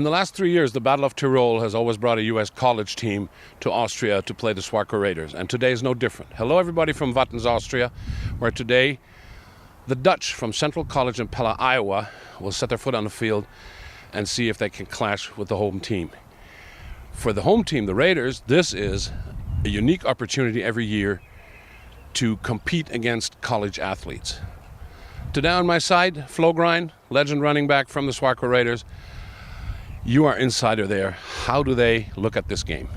In the last 3 years, the Battle of Tirol has always brought a U.S. college team to Austria to play the SWARCO Raiders, and today is no different. Hello everybody from Wattens, Austria, where today the Dutch from Central College in Pella, Iowa will set their foot on the field and see if they can clash with the home team. For the home team, the Raiders, this is a unique opportunity every year to compete against college athletes. Today on my side, Flo Grind, legend running back from the SWARCO Raiders. You are insider there. How do they look at this game?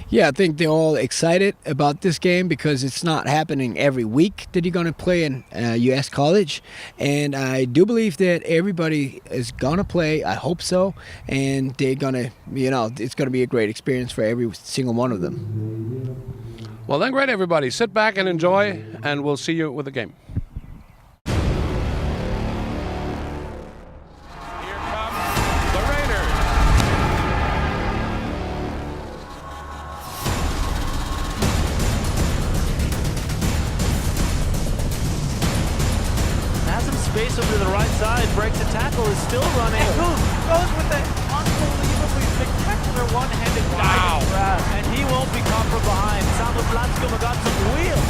Yeah, I think they're all excited about this game because it's not happening every week that you're going to play in U.S. college. And I do believe that everybody is going to play. I hope so. And they're going to, it's going to be a great experience for every single one of them. Well then, great everybody. Sit back and enjoy, and we'll see you with the game. Space over to the right side, breaks the tackle, is still running. And goes with that unbelievably spectacular one-handed guiding grab. And he won't be caught from behind. Samuel Blanskum got some wheels.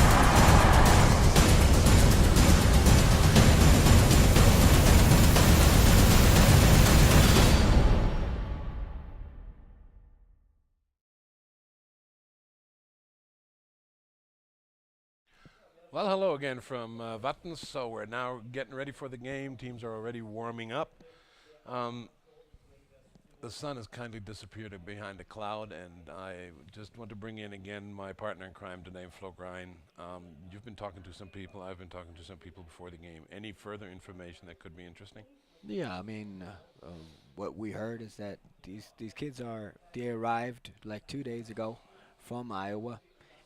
Well, hello again from Wattens. So we're now getting ready for the game. Teams are already warming up. The sun has kindly disappeared behind a cloud, and I just want to bring in again my partner in crime today, Flo Grind. You've been talking to some people. I've been talking to some people before the game. Any further information that could be interesting? Yeah, I mean, what we heard is that these kids they arrived like 2 days ago from Iowa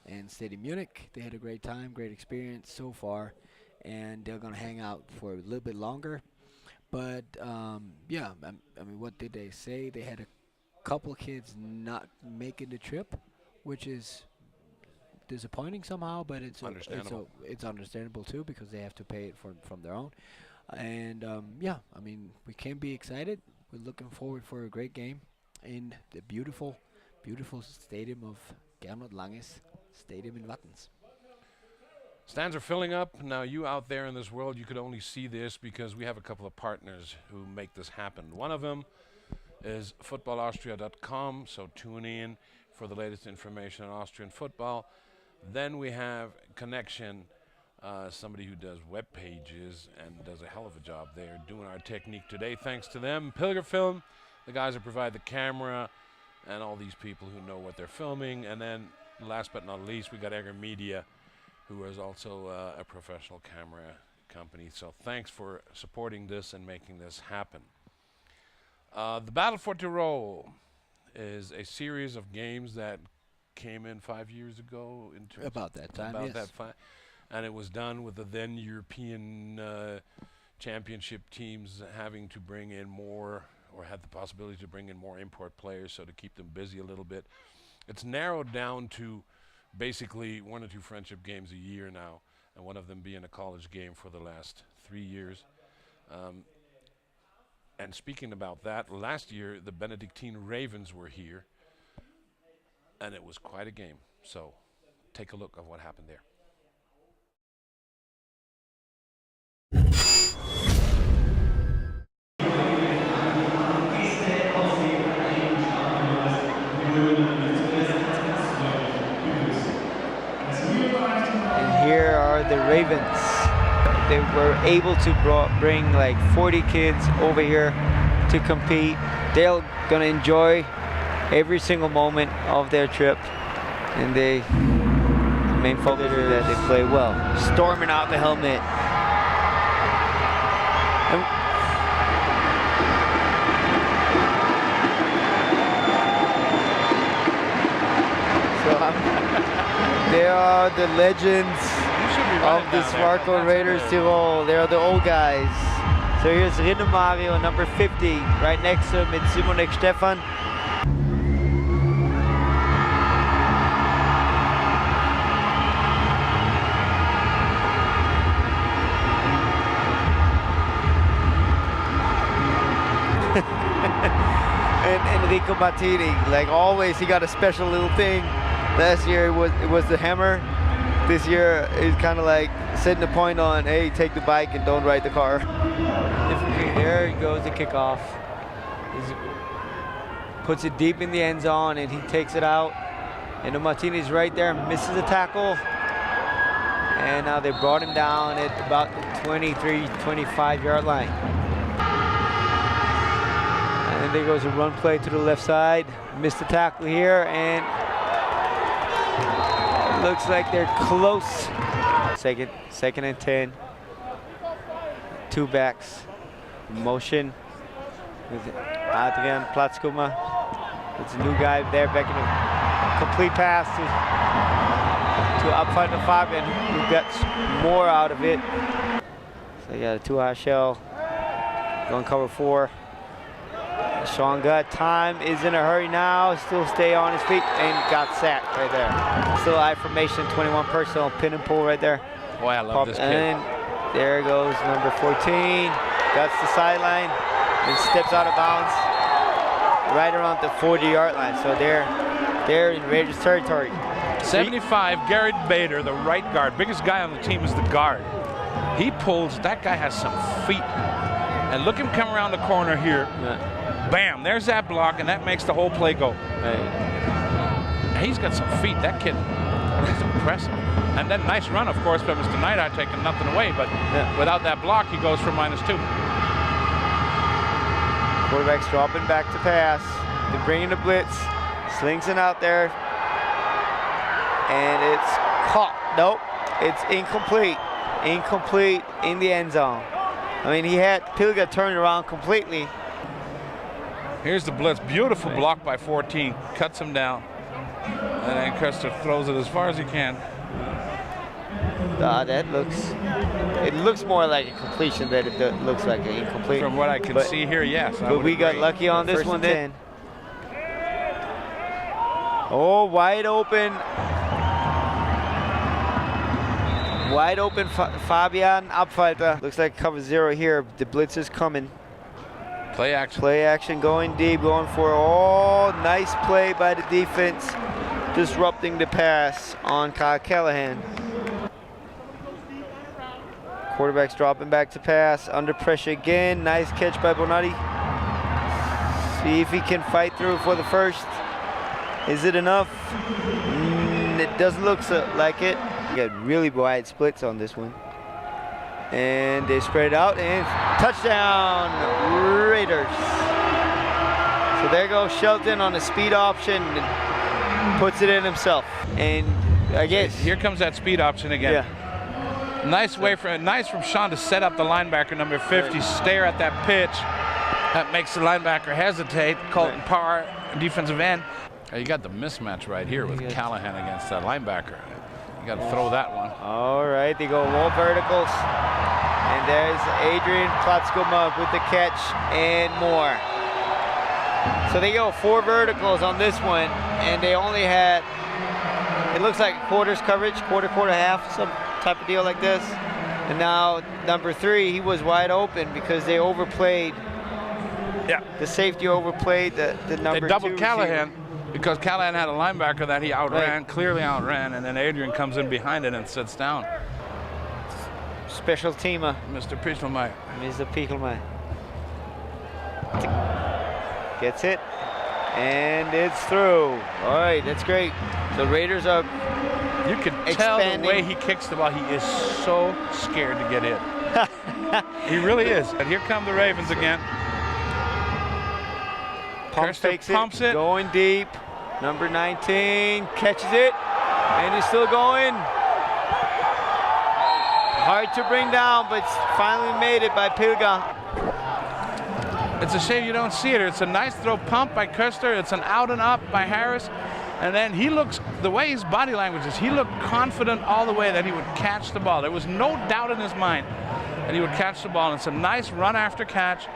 and stayed in Munich. They had a great time, great experience so far, and they're going to hang out for a little bit longer. But, yeah, I mean, what did they say? They had a couple kids not making the trip, which is disappointing somehow, but it's understandable. It's understandable, too, because they have to pay it from their own. And, yeah, I mean, we can be excited. We're looking forward for a great game in the beautiful, beautiful stadium of Gernot Langes Stadium in Wattens. Stands are filling up. Now, you out there in this world, you could only see this because we have a couple of partners who make this happen. One of them is footballaustria.com, so tune in for the latest information on Austrian football. Then we have Connection, somebody who does web pages and does a hell of a job there doing our technique today. Thanks to them. Pilger Film, the guys who provide the camera, and all these people who know what they're filming. And then last but not least, we got Egger Media, who is also a professional camera company. So thanks for supporting this and making this happen. The Battle4Tirol is a series of games that came in 5 years ago. About that time, yes. And it was done with the then European championship teams having to bring in more, or had the possibility to bring in more import players, so to keep them busy a little bit. It's narrowed down to basically 1 or 2 friendship games a year now, and one of them being a college game for the last 3 years. And speaking about that, last year the Benedictine Ravens were here, and it was quite a game. So take a look at what happened there. The Ravens. They were able to bring like 40 kids over here to compete. They're gonna enjoy every single moment of their trip, and the main focus is that they play well. Storming out the helmet. So they are the legends of the SWARCO Raiders Tirol. They are the old guys. So here's Rino Mario, number 50, right next to him. It's Simonek Stefan. And Nico Martini. Like always, he got a special little thing. Last year it was the hammer. This year it's kind of like setting the point on, hey, take the bike and don't ride the car. There goes the kickoff. Puts it deep in the end zone and he takes it out. And Martini's right there, misses the tackle. And now they brought him down at about the 23, 25-yard line. And there goes a run play to the left side. Missed the tackle here, and looks like they're close. Second and 10. Two backs. Motion with Adrian Platzkummer. It's a new guy there, back in a complete pass to up front of Fabian, who gets more out of it. So you got a two-high shell, going cover 4. Sean got time, is in a hurry now, still stay on his feet, and got sacked right there. Still I formation, 21 personal, pin and pull right there. Boy, I love this kid. And there goes number 14, guts the sideline, and steps out of bounds right around the 40-yard line. So they're in Raiders territory. 75, Garrett Bader, the right guard. Biggest guy on the team is the guard. He pulls, that guy has some feet. And look him come around the corner here. Yeah. Bam, there's that block, and that makes the whole play go. Right. He's got some feet, that kid. He's impressive. And then nice run, of course, by Mr. Knight, taking nothing away, but without that block, he goes for -2. Quarterback's dropping back to pass. They're bringing the blitz. Slings it out there. And it's caught. Nope, it's incomplete. Incomplete in the end zone. I mean, he had Pilga turned around completely. Here's the blitz. Beautiful block by 14. Cuts him down. And then Custer throws it as far as he can. It looks more like a completion than it looks like an incomplete. From what I can see here, yes. But we got lucky on this one then. Oh, wide open. Wide open, Fabian Abfalter. Looks like cover 0 here. The blitz is coming. Play action. Play action, going deep, going for it. Oh, nice play by the defense, disrupting the pass on Kyle Callahan. Quarterback's dropping back to pass, under pressure again. Nice catch by Bonatti. See if he can fight through for the first. Is it enough? It doesn't look like it. Got really wide splits on this one. And they spread it out, and touchdown, Raiders. So there goes Shelton on the speed option, and puts it in himself. And I guess here comes that speed option again. Yeah. Nice from Sean to set up the linebacker number 50, stare at that pitch. That makes the linebacker hesitate. Colton Parr, defensive end. You got the mismatch right here with Callahan against that linebacker. You got to throw that one. All right, they go more verticals. And there's Adrian Platzkummer with the catch and more. So they go 4 verticals on this one, and they only had, it looks like quarters coverage, quarter, half, some type of deal like this. And now number 3, he was wide open because they overplayed. Yeah. The safety overplayed the number 2. They doubled Callahan. receiver. Because Callahan had a linebacker that he outran, clearly outran, and then Adrian comes in behind it and sits down. Special teamer. Mr. Pichelmeyer. Mr. Pichelmeyer. Gets it, and it's through. All right, that's great. The Raiders are You can tell the way he kicks the ball. He is so scared to get in. He really is. And here come the Ravens again. Pumps it, going deep. Number 19 catches it, and he's still going. Hard to bring down, but finally made it by Pilga. It's a shame you don't see it. It's a nice throw pump by Custer. It's an out and up by Harris. And then he looks, the way his body language is, he looked confident all the way that he would catch the ball. There was no doubt in his mind that he would catch the ball. And it's a nice run after catch.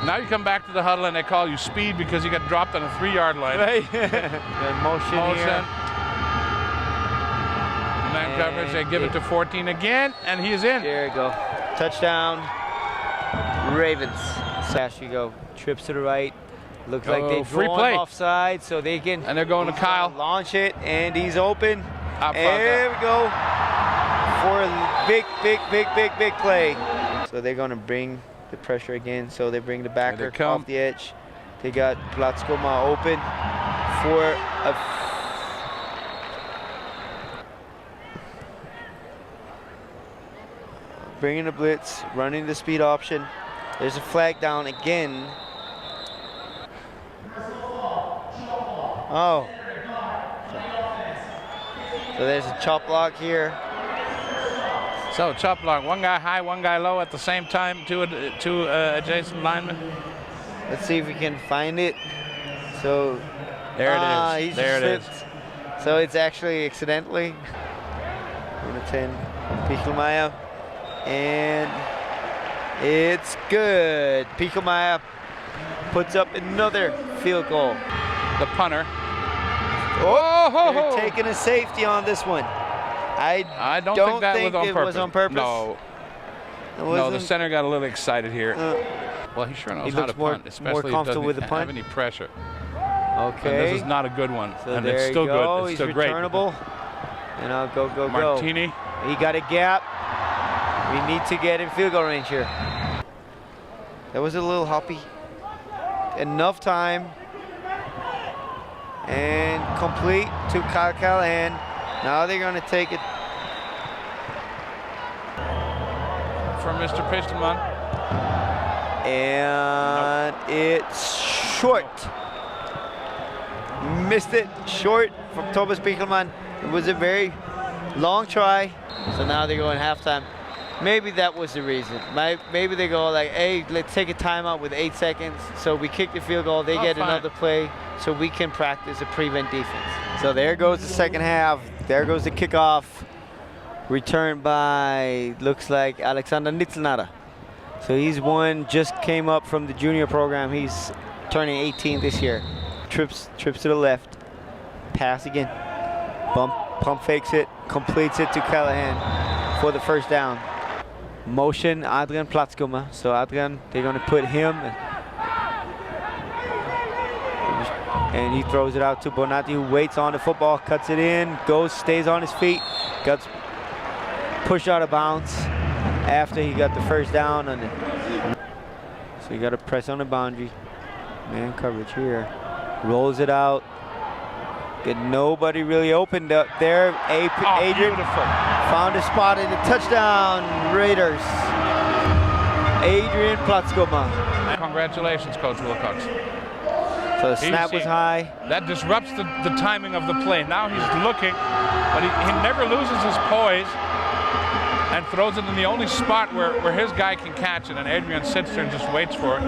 Now you come back to the huddle and they call you speed because you got dropped on a 3-yard line. Right. motion here. Man coverage, they give it to 14 again, and he is in. There you go. Touchdown, Ravens. Sash, you go. Trips to the right. Looks like they free draw play. him offside, so they can. And they're going to he's gonna Kyle. launch it, and he's open. Up There we go for a big play. So they're going to bring the pressure again. So they bring the backer off the edge. They got Platskoma open for a. Bringing the blitz, running the speed option. There's a flag down again. Oh. So there's a chop block here. So chop block, one guy high, one guy low at the same time, two adjacent linemen. Let's see if we can find it. So There it is. There it is. So it's actually accidentally. Number 10, Pichelmeier. And it's good. Pichelmeier puts up another field goal. The punter. Oh, they're taking a safety on this one. I don't think that was on it purpose. was on purpose. No. No, the center got a little excited here. Well, he sure knows how to punt, especially if he doesn't have any pressure. Okay. And this is not a good one, So and there it's still you go. good. It's He's still great. returnable. And I'll go. Martini. He got a gap. We need to get in field goal range here. That was a little hoppy. Enough time. And complete to Kyle Callahan. Now they're going to take it. From Mr. Pistelman. And it's short. Missed it. Short from Thomas Pichelman. It was a very long try. So now they're going halftime. Maybe that was the reason. Maybe they go like, hey, let's take a timeout with 8 seconds. So we kick the field goal, they get another play, so we can practice a prevent defense. So there goes the second half. There goes the kickoff. Returned by, looks like Alexander Nitzelnada. So he's just came up from the junior program. He's turning 18 this year. Trips to the left. Pass again. Pump fakes it, completes it to Callahan for the first down. Motion, Adrian Platskoma. So Adrian, they're going to put him. And he throws it out to Bonatti, who waits on the football, cuts it in, stays on his feet, gets pushed out of bounds after he got the first down on it. So you got to press on the boundary. Man coverage here. Rolls it out. Get nobody really opened up there. Adrian found a spot in the touchdown. Raiders. Adrian Platskoma. Congratulations, Coach Wilcox. So the snap was high. That disrupts the timing of the play. Now he's looking, but he never loses his poise and throws it in the only spot where his guy can catch it, and Adrian sits there and just waits for it.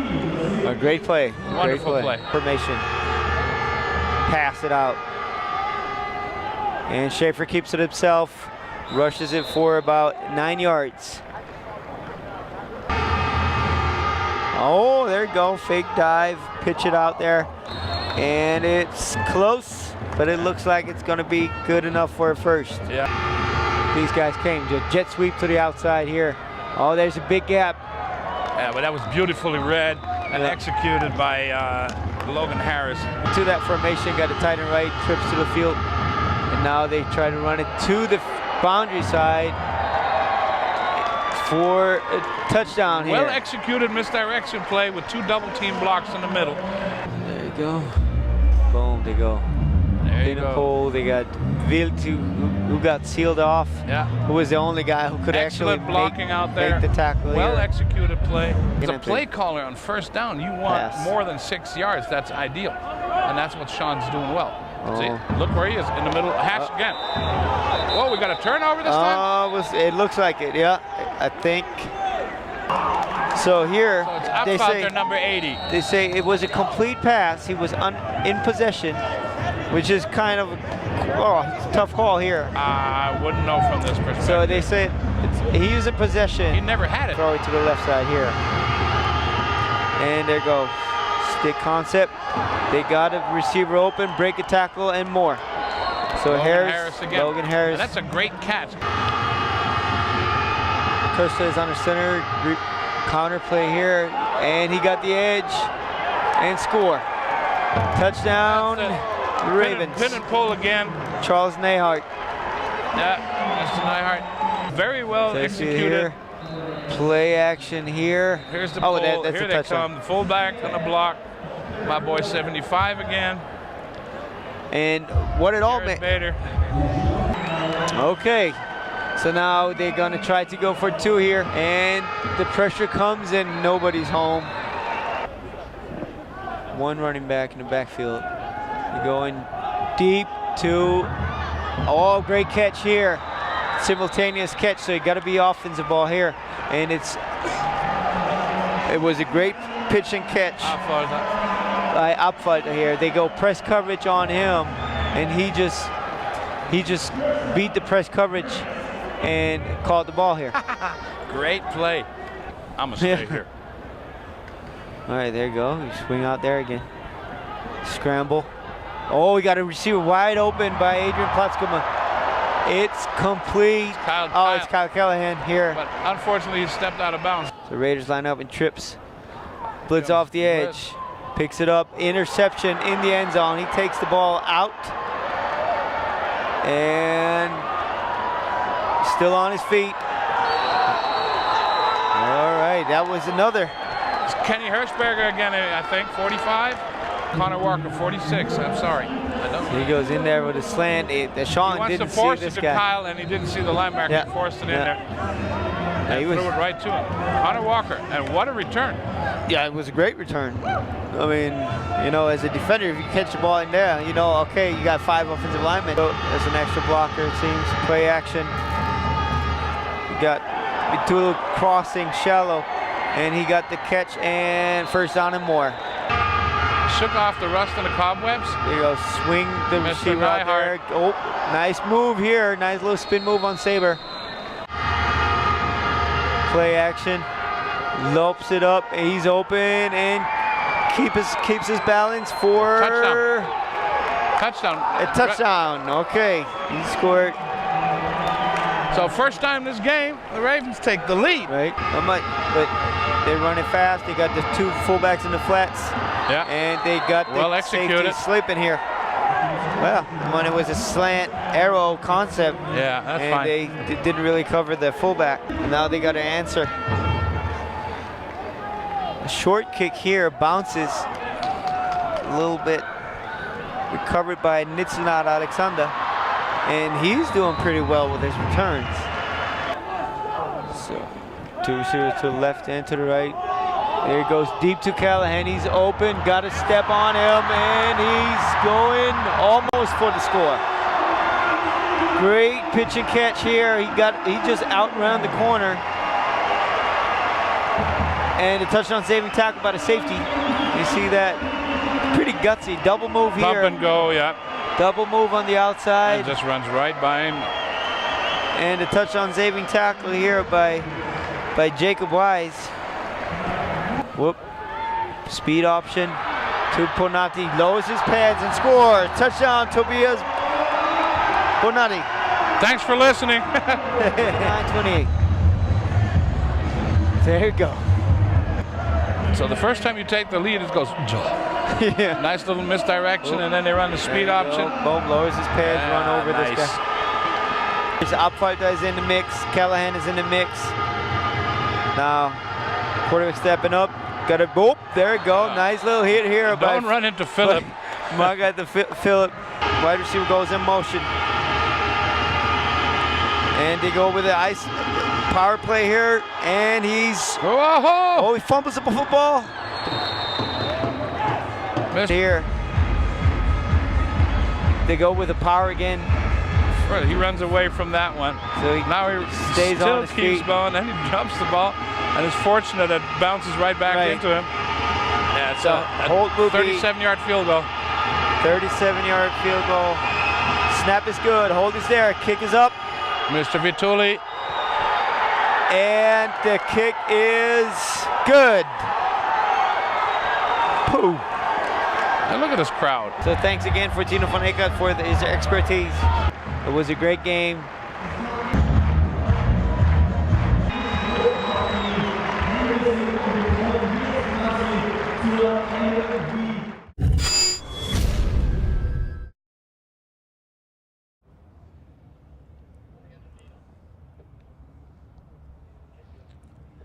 A great play. Wonderful play. Formation. Pass it out. And Schaefer keeps it himself. Rushes it for about 9 yards. Oh, there you go. Fake dive. Pitch it out there. And it's close, but it looks like it's going to be good enough for a first. Yeah. These guys came to jet sweep to the outside here. Oh, there's a big gap. Yeah, but that was beautifully read and executed by Logan Harris. To that formation, got a tight and right, trips to the field. And now they try to run it to the boundary side for a touchdown here. Well executed misdirection play with 2 double team blocks in the middle. There you go. Boom, they go. There you In a go. pole, they got Wild who got sealed off. Yeah. Who was the only guy who could Excellent actually blocking out there. make the tackle. Well here. executed play. As a Gonna play be- caller on first down, you want Pass. more than 6 yards. That's ideal. And that's what Sean's doing well. See, Oh. look where he is in the middle. Hash again. Whoa, we got a turnover this time? It looks like it, yeah, I think. So here, So it's up they out say there, number 80. They say it was a complete pass. He was in possession, which is kind of it's a tough call here. I wouldn't know from this perspective. So they say he was in possession. He never had it. Throw it to the left side here. And there go. Stick concept. They got a receiver open, break a tackle, and more. So Logan Harris again. Logan Harris. And that's a great catch. Kirsta is under center. Counter play here, and he got the edge and score. Touchdown, That's it. Ravens. Pin and pull again. Charles Nehart. Yeah, Mr. Nyhart. Very well Let's see executed. here. Play action here. Here's the Oh, pull. that's Here a they touchdown. come. The fullback on the block. My boy 75 again. And what it all Garrett meant. Bader. Okay, so now they're gonna try to go for 2 here, and the pressure comes and nobody's home. One running back in the backfield. You're going deep to, oh, great catch here. Simultaneous catch, so you gotta be offensive ball here. And it was a great pitch and catch by Abfalter here. They go press coverage on him, and he just beat the press coverage and caught the ball here. Great play. I'm gonna stay here. All right, there you go. You swing out there again. Scramble. Oh, we got a receiver wide open by Adrian Platzkuma. It's complete. It's Kyle Callahan here. But unfortunately, he stepped out of bounds. The Raiders line up and trips. Blitz off the edge. Picks it up. Interception in the end zone. He takes the ball out. And still on his feet. All right, that was another. It's Kenny Hirschberger again, I think, 45. Connor Walker, 46. I'm sorry. I don't know. He goes in there with a slant. Sean He wants didn't to see force this it to guy. Kyle, and he didn't see the linebacker. Yeah. He forced it in Yeah. there. Yeah, And he threw was- it right to him. Connor Walker, and what a return. Yeah, it was a great return. I mean, you know, as a defender, if you catch the ball in there, you know, okay, you got 5 offensive linemen. So there's an extra blocker, it seems. Play action. You got Vitulu crossing shallow, and he got the catch and first down and more. Shook off the rust and the cobwebs. There you go, swing the Mr. receiver out there. Oh, nice move here. Nice little spin move on Saber. Play action. Lopes it up. He's open and keeps his balance for Touchdown. a touchdown. Okay, he scored. So first time this game, the Ravens take the lead. Right, but they run it fast. They got the 2 fullbacks in the flats. Yeah. And they got Well the safety executed. sleeping here. Well, when it was a slant arrow concept, Yeah, that's and fine. they didn't really cover the fullback. Now they got to answer. A short kick here bounces a little bit, recovered by Nitsanat Alexander, and he's doing pretty well with his returns. So 2 receivers to the left and to the right. There he goes deep to Callahan. He's open, got a step on him, and he's going almost for the score. Great pitch and catch here. He just outran the corner. And a touchdown saving tackle by the safety. You see that? Pretty gutsy. Double move here. Pump and go, yeah. Double move on the outside. And just runs right by him. And a touchdown saving tackle here by Jacob Wise. Whoop. Speed option to Bonatti. Lowers his pads and scores. Touchdown, Tobias Bonatti. Thanks for listening. 9:28. There you go. So the first time you take the lead, it goes, Yeah. nice little misdirection, and then they run the speed option. Boom, lowers his pads, run over this nice. guy. There's Abfalter is in the mix. Callahan is in the mix. Now, quarterback stepping up. Got a boop. There you go. Nice little hit here. Don't run into Phillip. My guy, the Phillip. Wide receiver goes in motion. And they go with the ice power play here. And he's... Oh, he fumbles up a football. Here. They go with the power again. He runs away from that one. So now he stays still on his keeps feet. going, then he jumps the ball, and it's fortunate it bounces right back into him. Yeah, it's a Holt will be 37-yard field goal. 37-yard field goal. Snap is good. Hold is there. Kick is up. Mr. Vituli. And the kick is good. Pooh. And look at this crowd. So thanks again for Tino van Eekhout for his expertise. It was a great game.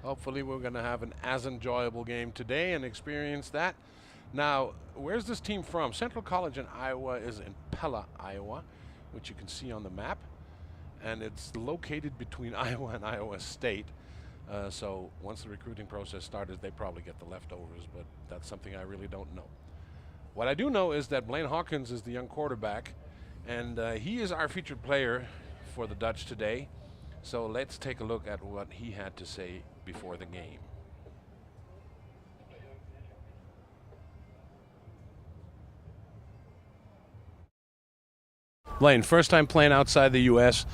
Hopefully we're going to have an as enjoyable game today and experience that. Now, where's this team from? Central College in Iowa is in Pella, Iowa, which you can see on the map. And it's located between Iowa and Iowa State. So once the recruiting process started, they probably get the leftovers, but that's something I really don't know. What I do know is that Blaine Hawkins is the young quarterback, and he is our featured player for the Dutch today. So let's take a look at what he had to say before the game. Blaine, first time playing outside the U.S.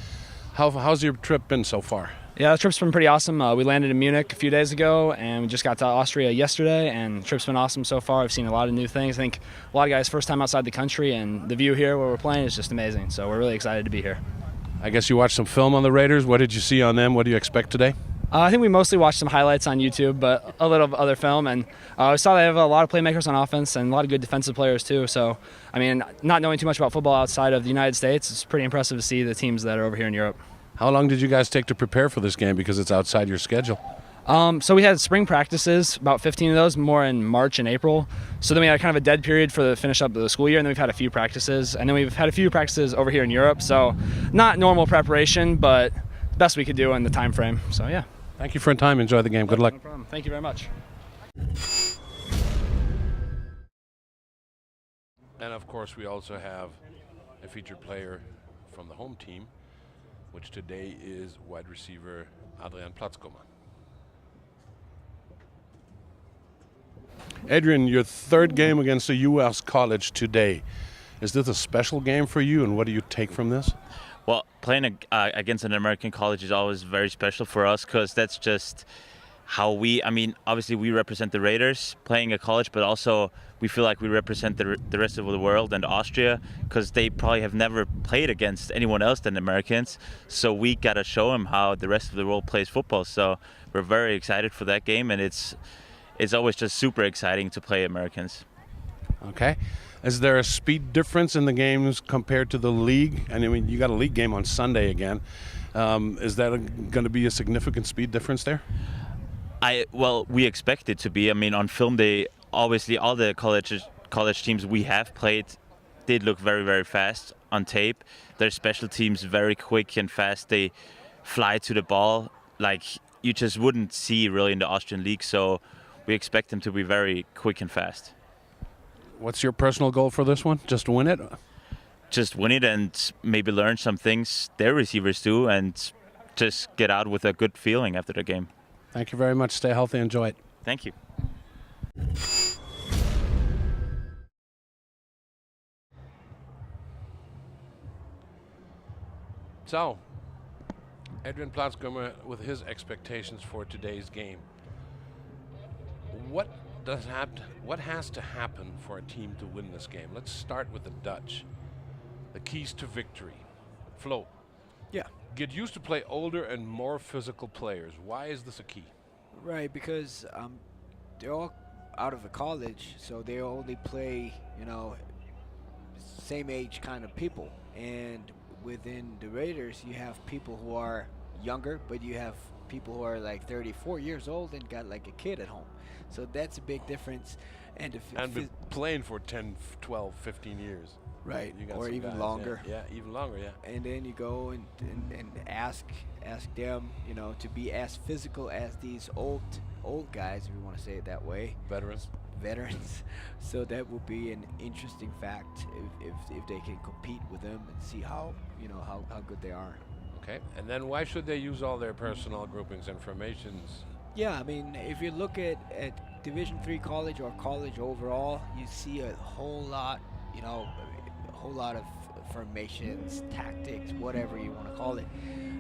How's your trip been so far? Yeah, the trip's been pretty awesome. We landed in Munich a few days ago, and we just got to Austria yesterday, and the trip's been awesome so far. I've seen a lot of new things. I think a lot of guys' first time outside the country, and the view here where we're playing is just amazing. So we're really excited to be here. I guess you watched some film on the Raiders. What did you see on them? What do you expect today? I think we mostly watched some highlights on YouTube, but a little other film. And I saw they have a lot of playmakers on offense and a lot of good defensive players too. So, I mean, not knowing too much about football outside of the United States, it's pretty impressive to see the teams that are over here in Europe. How long did you guys take to prepare for this game because it's outside your schedule? So we had spring practices, about 15 of those, more in March and April. So then we had kind of a dead period for the finish up of the school year, and then we've had a few practices. And then we've had a few practices over here in Europe. So not normal preparation, but the best we could do in the time frame. So, yeah. Thank you for your time. Enjoy the game. Good luck. No problem. Thank you very much. And, of course, we also have a featured player from the home team, which today is wide receiver Adrian Platzkummer. Adrian, your third game against a U.S. college today. Is this a special game for you, and what do you take from this? Well, playing against an American college is always very special for us because that's just how obviously we represent the Raiders playing a college, but also we feel like we represent the rest of the world and Austria because they probably have never played against anyone else than Americans. So we got to show them how the rest of the world plays football. So we're very excited for that game, and it's always just super exciting to play Americans. Okay. Is there a speed difference in the games compared to the league? And I mean, you got a league game on Sunday again. Is that going to be a significant speed difference there? Well, we expect it to be. I mean, on film day, obviously all the college teams we have played did look very, very fast on tape. Their special teams very quick and fast. They fly to the ball like you just wouldn't see really in the Austrian league. So we expect them to be very quick and fast. What's your personal goal for this one? Just win it? Just win it and maybe learn some things their receivers do and just get out with a good feeling after the game. Thank you very much. Stay healthy. Enjoy it. Thank you. So, Adrian Platzkummer with his expectations for today's game. What has to happen for a team to win this game? Let's start with the Dutch. The keys to victory. Flo. Yeah. Get used to play older and more physical players. Why is this a key? Right, because they're all out of the college, so they only play, same age kind of people. And within the Raiders, you have people who are younger, but you have people who are like 34 years old and got like a kid at home. So that's a big difference. And been playing for 10, 12, 15 years. Right, You got or some even guys, longer. Yeah, even longer, yeah. And then you go and ask them, to be as physical as these old guys, if you want to say it that way. Veterans. So that will be an interesting fact if they can compete with them and see how good they are. Okay, and then why should they use all their personnel groupings and formations? Yeah, I mean, if you look at Division III college or college overall, you see a whole lot, a whole lot of formations, tactics, whatever you want to call it.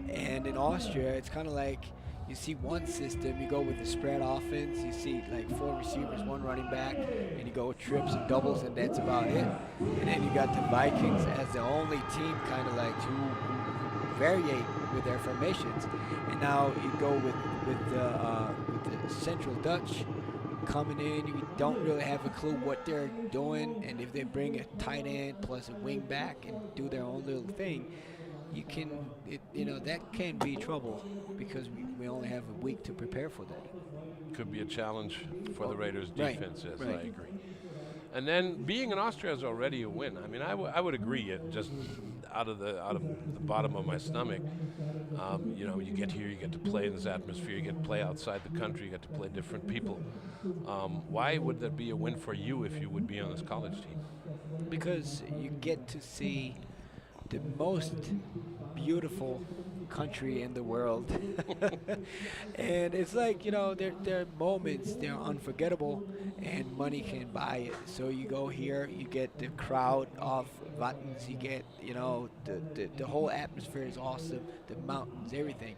And in Austria, it's kind of like you see one system, you go with the spread offense, you see like 4 receivers, 1 running back, and you go trips and doubles, and that's about it. And then you got the Vikings as the only team kind of like who variate with their formations. And now you go with the Central Dutch coming in, you don't really have a clue what they're doing, and if they bring a tight end plus a wing back and do their own little thing, that can be trouble because we only have a week to prepare for that. Could be a challenge for the Raiders' Right, defense. Yes, right. I agree. And then being in Austria is already a win. I mean, I would agree. It just out of the bottom of my stomach. You get here, you get to play in this atmosphere, you get to play outside the country, you get to play different people. Why would that be a win for you if you would be on this college team? Because you get to see the most beautiful country in the world. And it's like, there are moments, they're unforgettable, and money can buy it. So you go here, you get the crowd of Wattens, you get, the whole atmosphere is awesome, the mountains, everything.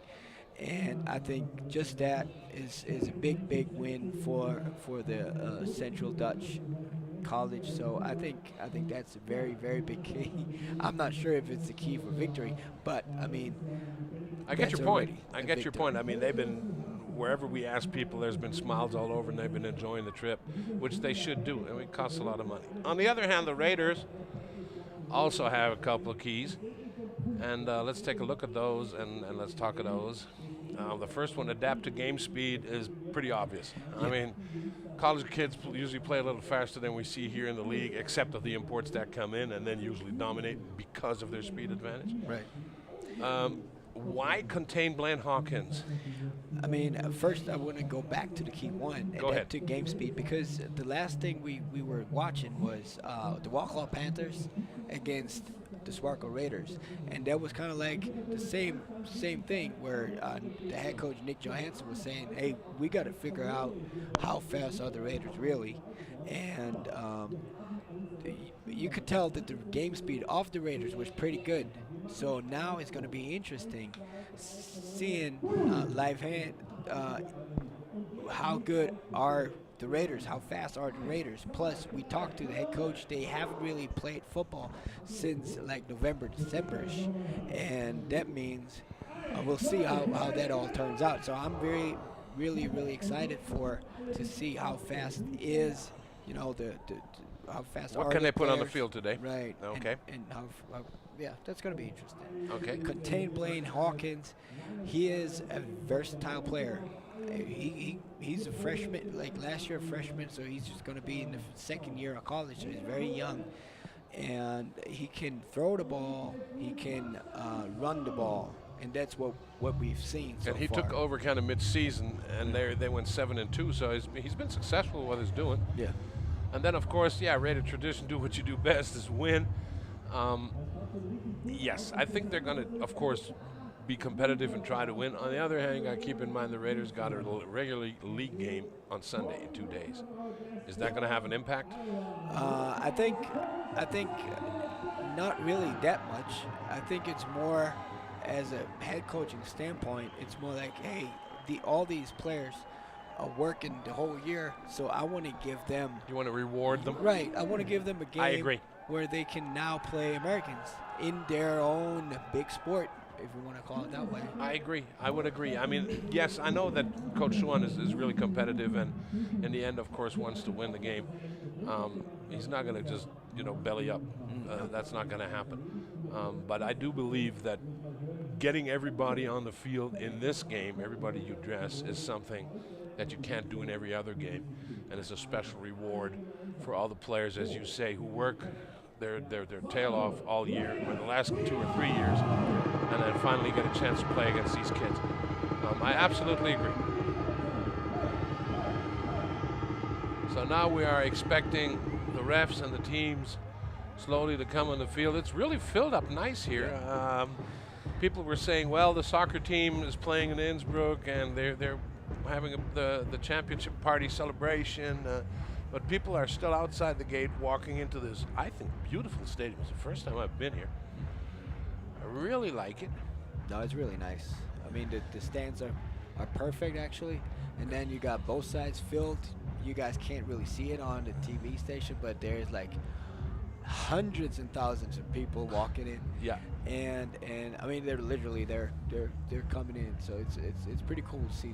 And I think just that is a big win for the Central Dutch college. So I think that's a very, very big key. I'm not sure if it's the key for victory, but I mean, I get your point. I get your victory. point. I mean, they've been, wherever we ask people, there's been smiles all over, and they've been enjoying the trip, which they should do. I mean, it costs a lot of money. On the other hand, the Raiders also have a couple of keys, and let's take a look at those, and let's talk of those. The first one, adapt to game speed, is pretty obvious. I mean, college kids usually play a little faster than we see here in the league, except of the imports that come in and then usually dominate because of their speed advantage. Right. Why contain Blaine Hawkins? I mean, first I want to go back to the key one, Go ahead. to game speed, because the last thing we were watching was the Waclaw Panthers against the SWARCO Raiders, and that was kind of like the same thing where the head coach Nick Johansson was saying, hey, we got to figure out how fast are the Raiders really, and you could tell that the game speed of the Raiders was pretty good. So now it's going to be interesting seeing live hand how good are the Raiders, how fast are the Raiders. Plus, we talked to the head coach. They haven't really played football since like November, December-ish, and that means we'll see how that all turns out. So I'm really excited to see how fast is, how fast. What are can the they put on the players. field today? Right. Okay. And how yeah, that's going to be interesting. Okay. Contain Blaine Hawkins. He is a versatile player. He's a freshman, like last year a freshman, so he's just going to be in the second year of college, so he's very young. And he can throw the ball, he can run the ball, and that's what we've seen so And he far. took over kind of mid-season, and they went 7-2, so he's been successful with what he's doing. Yeah. And then, of course, Raider tradition, do what you do best, is win. Yes, I think they're going to, of course, be competitive and try to win. On the other hand, you got to keep in mind the Raiders got a regular league game on Sunday in 2 days. Is that going to have an impact? I think not really that much. I think it's more, as a head coaching standpoint, it's more like, hey, all these players are working the whole year, so I want to give them. You want to reward them? Right. I want to give them a game I agree. where they can now play Americans in their own big sport, if you want to call it that way. I agree. I would agree. I mean, yes, I know that Coach Swan is really competitive, and in the end, of course, wants to win the game. He's not going to just, belly up. That's not going to happen. But I do believe that getting everybody on the field in this game, everybody you dress, is something that you can't do in every other game, and it's a special reward for all the players, as you say, who work their tail off all year, or the last 2 or 3 years, and then finally get a chance to play against these kids. I absolutely agree. So now we are expecting the refs and the teams slowly to come on the field. It's really filled up nice here. People were saying, well, the soccer team is playing in Innsbruck, and they're having the championship party celebration. But people are still outside the gate walking into this, I think, beautiful stadium. It's the first time I've been here. I really like it. No, it's really nice. I mean, the stands are perfect, actually. And then you got both sides filled. You guys can't really see it on the TV station, but there's like hundreds and thousands of people walking in. Yeah. And I mean, they're literally they're coming in. So it's pretty cool to see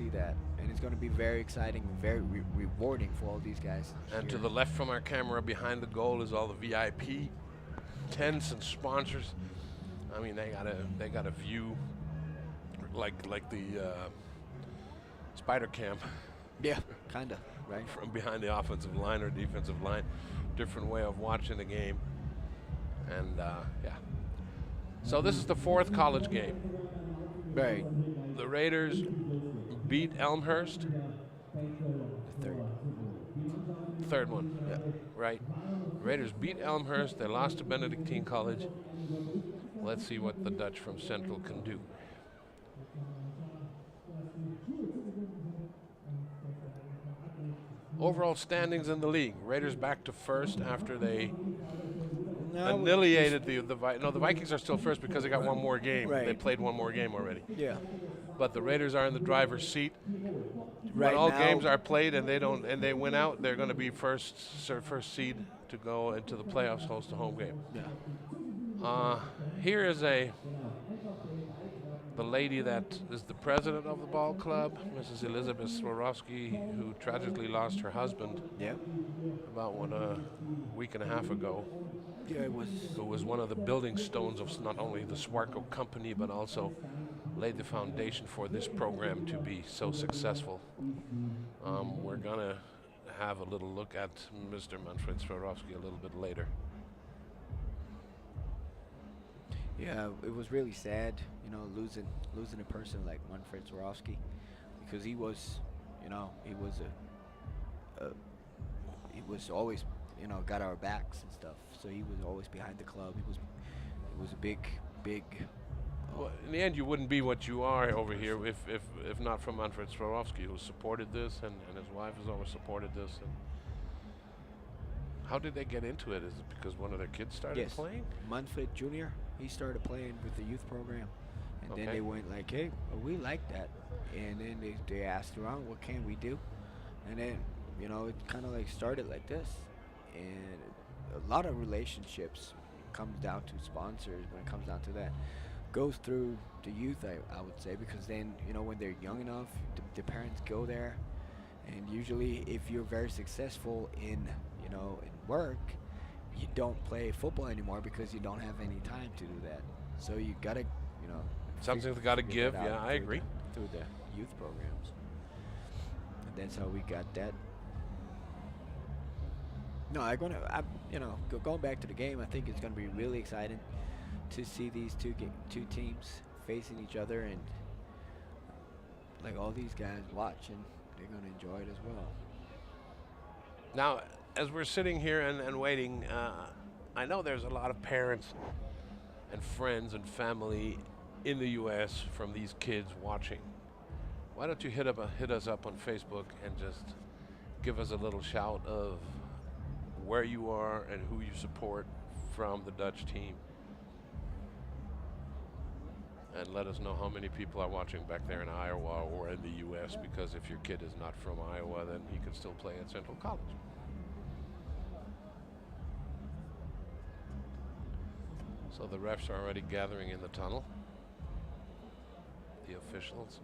that, and it's going to be very exciting, and very rewarding for all these guys. And to here. the left from our camera, behind the goal, is all the VIP tents and sponsors. I mean, they got a view like the spider cam Yeah, kind of, right? from behind the offensive line or defensive line. Different way of watching the game. And yeah. So this is the 4th college game. Right. The Raiders beat Elmhurst. The Third one, Yeah. right? Raiders beat Elmhurst. They lost to Benedictine College. Let's see what the Dutch from Central can do. Overall standings in the league. Raiders back to first after they annihilated the Vikings. No, the Vikings are still first because they got one more game. Right. They played one more game already. Yeah. But the Raiders are in the driver's seat. Right when all now- games are played and they win out, they're going to be first seed to go into the playoffs, host a home game. Yeah. Here is the lady that is the president of the ball club, Mrs. Elizabeth Swarovski, who tragically lost her husband Yeah. about a week and a half ago, Yeah, it was. who was one of the building stones of not only the SWARCO company, but also laid the foundation for this program to be so successful. We're going to have a little look at Mr. Manfred Swarovski a little bit later. Yeah, it was really sad, losing a person like Manfred Swarovski, because he was always, got our backs and stuff. So he was always behind the club. He was a big. Well, in the end, you wouldn't be what you are over here if not for Manfred Swarovski, who supported this, and his wife has always supported this. And how did they get into it? Is it because one of their kids started Yes. playing? Manfred Jr. He started playing with the youth program, and then Okay. they went like, "Hey, we like that," and then they asked around, "What can we do?" And then it kind of like started like this, and a lot of relationships comes down to sponsors when it comes down to that. Goes through the youth, I would say, because then when they're young enough, the parents go there, and usually if you're very successful in work, you don't play football anymore because you don't have any time to do that. So you gotta Something's got to figure give. that Yeah, out I through agree. through the youth programs, and that's how we got that. No, going back to the game, I think it's gonna be really exciting to see these two teams facing each other, and like all these guys watching, they're gonna enjoy it as well. Now, as we're sitting here and waiting, I know there's a lot of parents and friends and family in the U.S. from these kids watching. Why don't you hit us up on Facebook and just give us a little shout of where you are and who you support from the Dutch team, and let us know how many people are watching back there in Iowa or in the U.S., because if your kid is not from Iowa, then he can still play at Central College. So the refs are already gathering in the tunnel, the officials.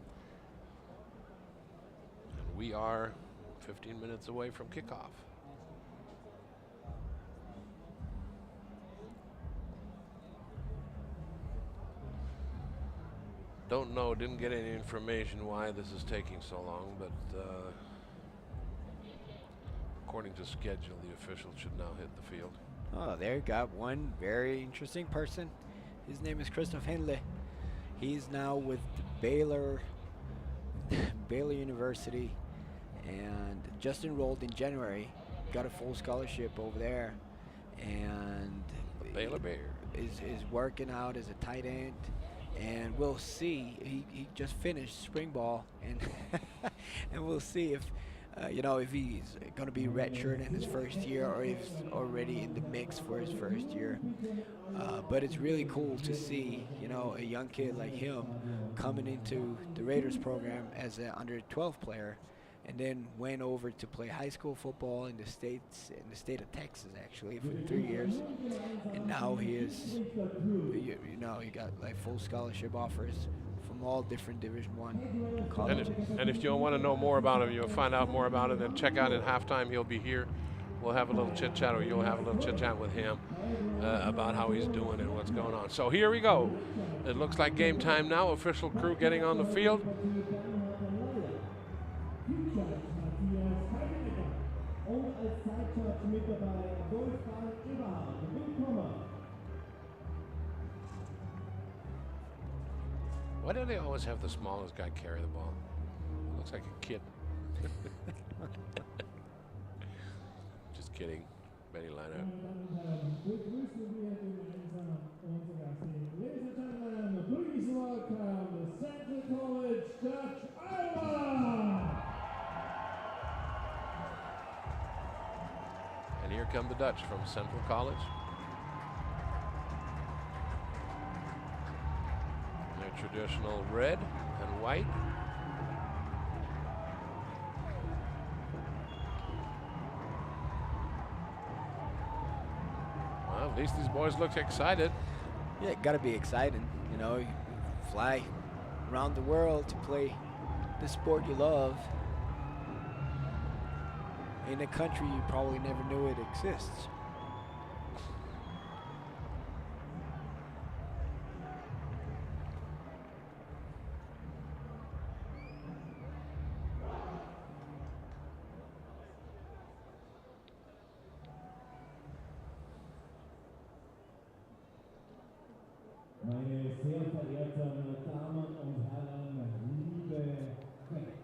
And we are 15 minutes away from kickoff. Don't know, didn't get any information why this is taking so long, but according to schedule, the officials should now hit the field. Oh, there you got one very interesting person. His name is Christoph Henle. He's now with Baylor University, and just enrolled in January. Got a full scholarship over there, and Baylor Bear is working out as a tight end. And we'll see. He just finished spring ball, and and we'll see if if he's going to be redshirt in his first year, or if he's already in the mix for his first year. But it's really cool to see a young kid like him coming into the Raiders program as an under 12 player, and then went over to play high school football in the state of Texas, actually, for 3 years. And now he is, he got like full scholarship offers from all different Division I colleges. And if you want to know more about him, you'll find out more about him, then check out at halftime. He'll be here we'll have a little chit chat, or you'll have a little chit chat with him about how he's doing and what's going on. So here we go. It looks like game time now. Official crew getting on the field. Why do they always have the smallest guy carry the ball? Looks like a kid. Just kidding. Benny Leonard. Ladies and gentlemen, please welcome the Central College Dutch Iowa! And here come the Dutch from Central College. Their traditional red and white. Well, at least these boys look excited. Yeah, it gotta be exciting. You know, you fly around the world to play the sport you love in a country you probably never knew it exists. Meine sehr verehrten Damen und Herren, liebe Fans,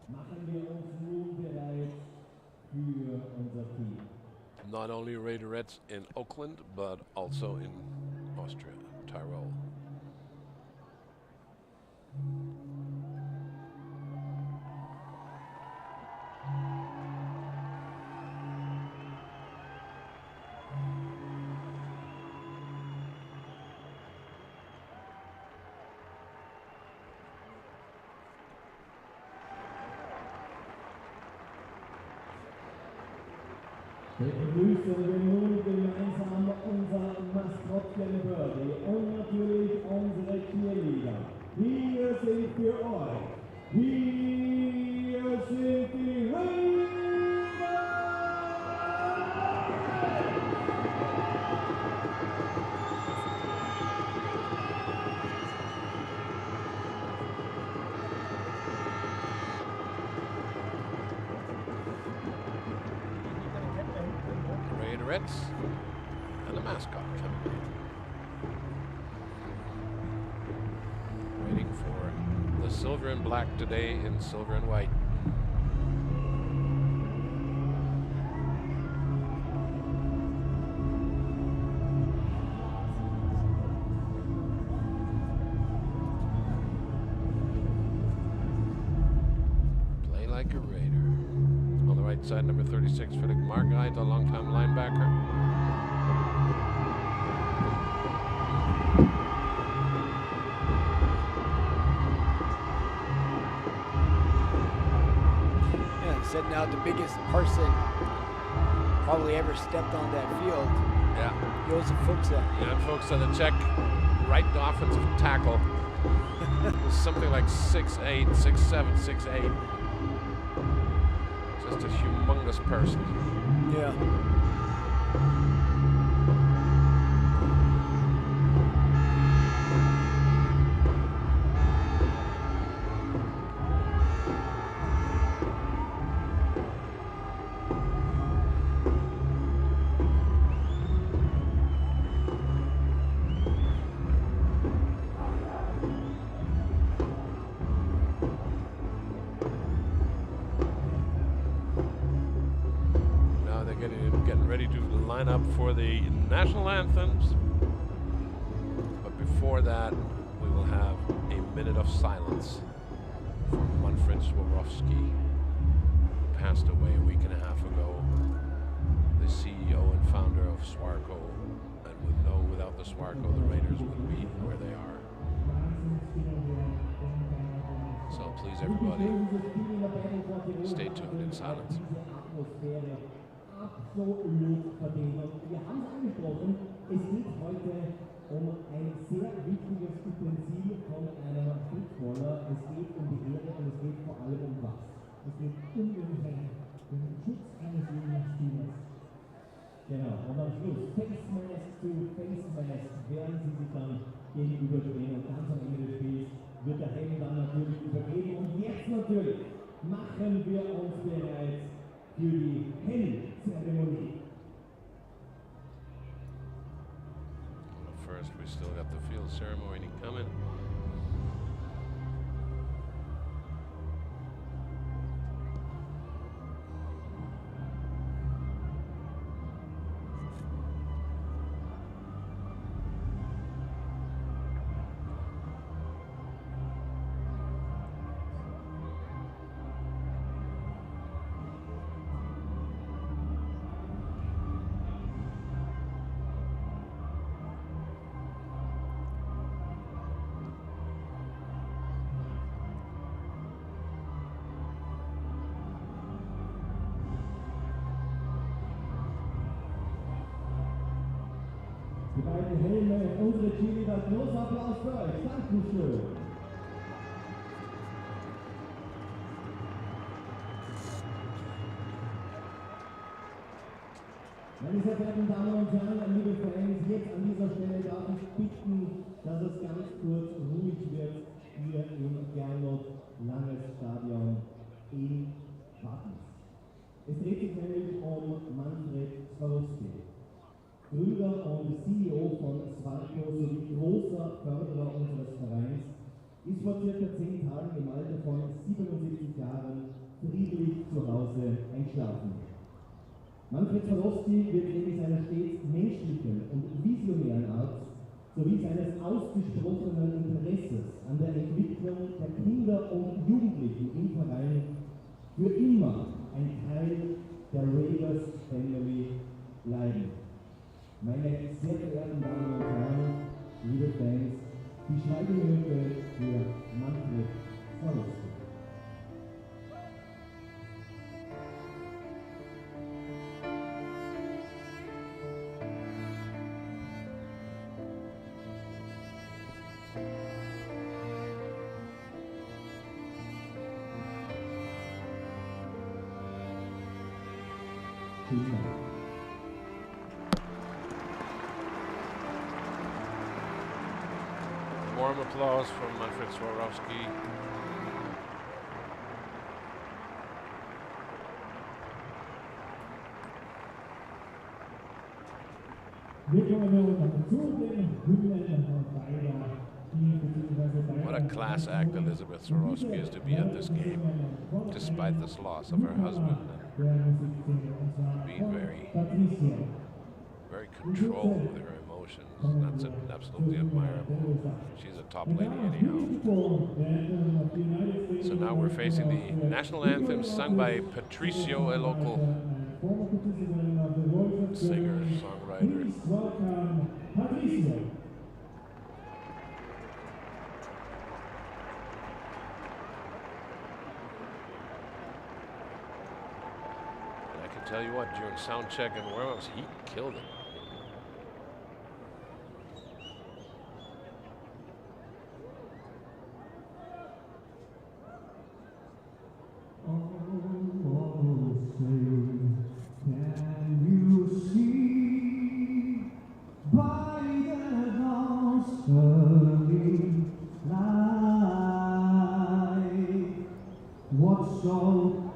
machen wir uns nun bereit für unser Team. Not only Raiderettes in Oakland, but also in Austria, Tirol. Begrüßen wir nun gemeinsam unser Maskottchen Birdie und natürlich unsere Cheerleader. Hier sind für euch, hier sind die Raiders! Raiderettes and the mascot coming in. Waiting for the silver and black today in silver and white. Play like a Raider. On the right side, number 36, Felix Margait, the longtime linebacker. Yeah, setting out the biggest person probably ever stepped on that field. Yeah. Josef Fuchsa. Yeah, folks, so the Czech right offensive tackle was something like 6'8", 6'7", 6'8". Just a humongous person. Yeah. Getting ready to line up for the national anthems. But before that, we will have a minute of silence for Manfred Swarovski, who passed away a week and a half ago. The CEO and founder of SWARCO, and without the SWARCO, the Raiders wouldn't be where they are. So please, everybody, stay tuned in silence. Absolut verdient. Und wir haben es angesprochen, es geht heute um ein sehr wichtiges Utensil von einem Footballer. Es geht um die Ehre und es geht vor allem um was? Es geht um den Schutz eines jungen Spielers. Genau, und am Schluss Face Mask zu Face Mask werden sie sich dann gegenüberstehen und ganz am Ende des Spiels wird der Helm dann natürlich übergeben. Und jetzt natürlich machen wir uns bereit für die Helmzeremonie. First, we still got the field ceremony coming. Die beiden Helme, unsere Cheerleader, großer Applaus für euch. Dankeschön. Meine sehr verehrten Damen und Herren, liebe Fans, jetzt an dieser Stelle darf ich bitten, dass es ganz kurz ruhig wird hier im Gernot-Langes-Stadion in Schwarz. Es dreht sich nämlich um Manfred Swarovski, Gründer und CEO von SWARCO sowie großer Förderer unseres Vereins, ist vor circa 10 Tagen im Alter von 77 Jahren friedlich zu Hause einschlafen. Manfred Swarovski wird wegen seiner stets menschlichen und visionären Art sowie seines ausgesprochenen Interesses an der Entwicklung der Kinder und Jugendlichen im Verein für immer ein Teil der Raiders Family bleiben. Meine sehr verehrten Damen und Herren, liebe Fans, die Schweigeminute für Manfred Swarovski. Vielen Dank. Warm applause from Manfred Swarovski. What a class act Elizabeth Swarovski is to be at this game, despite this loss of her husband, and being very controlled with her emotions. That's absolutely admirable. She's a top lady anyhow. So now we're facing the national anthem sung by Patricio, a local singer, songwriter. And I can tell you what, during sound check and warm-ups, he killed it. What so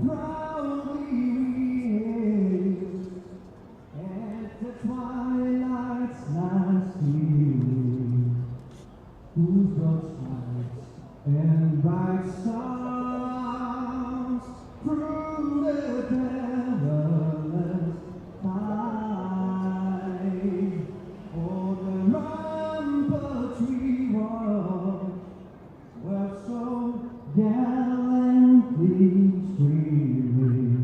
proudly waved at the twilight's last evening, whose broad stripes and bright stars through the perilous fight, o'er the ramparts we walked, were so gallantly streaming,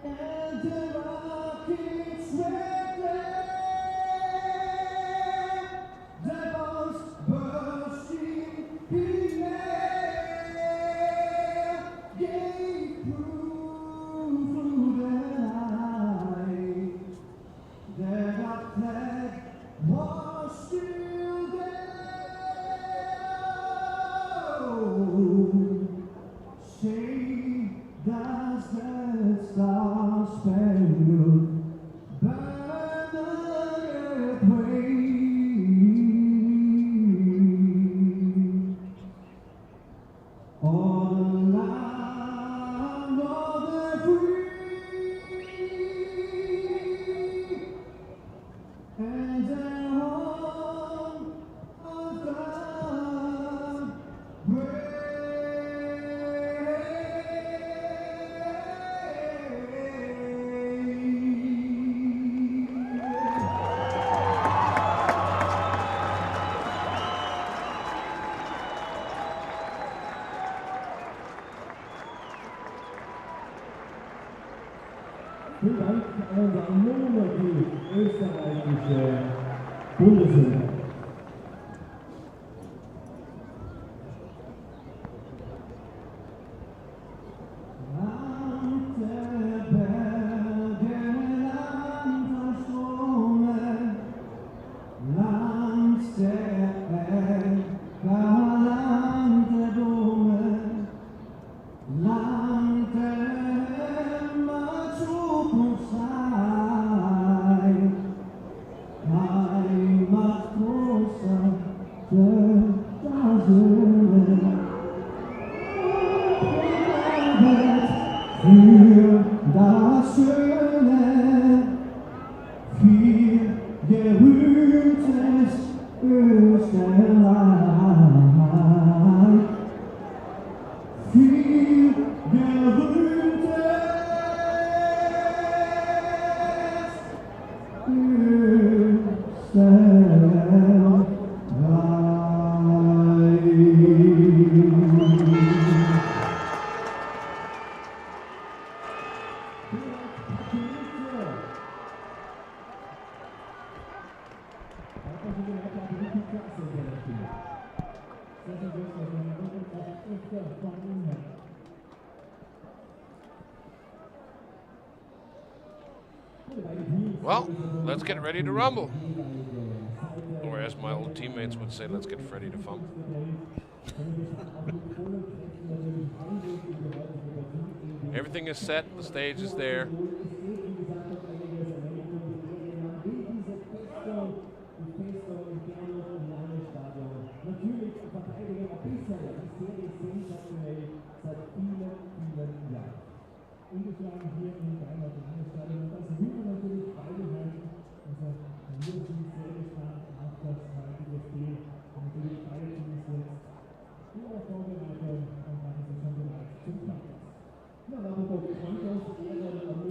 and the rockets went there, the bombs bursting in air, gave proof through the night that our flag was still there. Oh, Vielen Dank an nur die österreichische Bundeshymne. Well, let's get ready to rumble. Or as my old teammates would say, let's get ready to fumble. Everything is set, the stage is there.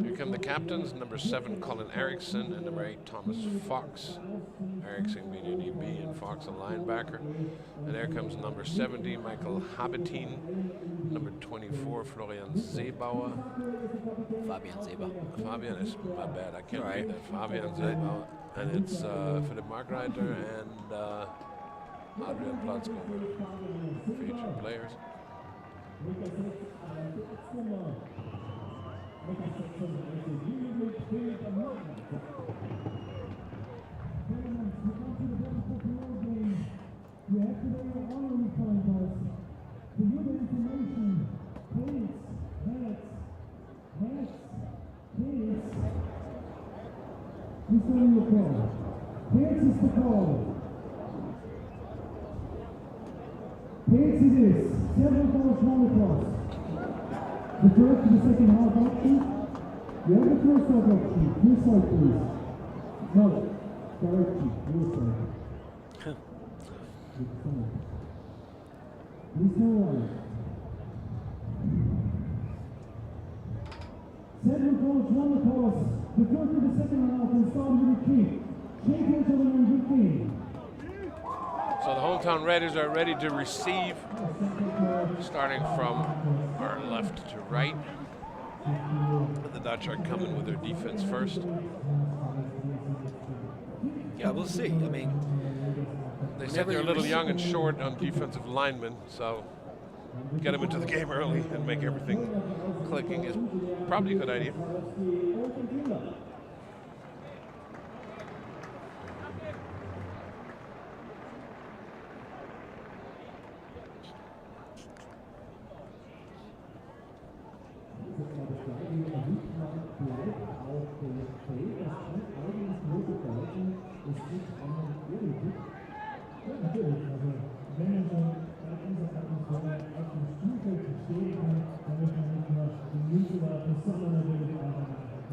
Here come the captains, number 7 Colin Eriksson and number 8 Thomas Fox. Eriksson being an EB and Fox a linebacker. And there comes number 70 Michael Habitin, number 24 Florian Seebauer. Fabian Seebauer. Fabian is my bad, I can't read that. Fabian Seebauer. And it's Philip Markreiter and Adrian Platzko were featured players. The first and the second half option. You have the first half option. This side, please. No. Direction. Your side. Please go right. Seven coach, one across. The first and the second half and start with a kick. Shake hands over number 15. So the hometown Raiders are ready to receive, starting from our left to right. The Dutch are coming with their defense first. Yeah, we'll see. I mean, They said they're a little young and short on defensive linemen, so get them into the game early and make everything clicking is probably a good idea.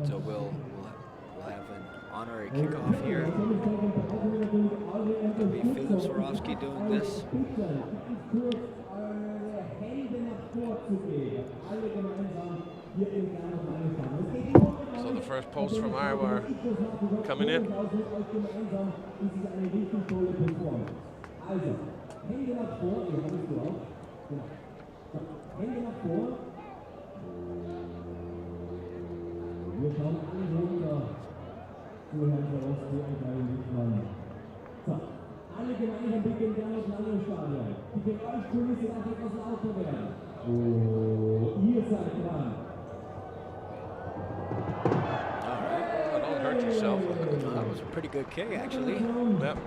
So we'll have an honorary kickoff here. It'll be Philip Swarovski doing this. So the first posts from Iowa are coming in. Alle gemeinsam beginnen gerne das lange Stadion. Die Geräuschkulisse darf etwas lauter werden. Oh, ihr seid dran. Oh, don't hurt yourself. That was a pretty good kick, actually. Yep.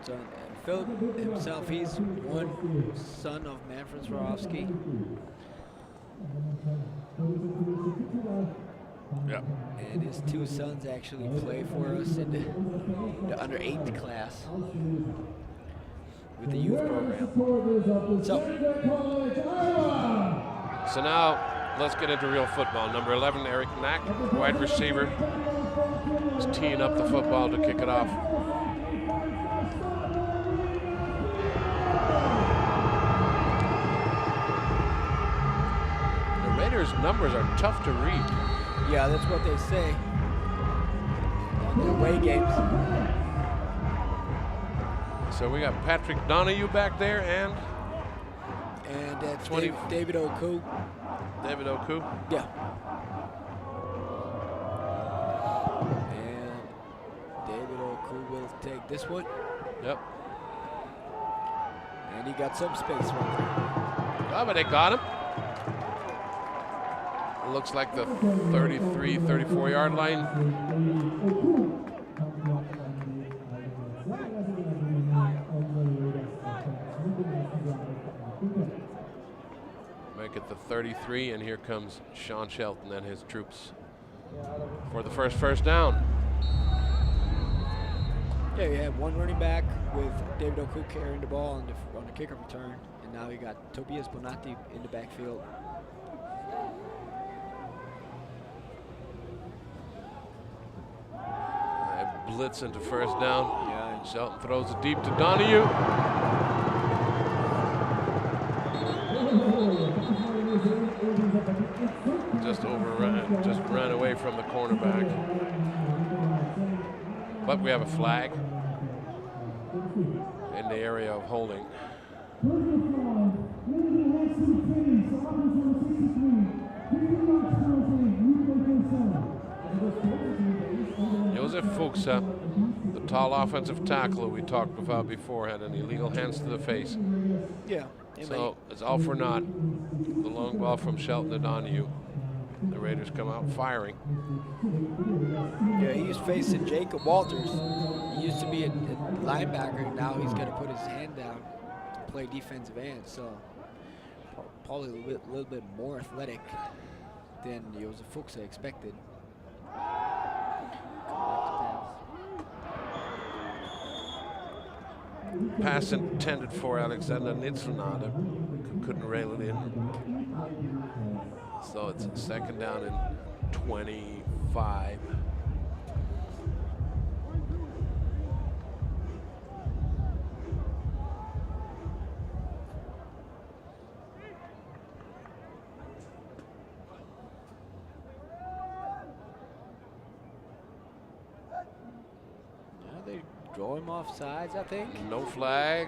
So, and Philip himself, he's one son of Manfred Swarovski. Yep. And his two sons actually play for us in the under 8 class with the youth program. So now let's get into real football. Number 11, Eric Knack, wide receiver, is teeing up the football to kick it off. The Raiders' numbers are tough to read. Yeah, that's what they say on the away games. So we got Patrick Donahue back there and that's 20 David Oku. David Oku. Yeah. And David Oku will take this one. Yep. And he got some space right there. Oh, but they got him. It looks like the 33, 34 yard line. Make it the 33, and here comes Sean Shelton and his troops for the first down. Yeah, you have one running back with David Oku carrying the ball on the kickoff return, and now you got Tobias Bonatti in the backfield. Blitz into first down. Yeah. Shelton throws it deep to Donahue. Just ran away from the cornerback. But we have a flag in the area of holding. Josef Fuchsa, the tall offensive tackle who we talked about before, had an illegal hands to the face. Yeah. So it's all for naught. The long ball from Shelton to Donahue. The Raiders come out firing. Yeah, he's facing Jacob Walters. He used to be a linebacker. Now he's going to put his hand down to play defensive end. So probably a little bit more athletic than Josef Fuchsa expected. Pass intended for Alexander Nitzelnada, couldn't rail it in. So it's second down and 25. They draw him off sides, I think. No flag.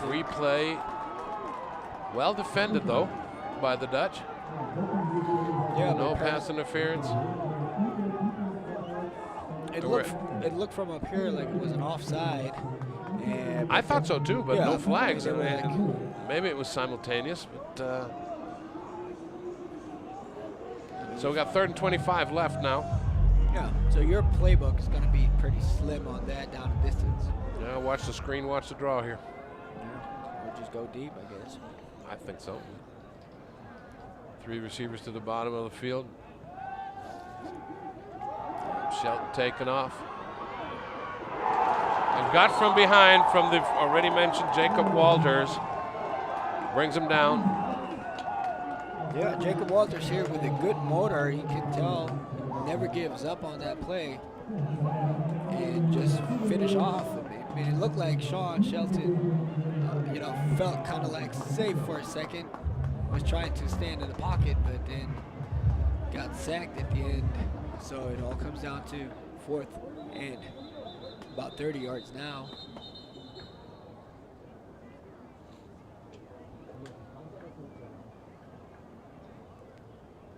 Free play. Well defended, though, by the Dutch. Yeah, no pass interference. It looked from up here like it was an offside. And I thought so too, but yeah, no flags. maybe Maybe it was simultaneous, but so we got 3rd and 25 left now. Yeah, so your playbook is going to be pretty slim on that down the distance. Yeah, watch the screen, watch the draw here. Yeah, or just go deep, I guess. I think so. 3 receivers to the bottom of the field. Shelton taking off. And got from behind from the already mentioned Jacob Walters. Brings him down. Yeah, Jacob Walters here with a good motor. You can tell, never gives up on that play. And just finish off. I mean, it looked like Sean Shelton, you know, felt kind of like safe for a second. Was trying to stand in the pocket, but then got sacked at the end. So it all comes down to fourth and about 30 yards now.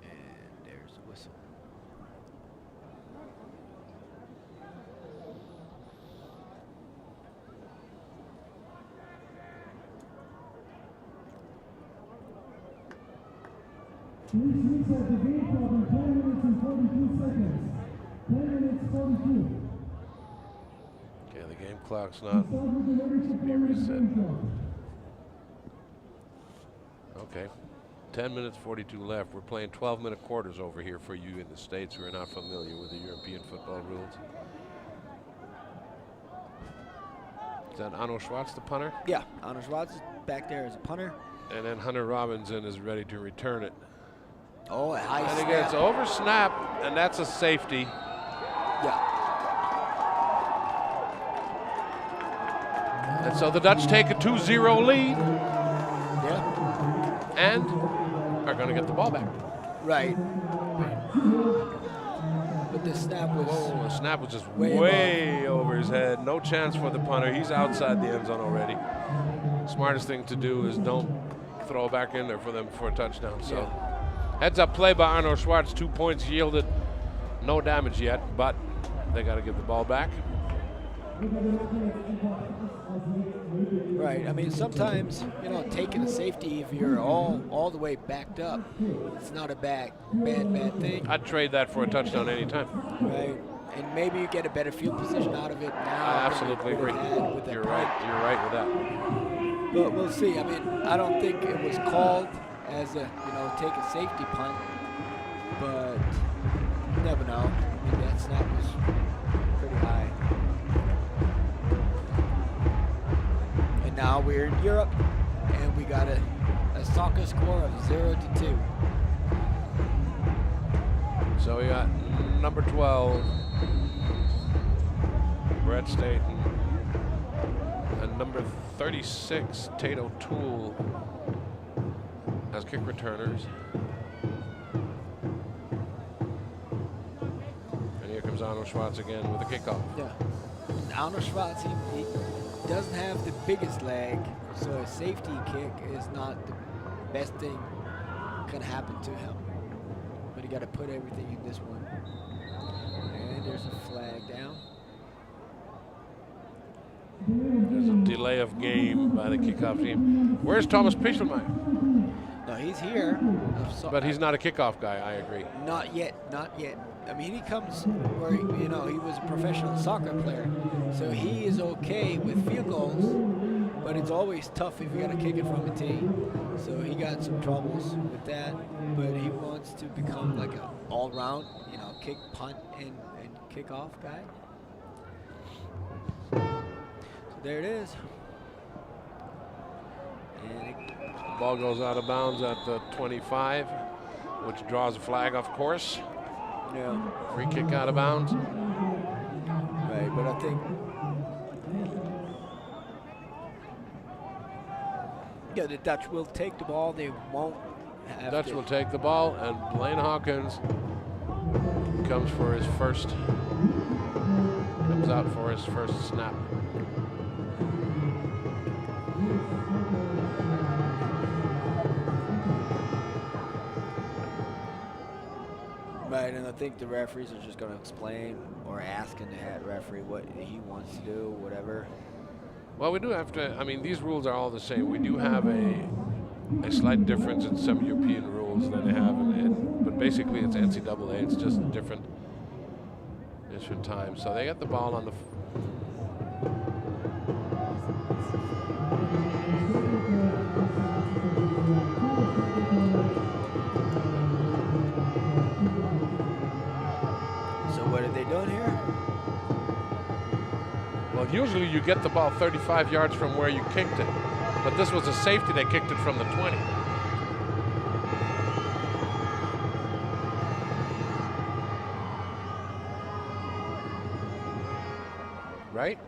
And there's the whistle. Please reset the game clock in 10 minutes and 42 seconds. 10 minutes 42. Okay, the game clock's not Start with the ready to be play reset. game clock. Okay. 10 minutes 42 left. We're playing 12-minute quarters over here for you in the States who are not familiar with the European football rules. Is that Arno Schwartz, the punter? Yeah, Arno Schwartz is back there as a punter. And then Hunter Robinson is ready to return it. Oh, a high And it snap. gets over snap, and that's a safety. Yeah. And so the Dutch take a 2-0 lead Yeah. and are going to get the ball back. Right. But the snap was Whoa, the snap was just Way way over his head. No chance for the punter. He's outside the end zone already. Smartest thing to do is don't throw it back in there for them for a touchdown. So heads up play by Arno Schwartz. 2 points yielded. No damage yet, but they got to get the ball back. right. I mean, sometimes, you know, taking a safety if you're all the way backed up, it's not a bad thing. I'd trade that for a touchdown anytime. Right. And maybe you get a better field position out of it now. I absolutely agree. With that You're punt. right. You're right with that. But we'll see. I mean, I don't think it was called as a, you know, take a safety punt. But you never know. I mean, that snap was pretty high. And now we're in Europe, and we got a soccer score of 0-2. So we got number 12, Brett Staten, and number 36, Tato Toole, as kick returners. And here comes Arno Schwartz again with a kickoff. Yeah. And Arno Schwartz, he doesn't have the biggest leg, so a safety kick is not the best thing can happen to him. But you got to put everything in this one. And there's a flag down. There's a delay of game by the kickoff team. Where's Thomas Pischelmeyer? No, he's here. But he's not a kickoff guy, I agree. Not yet, not yet. I mean, he comes where, you know, he was a professional soccer player. So he is okay with field goals, but it's always tough if you got to kick it from a tee. So he got some troubles with that, but he wants to become like an all-round, you know, kick, punt, and kickoff guy. So there it is. And The ball goes out of bounds at the 25, which draws a flag, of course. yeah, Free kick out of bounds. right, but I think, yeah, the Dutch will take the ball. They won't have Dutch to. will take the ball, and Blaine Hawkins comes for his first, comes out for his first snap. Right, and I think the referees are just going to explain or asking the head referee what he wants to do, whatever. Well, we do have to, I mean, these rules are all the same. We do have a slight difference in some European rules than they have but basically it's NCAA. It's just different times. So they get the ball on the So what are they doing here? Well, usually you get the ball 35 yards from where you kicked it. But this was a safety, they kicked it from the 20. Right?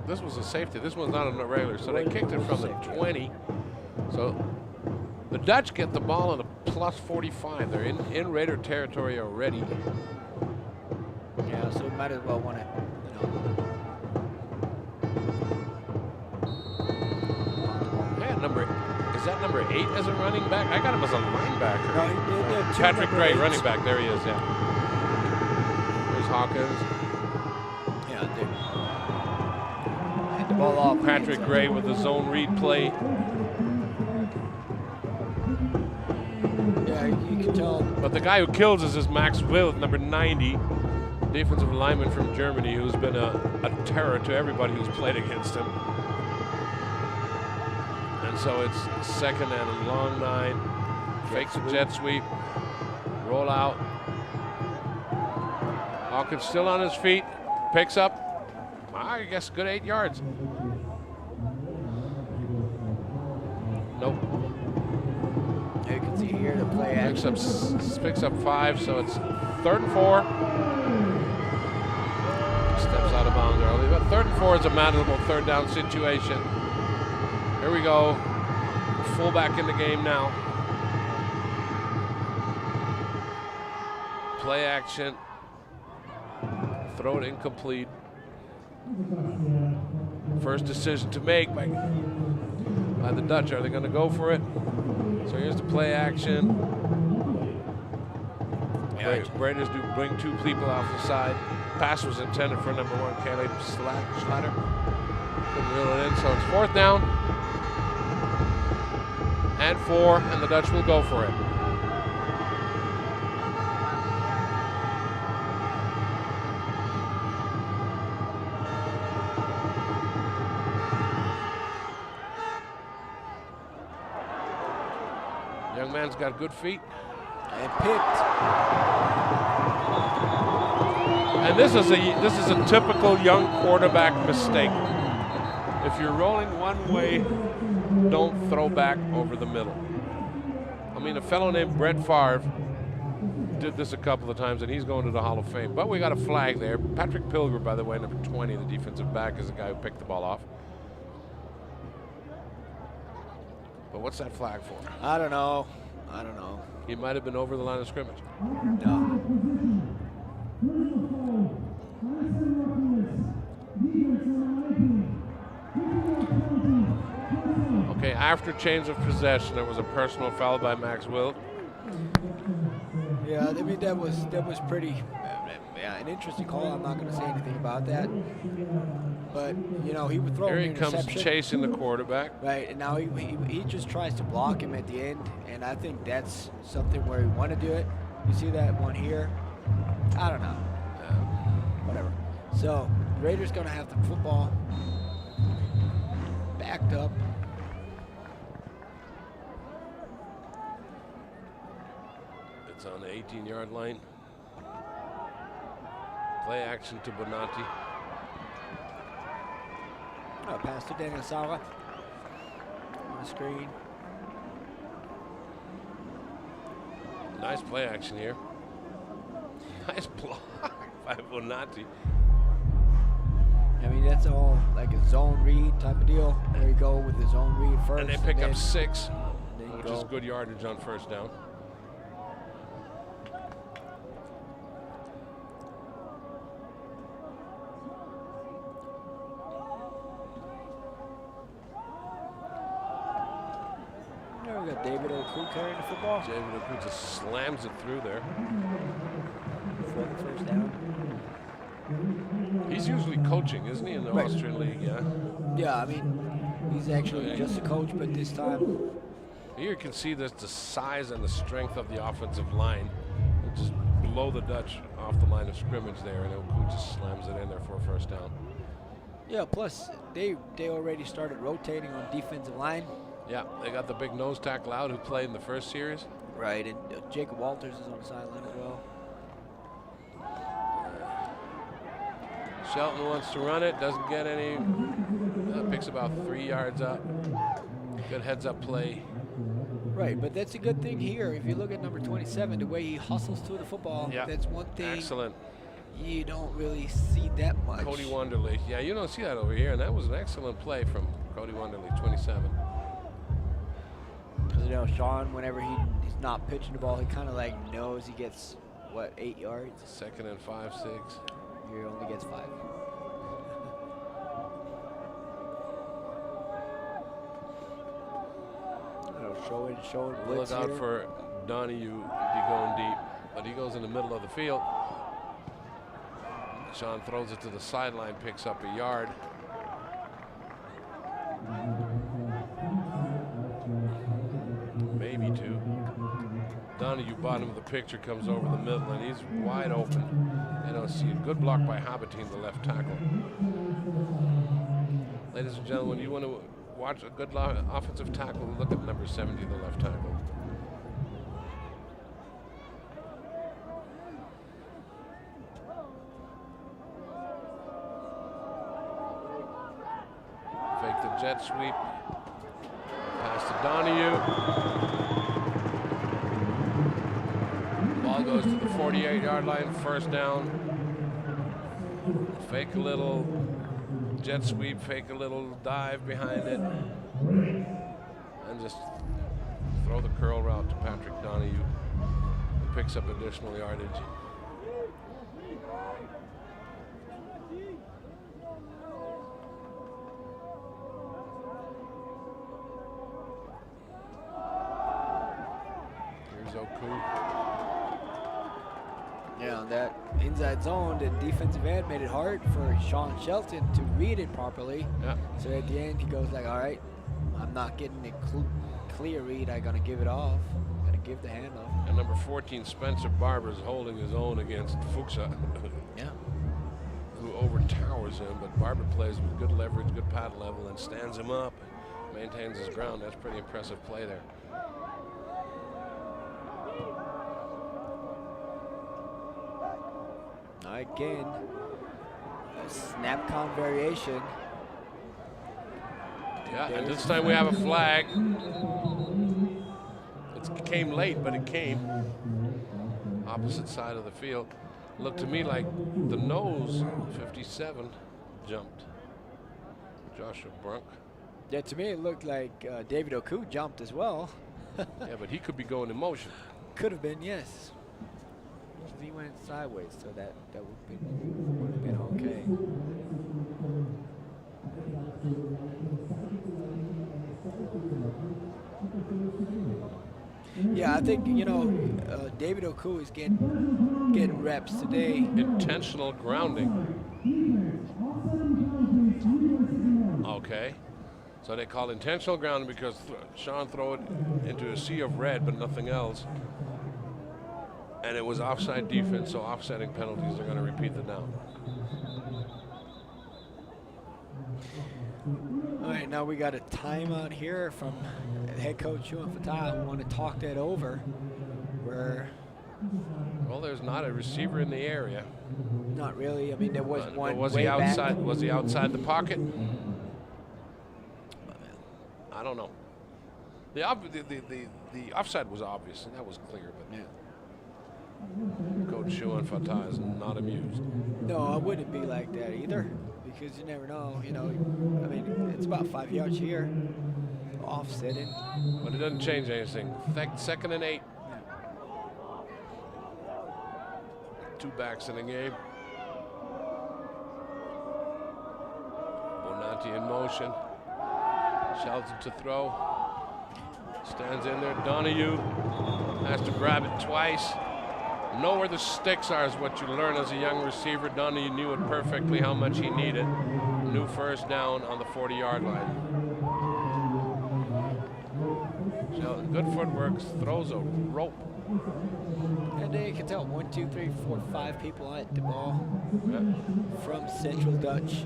This was a safety. This was not a regular, so they kicked it from the 20. So the Dutch get the ball in a plus 45. They're in Raider territory already. Yeah, so we might as well want to, Yeah, is that number 8 as a running back? I got him as a linebacker. No, they're two Patrick number Gray, 8s. running back. There he is, yeah. There's Hawkins. Yeah, they had the ball off. Patrick Gray with the zone read play. Yeah, you can tell. But the guy who kills us is Max Wild, number 90, defensive lineman from Germany, who's been a terror to everybody who's played against him. And so it's second and a long 9. Fakes a jet sweep. Roll out. Hawkins still on his feet. Picks up, I guess, good 8 yards. Nope. You can see here the play action. Picks up 5, so it's 3rd and 4. Steps out of bounds early, but 3rd and 4 is a manageable 3rd down situation. Here we go. Fullback in the game now. Play action. Throw it incomplete. First decision to make by the Dutch. Are they going to go for it? So here's the play action. Raiders do bring 2 people off the side. Pass was intended for number 1, Caleb Schlatter. Couldn't reel it in, so it's 4th down. And 4, and the Dutch will go for it. Young man's got good feet. And picked. And this is a typical young quarterback mistake. If you're rolling one way, don't throw back over the middle. I mean, a fellow named Brett Favre did this a couple of times, and he's going to the Hall of Fame. But we got a flag there. Patrick Pilger, by the way, number 20, the defensive back, is the guy who picked the ball off. But what's that flag for? I don't know. He might have been over the line of scrimmage. No. Okay, after change of possession, there was a personal foul by Max Wild. Yeah, I mean that was pretty. Yeah, an interesting call. I'm not going to say anything about that. But you know, he would throw Here an he comes interception. chasing the quarterback. Right, and now he just tries to block him at the end, and I think that's something where he want to do it. You see that one here? I don't know. Whatever. So Raiders going to have the football backed up. It's on the 18-yard line. Play action to Bonatti. Pass to Daniel Sala on the screen. Nice play action here. Nice block by Bonatti. I mean, that's all like a zone read type of deal. There you go with the zone read first. And they pick then up 6, there you which go. is good yardage on 1st down. There we got David O'Ku carrying the football. David O'Ku just slams it through there. For the 1st down. He's usually coaching, isn't he, in the Right. Austrian League? Yeah. Yeah, I mean, he's actually just a coach, but this time. Here you can see the size and the strength of the offensive line. They just blow the Dutch off the line of scrimmage there, and O'Ku just slams it in there for a 1st down. Yeah, plus they already started rotating on defensive line. Yeah, they got the big nose tackle out who played in the 1st series. Right, and Jacob Walters is on the sideline as well. Shelton wants to run it, doesn't get any. Picks about 3 yards up. Good heads-up play. Right, but that's a good thing here. If you look at number 27, the way he hustles to the football, Yeah. that's one thing Excellent. you don't really see that much. Cody Wonderly. Yeah, you don't see that over here, and that was an excellent play from Cody Wonderly, 27. Because, you know, Sean, whenever he's not pitching the ball, he kind of like knows he gets, what, 8 yards? 2nd and 5, 6. He only gets 5. Showing blitz Look out here. for Donahue to be going deep, but he goes in the middle of the field. Sean throws it to the sideline, picks up a yard. Maybe 2. Donahue, bottom of the picture, comes over the middle, and he's wide open. They don't see it. Good block by Habatine, the left tackle. Ladies and gentlemen, you want to watch a good offensive tackle, look at number 70, the left tackle. Fake the jet sweep. Pass to Donahue. Ball goes to the 48-yard line, first down. Fake a little jet sweep, fake a little dive behind it, and just throw the curl route to Patrick Donahue, who picks up additional yardage. Here's Oku. Yeah, on that inside zone, the defensive end made it hard for Sean Shelton to read it properly. Yeah. So at the end, he goes like, all right, I'm not getting a clear read. I'm going to give it off. I'm going to give the handoff. And number 14, Spencer Barber, is holding his own against Fuchsa, Yeah. who overtowers him. But Barber plays with good leverage, good pad level, and stands him up, maintains his ground. That's pretty impressive play there. Again, a snap count variation. Yeah, and this time we have a flag. It came late, but it came. Opposite side of the field. Looked to me like the nose, 57, jumped. Joshua Brunk. Yeah, to me it looked like David Oku jumped as well. Yeah, but he could be going in motion. Could have been, yes. He went sideways, so that would have been okay. Yeah, I think, you know, David Oku is getting reps today. Intentional grounding. Okay. So they call intentional grounding because Sean threw it into a sea of red, but nothing else. And it was offside defense, so offsetting penalties are going to repeat the down. All right, now we got a timeout here from head coach Shuan Fatah. We want to talk that over. Where Well, there's not a receiver in the area. not really. I mean, there was But one. was way he outside? Back. Was he outside the pocket? I don't know. The offside was obvious, and that was clear. But Yeah. Coach Shuan Fatah is not amused. No, I wouldn't be like that either, because you never know. You know, I mean, it's about 5 yards here, offsetting. But it doesn't change anything. 2nd and 8. 2 backs in the game. Bonanti in motion. Shelton to throw. Stands in there. Donahue has to grab it twice. Know where the sticks are is what you learn as a young receiver. Donahue knew it perfectly how much he needed. New first down on the 40-yard line. Shelton, good footwork, throws a rope. And you can tell 1, 2, 3, 4, 5 people at the ball Yeah. from Central Dutch.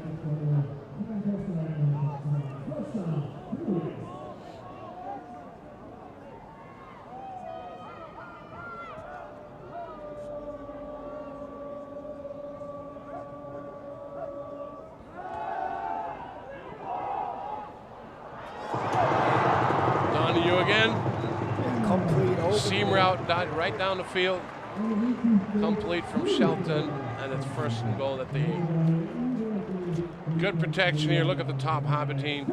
complete over. Seam route right down the field. Complete from Shelton, and it's 1st and goal at the 8. Good protection here. Look at the top Habitine.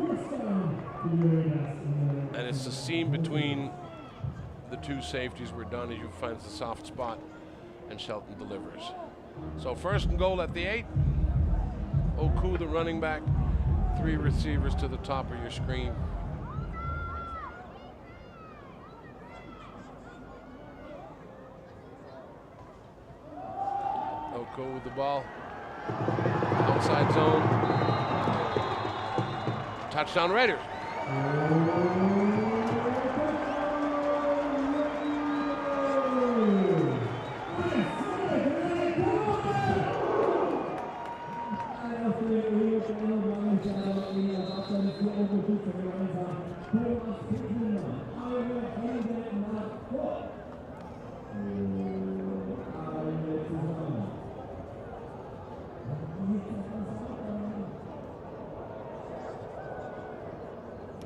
And it's the seam between the two safeties where Donahue finds the soft spot and Shelton delivers. So 1st and goal at the 8. Oku, the running back. 3 receivers to the top of your screen. Oku with the ball. Outside zone. Touchdown Raiders.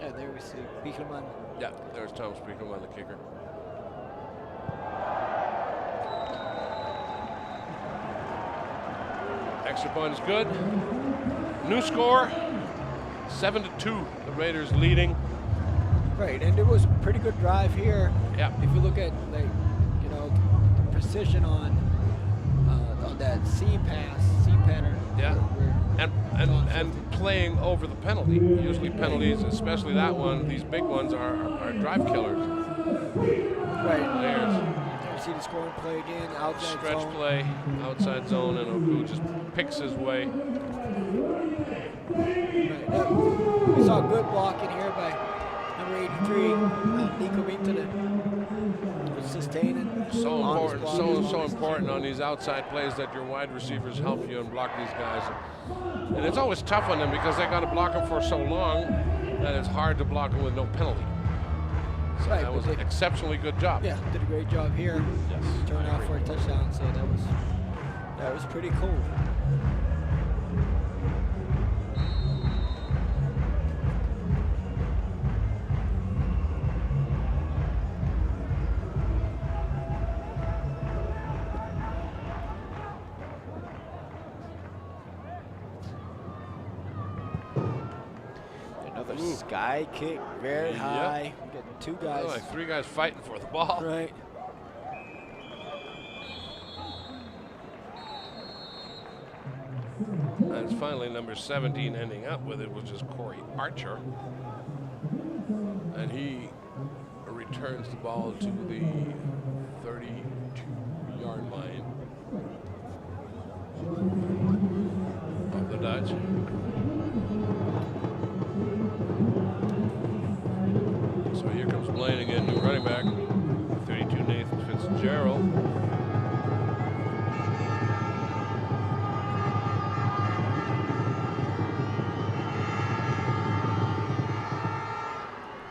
Yeah, there we see Biegelman. Yeah, there's Thomas Biegelman, the kicker. Extra point is good. New score, 7-2. The Raiders leading. Right, and it was a pretty good drive here. Yeah. If you look at, like, you know, the precision on that seam pattern. Yeah. And playing over the penalty. Usually penalties, especially that one, these big ones are drive killers. Right. There's There you see the scoring play again, outside stretch zone. play, outside zone, and Oku just picks his way. Right. We saw good blocking here by number 83, Nico Winter, sustaining. So on his important, block. so important on these outside plays that your wide receivers help you and block these guys. And it's always tough on them because they got to block them for so long that it's hard to block them with no penalty. So Right, that was but an exceptionally good job. Yeah, did a great job here. Yes, Turned I out agree. for a touchdown, so that was pretty cool. Another sky kick, very high. We got 2 guys. Like 3 guys fighting for the ball. Right. And it's finally number 17 ending up with it, which is Corey Archer. And he returns the ball to the 32-yard line of the Dutch. So here comes Blaine again, new running back. 32, Nathan Fitzgerald.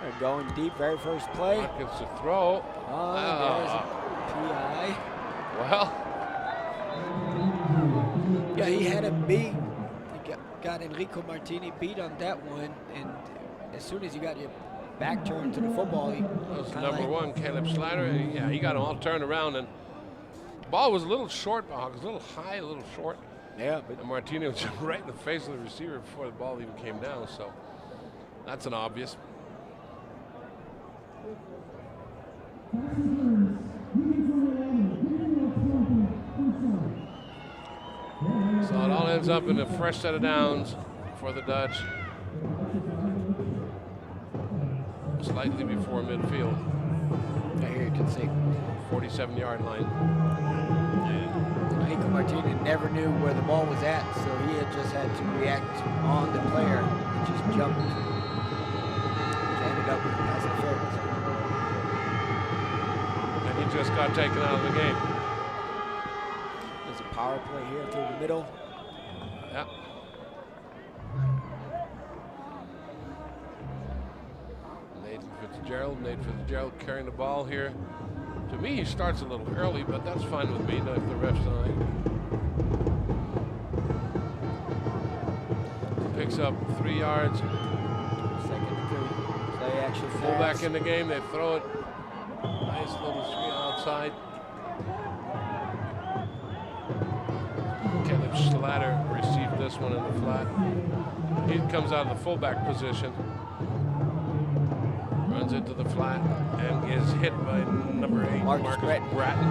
They're going deep, very first play. Watkins to throw. There's a PI. Well, Yeah, he had him beat. He got Enrico Martini beat on that one, and as soon as you got your back turned to the football, he that was kinda number 1, Caleb Slider. Yeah, he got them all turned around, and the ball was a little short, it was a little high, a little short. Yeah, but And Martini was right in the face of the receiver before the ball even came down, so that's an obvious. So it all ends up in a fresh set of downs for the Dutch. Slightly before midfield, yeah, here you can see 47-yard line. Enrico Martini never knew where the ball was at, so he had just had to react on the player and just jumped. Which ended up with the pass interference. And he just got taken out of the game. There's a power play here through the middle. Yeah. Nate Fitzgerald carrying the ball here. To me, he starts a little early, but that's fine with me if the ref's not. Picks up 3 yards. Second and 3. Play action. Fullback in the game, they throw it. Nice little three outside. Caleb Schlatter received this one in the flat. He comes out of the fullback position. Runs into the flat and is hit by number 8, Marcus Bratton.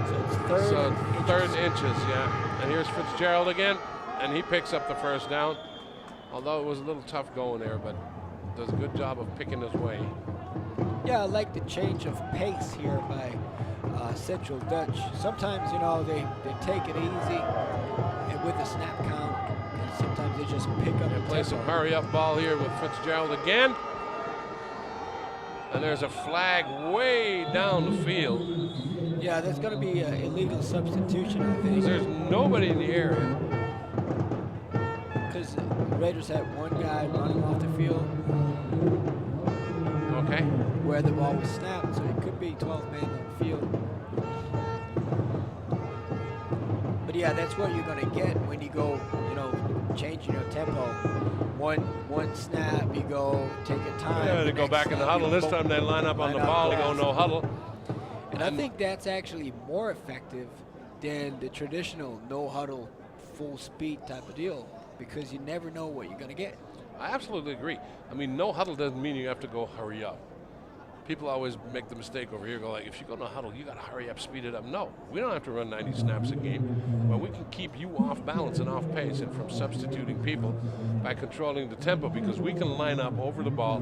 So it's third inches, yeah. And here's Fitzgerald again, and he picks up the first down. Although it was a little tough going there, but does a good job of picking his way. Yeah, I like the change of pace here by Central Dutch. Sometimes, you know, they take it easy and with the snap count, and sometimes they just pick up and play some hurry-up ball here with Fitzgerald again. And there's a flag way down the field. Yeah, that's going to be an illegal substitution, I think. There's nobody in the area. Because the Raiders had one guy running off the field. Okay. Where the ball was snapped, so it could be 12 men on the field. But yeah, that's what you're going to get when you go, you know, changing your tempo. One snap, you go take a time. Yeah, they go back in the huddle. This time they line up on the ball, they go no huddle. And I think that's actually more effective than the traditional no huddle, full speed type of deal, because you never know what you're going to get. I absolutely agree. I mean, no huddle doesn't mean you have to go hurry up. People always make the mistake over here, go like, if you go no huddle, you got to hurry up, speed it up. No, we don't have to run 90 snaps a game, but we can keep you off balance and off pace and from substituting people by controlling the tempo, because we can line up over the ball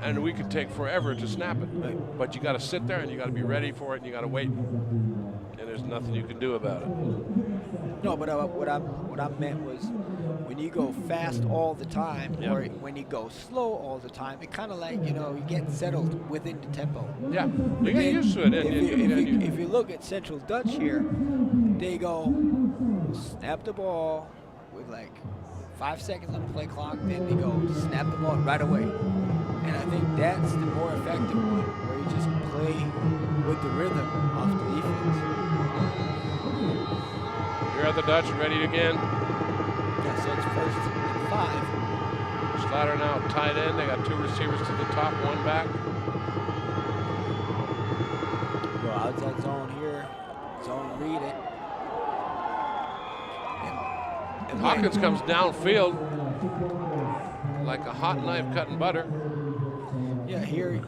and we can take forever to snap it. But you got to sit there and you got to be ready for it and you got to wait. And there's nothing you can do about it. No, but what I meant was when you go fast all the time, or when you go slow all the time, it kind of like, you know, you get settled within the tempo. Yeah, you get used to it. If you look at Central Dutch here, they go snap the ball with like 5 seconds on the play clock, then they go snap the ball right away. And I think that's the more effective one, where you just play with the rhythm of the defense. Here are the Dutch ready again. Yeah, so it's 1st and 5. Slatter now tight end. They got 2 receivers to the top, 1 back. Go outside zone here. Zone read it. And Hawkins comes downfield like a hot knife cutting butter. Yeah, here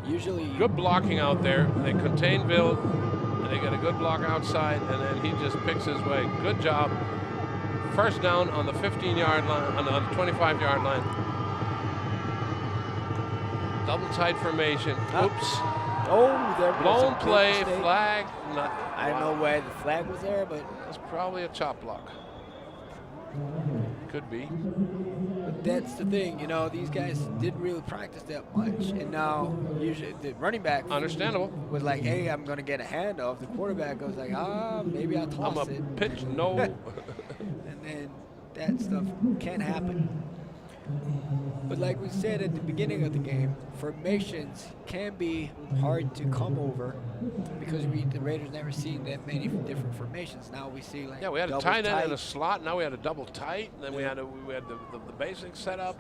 usually good blocking out there. They contain Bill, and they get a good block outside, and then he just picks his way. Good job. First down on the 15-yard line, on the 25-yard line. Double tight formation. Oops. Oh, there was blown a play, mistake. flag. Not, I don't know why the flag was there, but that's probably a chop block. Could be. But that's the thing, you know, these guys didn't really practice that much, and now usually the running back understandable was like, hey, I'm going to get a handoff. The quarterback goes like, maybe I'll toss it. Pitch, no. And then that stuff can't happen. But like we said at the beginning of the game, formations can be hard to come over because the Raiders never seen that many different formations. Now we see like we had a tight end and a slot. Now we had a double tight. Then we had the basic setup.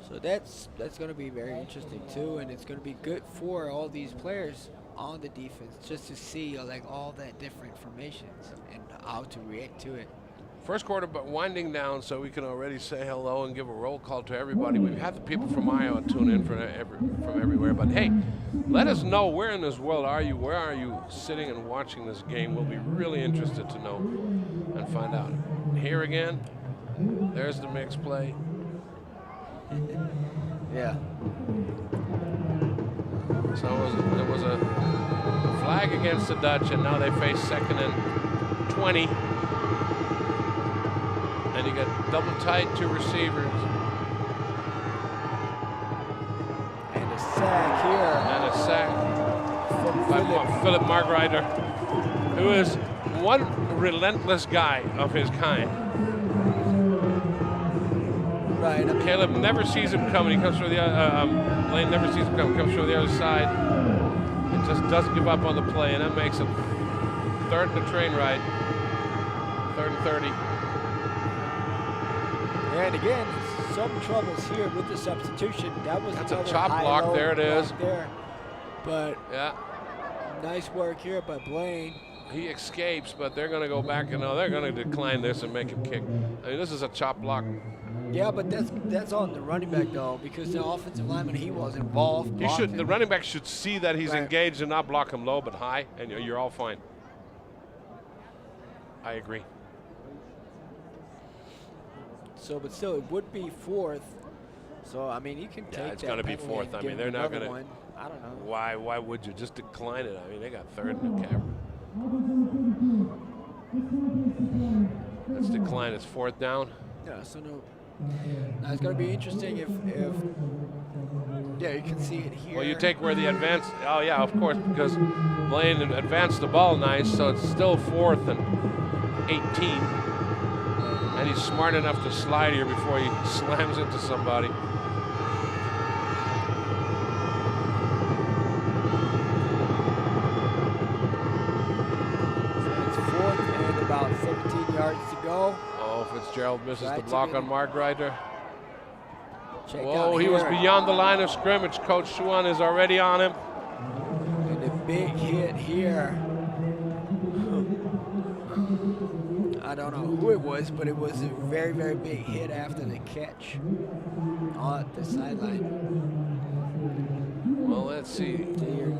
So that's going to be very interesting too, and it's going to be good for all these players on the defense just to see like all that different formations and how to react to it. First quarter, but winding down, so we can already say hello and give a roll call to everybody. We've had the people from Iowa tune in from everywhere. But hey, let us know, where in this world are you? Where are you sitting and watching this game? We'll be really interested to know and find out. Here again, there's the mix play. Yeah. So there was a flag against the Dutch, and now they face 2nd and 20. And you got double tight, 2 receivers. And a sack here. And a sack by Philip Margreiter, who is one relentless guy of his kind. Right. Caleb never sees him coming. He comes from the Lane never sees him coming. Comes from the other side. It just doesn't give up on the play, and that makes him 3rd in the train ride. 3rd and 30. And again, some troubles here with the substitution. That's a chop block. There it is. There. But Yeah, nice work here by Blaine. he escapes, but they're going to go back and they're going to decline this and make him kick. I mean, this is a chop block. Yeah, but that's on the running back though, because the offensive lineman, he was involved. He should. blocked The him. running back should see that he's Right. engaged and not block him low but high, and you're all fine. I agree. So, but still, it would be fourth. So, I mean, you can take Yeah, it's that going to be penalty fourth. and I give mean, they're him not another going to. one. I don't know. Why would you just decline it? I mean, they got third in the camera. Let's decline. It's fourth down. Yeah, so no. Now it's going to be interesting if yeah, you can see it here. Well, you take where the advance. Oh yeah, of course, because Blaine advanced the ball nice, so it's still fourth and 18. And he's smart enough to slide here before he slams into somebody. So it's fourth and about 17 yards to go. Oh, Fitzgerald misses Right the to block get on him. Margreiter. Check Whoa, out he was here. beyond the line of scrimmage. Coach Schuan is already on him. And a big hit here. I don't know who it was, but it was a very, very big hit after the catch on the sideline. Well, let's see. Here,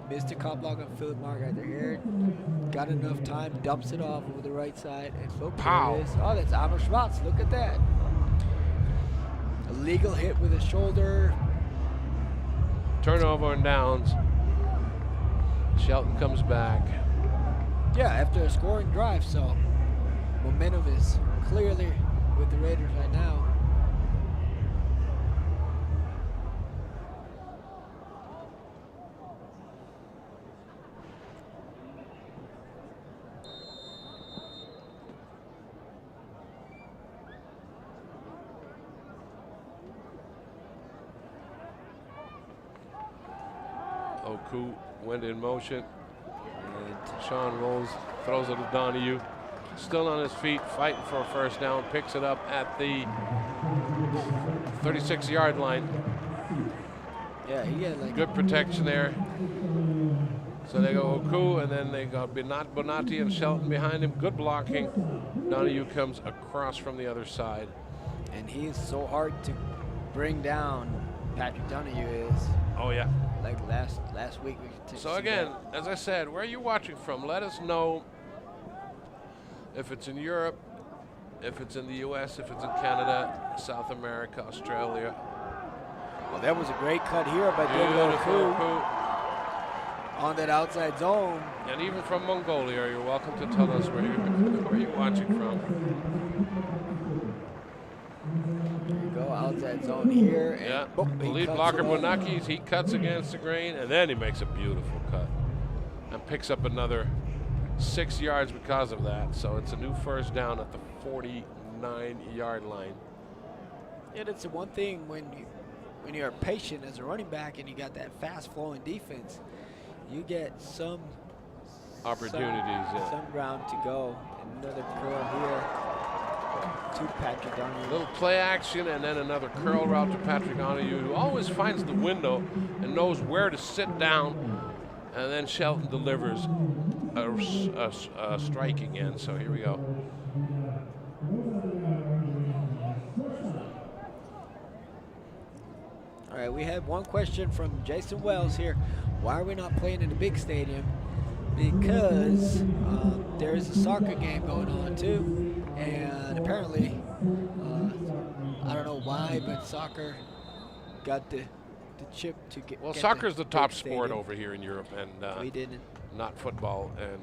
Mr. Coplock on Philip Margreiter here. Got enough time, dumps it off over the right side, and look, Pow. there it is. Oh, that's Arnold Schwartz. Look at that. A legal hit with his shoulder. Turnover and downs. Shelton comes back. Yeah, after a scoring drive, so momentum is clearly with the Raiders right now. Oku went in motion. And Sean rolls, throws it to Donahue. Still on his feet, fighting for a first down. Picks it up at the 36-yard line. Yeah, he had like Good protection there. So they go Oku, and then they got Bonatti and Shelton behind him. Good blocking. Donahue comes across from the other side. and he is so hard to bring down. Patrick Donahue is. Oh yeah. Like last week we could So again, as I said, where are you watching from? Let us know if it's in Europe, if it's in the U.S., if it's in Canada, South America, Australia. Well, that was a great cut here by David Beautiful Oku coup. on that outside zone. And even from Mongolia, you're welcome to tell us where you're watching from. There you go, outside zone here. And Yeah, boom, the he lead cuts blocker it up. Bonakis, he cuts against the grain, and then he makes a beautiful cut and picks up another 6 yards because of that. So it's a new first down at the 49-yard line. Yeah, that's the one thing when you're patient as a running back and you got that fast-flowing defense, you get some Opportunities, yeah. some ground to go. Another curl here to Patrick Donahue. Little play action and then another curl route to Patrick Donahue, who always finds the window and knows where to sit down. And then Shelton delivers a strike again. So here we go. All right, we had one question from Jason Wells here. Why are we not playing in the big stadium? Because there is a soccer game going on too, and apparently, I don't know why, but soccer got the chip to get. Well, get soccer is the big top sport stadium. over here in Europe, and We didn't. not football. And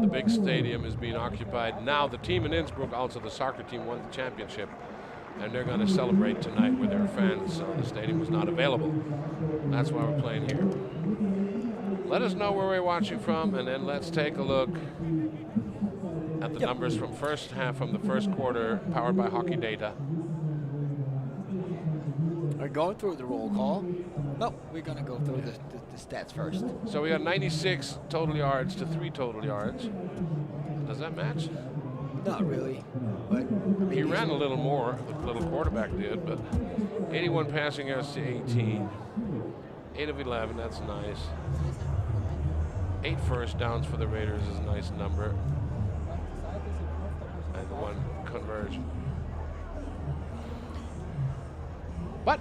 the big stadium is being occupied. Now the team in Innsbruck, also the soccer team, won the championship. And they're going to celebrate tonight with their fans, so the stadium was not available. That's why we're playing here. Let us know where we're watching from, and then let's take a look at the numbers from the first quarter, powered by Hockey Data. We're going through the roll call. No, we're going to go through the stats first. So we got 96 total yards to 3 total yards. Does that match? Not really, but I mean, He ran a little more, the little quarterback did, but 81 passing yards to 18. 8 of 11, that's nice. 8 first downs for the Raiders is a nice number. And 1 conversion. But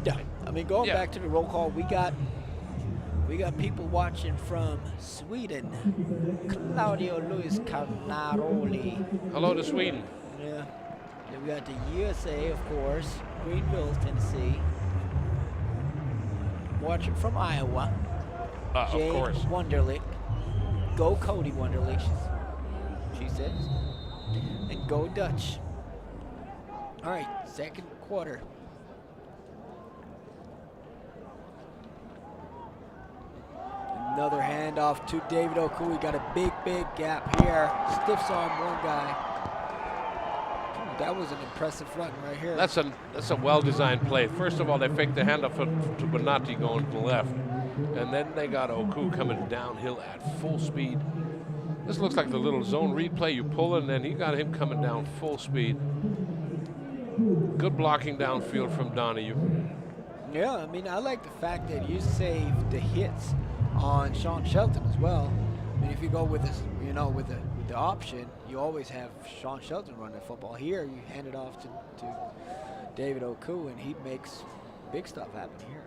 Yeah, I mean, going Yeah. back to the roll call, we got people watching from Sweden. Claudio Luis Carnaroli. hello to Sweden. Yeah. Then we got the USA, of course, Greenville, Tennessee. Watching from Iowa. Of Jane course. Wunderlich. Go Cody Wunderlich, she says. And go Dutch. All right, second quarter. Another handoff to David Oku. We got a big gap here. Stiffs arm one guy. Ooh, that was an impressive run right here. That's a well-designed play. First of all, they faked the handoff to Bonatti going to the left. And then they got Oku coming downhill at full speed. This looks like the little zone read play. You pull it, and then he got him coming down full speed. Good blocking downfield from Donahue. Yeah, I mean, I like the fact that you saved the hits on Sean Shelton as well. I mean, if you go with this, you know, with the option, you always have Sean Shelton run the football. Here, you hand it off to David Oku, and he makes big stuff happen here.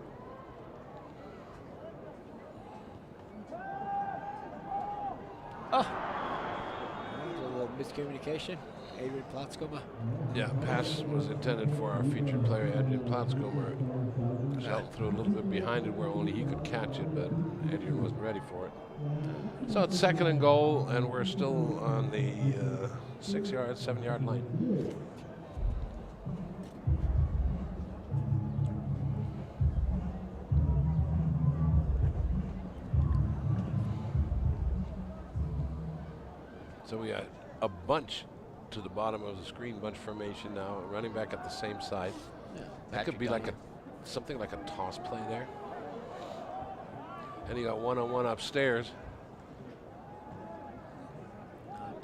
Oh, there's a little miscommunication. Adrian Platzkoma. Yeah, pass was intended for our featured player, Adrian Platzkomer. Shelton threw a little bit behind it where only he could catch it, but Adrian wasn't ready for it. So it's 2nd and goal, and we're still on the 7-yard line. So we got a bunch to the bottom of the screen, bunch formation now, running back at the same side. Yeah, That could be like something like a toss play there. And he got one-on-one upstairs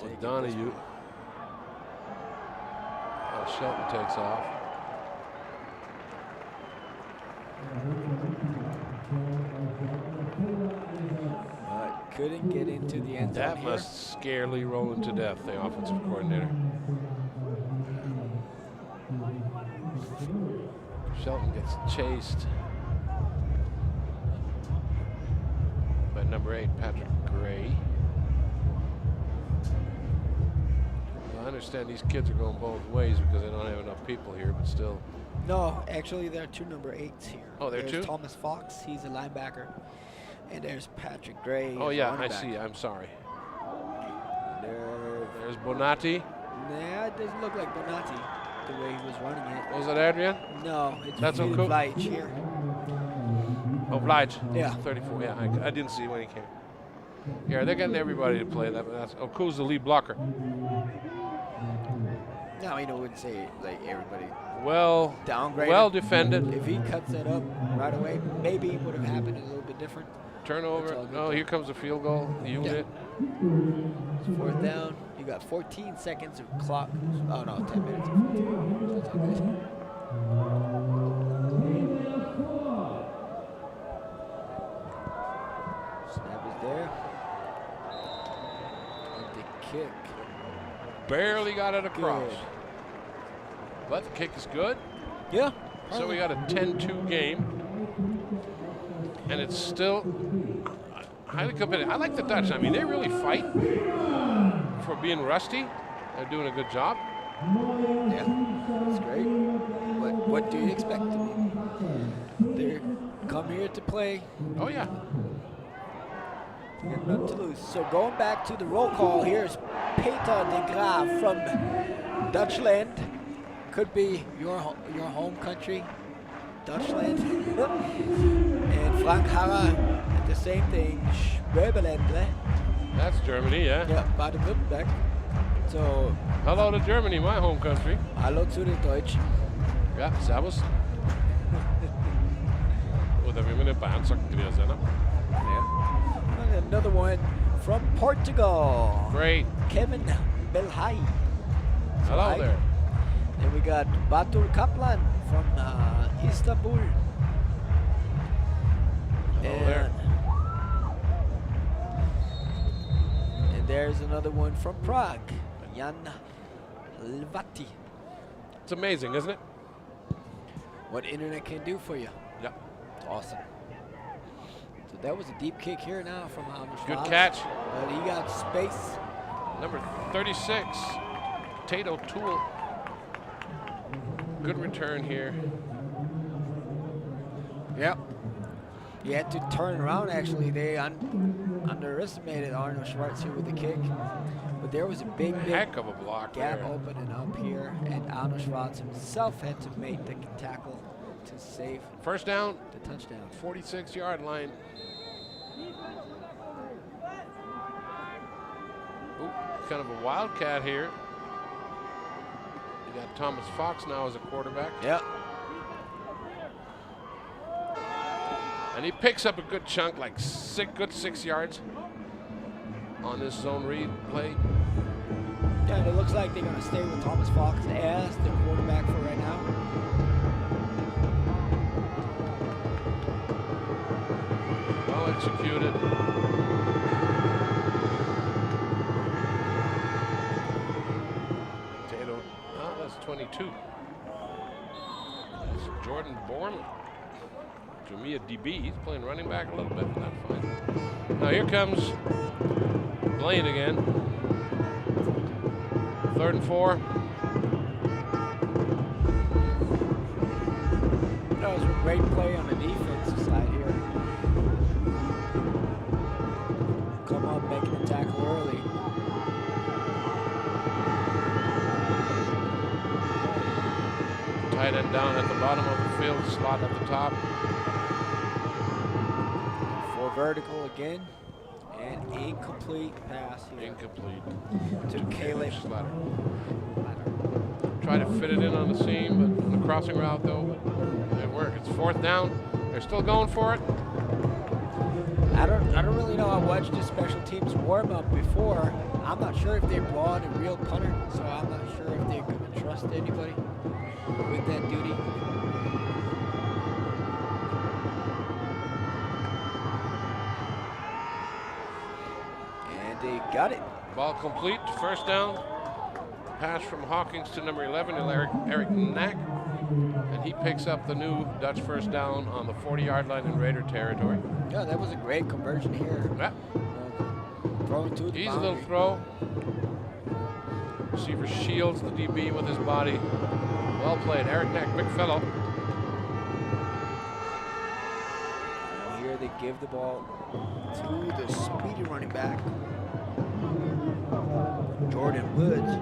with Donahue. Shelton takes off. But couldn't get into the end zone That here. must scare Lee Rowland to death, the offensive coordinator. Shelton gets chased by number 8, Patrick Gray. Well, I understand these kids are going both ways because they don't have enough people here, but still. No, actually, there are 2 number 8s here. Oh, there are There's 2? Thomas Fox, he's a linebacker. And there's Patrick Gray. Oh, he's a yeah, running I back. see. I'm sorry. There, There's Bonatti. nah, it doesn't look like Bonatti the way he was running it. Was it Adrian? No, it's That's Philip Oku? Leitch here. Oh, Blige. Yeah. 34. Yeah, I didn't see when he came. Yeah, they're getting everybody to play that. But that's Oku's the lead blocker. No, I wouldn't say like everybody Well, downgraded. well defended. If he cuts that up right away, maybe it would have happened a little bit different. Turnover. That's all good No, though. here comes the field goal. The unit. It's 4th down. You got 14 seconds of clock. Oh no, 10 minutes. That's all good. Snap is there. And the kick. Barely got it across. Good. But the kick is good. Yeah. So we got a 10-2 game. And it's still highly competitive. I like the Dutch. I mean, they really fight for being rusty. They're doing a good job. Yeah, that's great. What do you expect? They come here to play. Oh, yeah. You got nothing to lose. So going back to the roll call, here's Peter de Graaf from Dutchland. Could be your home country, Dutchland. And Frank Harrer at the same thing, Schwebelende. That's Germany, yeah. Yeah, Baden-Württemberg. So, Hello to Germany, my home country. hallo zu den Deutschen. Ja, servus. Oder wie man in Bayern sagt, grüß, ne? And another one from Portugal. Great. Kevin Belhai. Hello Hi. there. Then we got Batul Kaplan from Istanbul. there's another one from Prague, Jan Lvati. It's amazing, isn't it? What internet can do for you. Yeah. It's awesome. So that was a deep kick here now from Amish. Good catch. But he got space. Number 36, Tato Tool. Good return here. Yep. He had to turn around, actually. They underestimated Arno Schwartz here with the kick. But there was a big Heck of a block gap there. opening up here, and Arno Schwartz himself had to make the tackle to save First down, the touchdown. 46-yard line. Ooh, kind of a wildcat here. You got Thomas Fox now as a quarterback. Yep. And he picks up a good chunk, like good 6 yards on this zone read play. Yeah, and it looks like they're going to stay with Thomas Fox as the quarterback for right now. Well executed. Tato, oh, that's 22. That's Jordan Borman. Jamia DB, he's playing running back a little bit, but that's fine. Now here comes Blaine again. 3rd and 4. That was a great play on the defensive side here. Come on, making a tackle early. Tight end down at the bottom of the field, slot at the top. For vertical again. And incomplete pass here. Incomplete. To Caleb Slatter. Try to fit it in on the seam, but on the crossing route though, but it worked. It's 4th down. They're still going for it. I don't really know. I watched the special teams warm up before. I'm not sure if they brought a real punter, so I'm not sure if they're going to trust anybody with that duty. And they got it. Ball complete. 1st down. Pass from Hawkins to number 11, Eric Knack. And he picks up the new Dutch 1st down on the 40-yard line in Raider territory. Yeah, that was a great conversion here. Yeah. Throwing to the Easy boundary. little throw. Receiver shields the DB with his body. Well played. Eric Knack, big fellow. And here they give the ball to the speedy running back, Jordan Woods.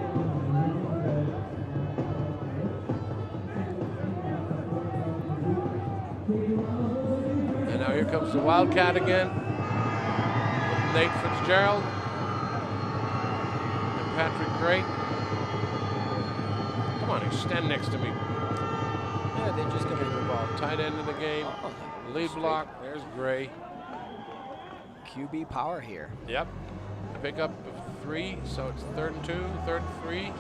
And now here comes the Wildcat again. With Nate Fitzgerald and Patrick Gray. Come on, stand next to me. Yeah, they're just going to the ball. Tight end in the game. Lead block. There's Gray. QB power here. Yep. Pick up 3, so it's 3rd and 2, 3rd and 3.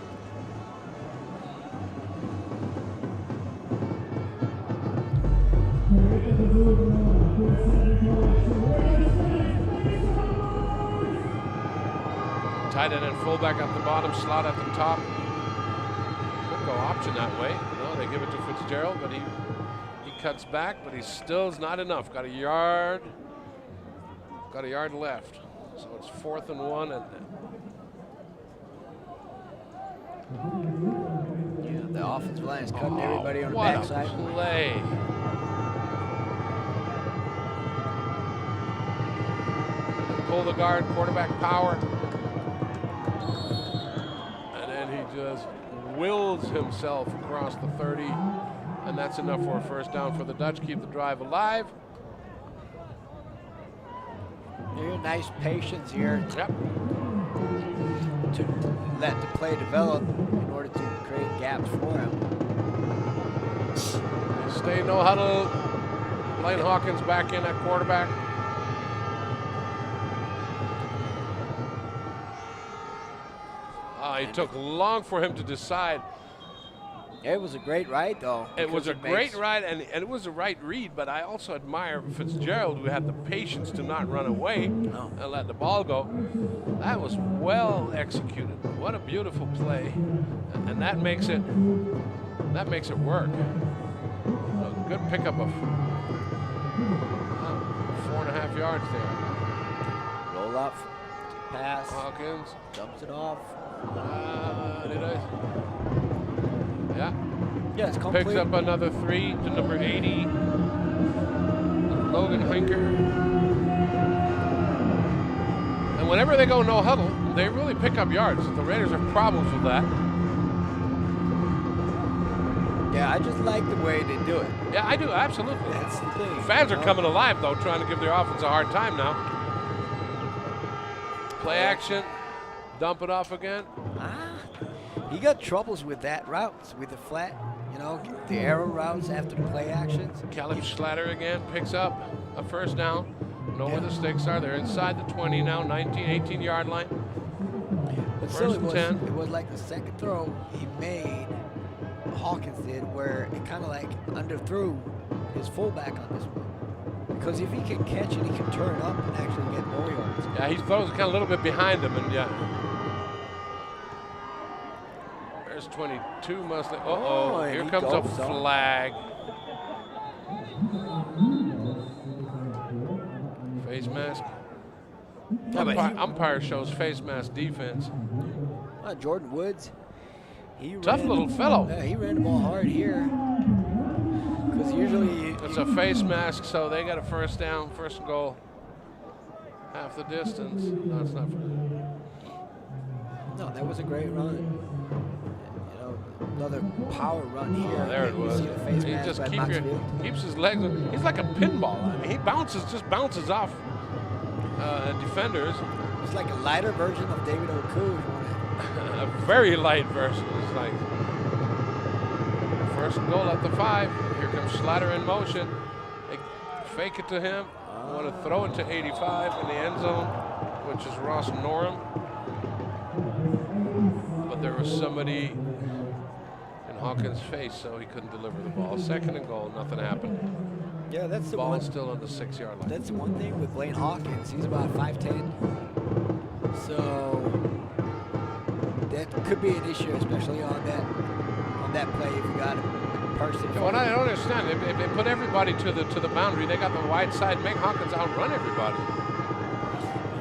Tight end and fullback at the bottom, slot at the top. Could go option that way. No, they give it to Fitzgerald, but he cuts back, but he still is not enough. Got a yard left. So it's 4th and 1. Yeah, the offensive line is cutting everybody on the what backside. A play. Pull the guard, quarterback power. And then he just wills himself across the 30. And that's enough for a 1st down for the Dutch. Keep the drive alive. Nice patience here. Yep. To let the play develop in order to create gaps for him. Stay no huddle. Blaine Hawkins back in at quarterback. It took long for him to decide. It was a great ride, though. It was a because great makes- ride, and it was a right read, but I also admire Fitzgerald, who had the patience to not run away and let the ball go. That was well executed. What a beautiful play. And that makes it work. A good pickup of 4.5 yards there. Roll up, pass, Hawkins. dumps it off. Did I? Yeah. Yeah, it's complete. Picks up another 3 to number 80, Logan Hinker. And whenever they go no huddle, they really pick up yards. The Raiders have problems with that. Yeah, I just like the way they do it. Yeah, I do, absolutely. That's the thing. Fans you are know? coming alive, though, trying to give their offense a hard time now. Play action, dump it off again. He got troubles with that routes, with the flat, the arrow routes after the play actions. Caleb Schlatter again picks up a first down. Know where the stakes are. They're inside the 20 now, 18-yard line. But still, First and 10. it was like the second throw he made, Hawkins did, where it kind of like underthrew his fullback on this one. Because if he can catch it, he can turn up and actually get more yards. Yeah, he throws kind of a little bit behind him, and yeah. There's 22 must. Oh, and here he comes a goes up. flag. Face mask. Yeah, but Umpire shows face mask defense. Jordan Woods, Tough little fellow. Yeah, he ran the ball hard here. Because usually It's a face mask, so they got a first down, first and goal. Half the distance. No, it's not. No, that was a great run. Another power run here. There it You was. see the face He mask just by Maxfield. keeps his legs. He's like a pinball. I mean, he bounces off defenders. It's like a lighter version of David O'Coo. A very light version. It's like first and goal at the 5. Here comes Schlatter in motion. They fake it to him. Want to throw it to 85 in the end zone, which is Ross Norum. But there was somebody in Hawkins' face, so he couldn't deliver the ball. Second and goal, nothing happened. Yeah, that's the Ball one. still on the 6-yard line. That's one thing with Blaine Hawkins. He's about 5'10". So that could be an issue, especially on that play if you got a person. Yeah, well, I don't understand. If they put everybody to the boundary, they got the wide side, make Hawkins outrun everybody.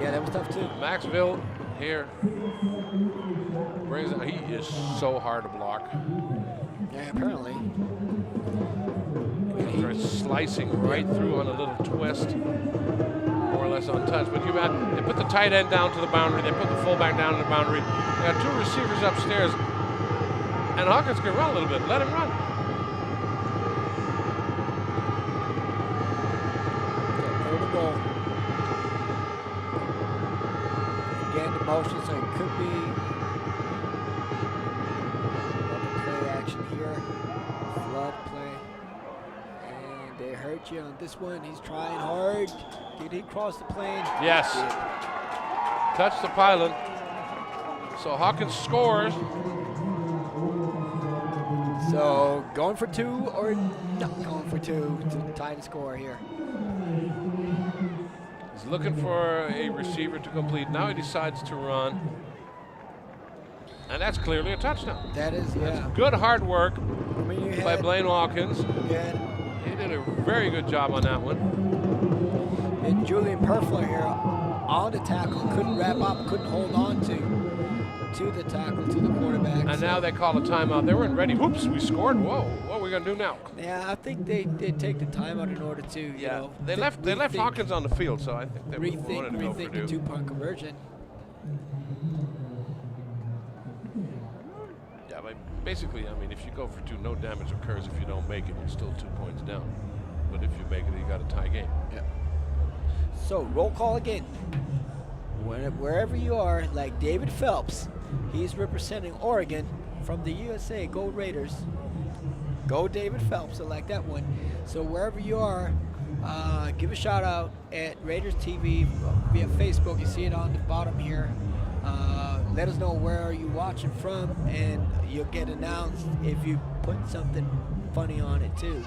Yeah, that was tough too. Maxville here brings it. He is so hard to block. Yeah, apparently. He's slicing right through on a little twist, more or less untouched. But they put the tight end down to the boundary. They put the fullback down to the boundary. They got 2 receivers upstairs, and Hawkins can run a little bit. Let him run. Third and goal. Again, the motion, so it could be another play action here. Flood play. And they hurt you on this one. He's trying hard. Did he cross the plane? Yes. He did. Touch the pylon. So Hawkins scores. So going for 2 or not going for 2 to tie the score here. He's looking for a receiver to complete. Now he decides to run. And that's clearly a touchdown. That is, yeah. Good hard work I mean, you by had, Blaine Hawkins. yeah, He did a very good job on that one. and Julian Perfler here on the tackle, couldn't wrap up, couldn't hold on to the tackle, to the quarterback. And now they call a timeout. They weren't ready. Whoops, we scored. Whoa, what are we going to do now? Yeah, I think they did take the timeout in order to, They left Hawkins on the field, so I think they wanted to go for rethink the 2. 2-point conversion. Yeah, but basically, I mean, if you go for 2, no damage occurs. If you don't make it, you're still 2 points down. But if you make it, you got a tie game. Yeah. So roll call again. Wherever you are, like David Phelps, he's representing Oregon from the USA. Go Raiders. Go David Phelps. I like that one. So wherever you are, give a shout out at Raiders TV via Facebook. You see it on the bottom here. Let us know where are you watching from, and you'll get announced if you put something funny on it too.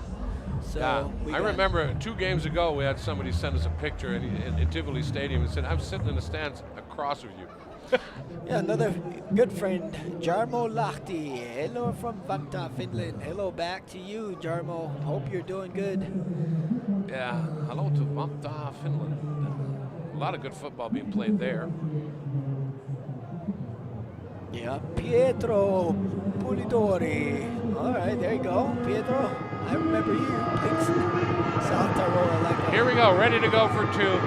So I remember 2 games ago we had somebody send us a picture in Tivoli Stadium and said, "I'm sitting in the stands across from you." Yeah, another good friend, Jarmo Lahti. Hello from Vantaa, Finland. Hello back to you, Jarmo. Hope you're doing good. Yeah, hello to Vantaa, Finland. A lot of good football being played there. Yeah, Pietro Pulidori. All right, there you go, Pietro. I remember you played South Tirol. I like that. Here we go, ready to go for 2.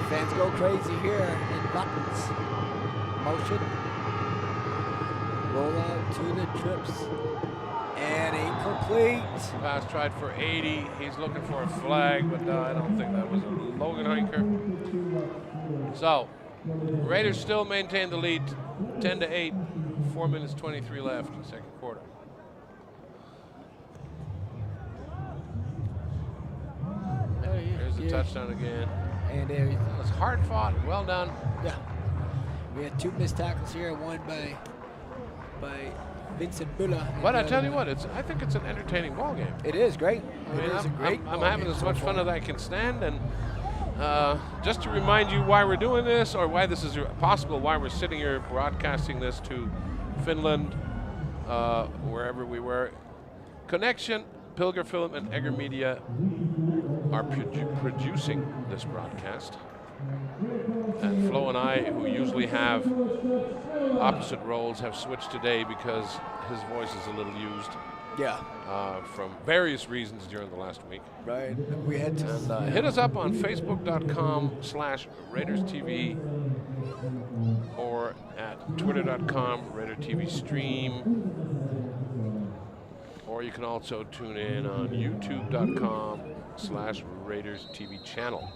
Fans go crazy here in buttons. Motion. Roll out to the trips. And incomplete. Pass tried for 80. He's looking for a flag, but I don't think that was a Logan Hinker. So, Raiders still maintain the lead, 10-8. 4 minutes 23 left in the second quarter. There's the touchdown again. And there he It's hard fought, well done. Yeah. We had 2 missed tackles here, one by Vincent Müller. But I tell you what, I think it's an entertaining ball game. It is great. I mean, It is a great I'm ball having game as so much fun far. as I can stand, and just to remind you why we're doing this, or why this is possible, why we're sitting here broadcasting this to Finland, wherever we were. Connection, Pilger Film, and Egger Media are producing this broadcast. And Flo and I, who usually have opposite roles, have switched today because his voice is a little used. Yeah. From various reasons during the last week. Right. We had to. And hit us up on Facebook.com/RaidersTV or at Twitter.com/RaiderTVStream. Or you can also tune in on YouTube.com/RaidersTV channel.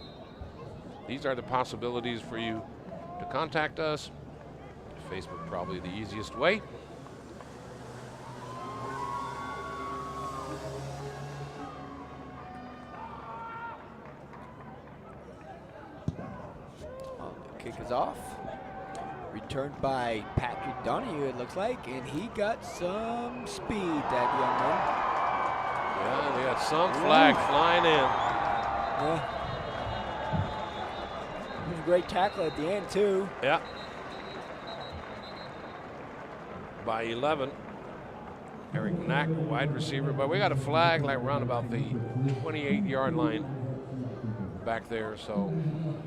These are the possibilities for you to contact us. Facebook probably the easiest way. Kick is off. Returned by Patrick Donahue, it looks like, and he got some speed, that young one. Yeah, we got some flag flying in. Yeah. It was a great tackle at the end, too. Yeah. By 11. Eric Knack, wide receiver, but we got a flag like around about the 28-yard line back there, so.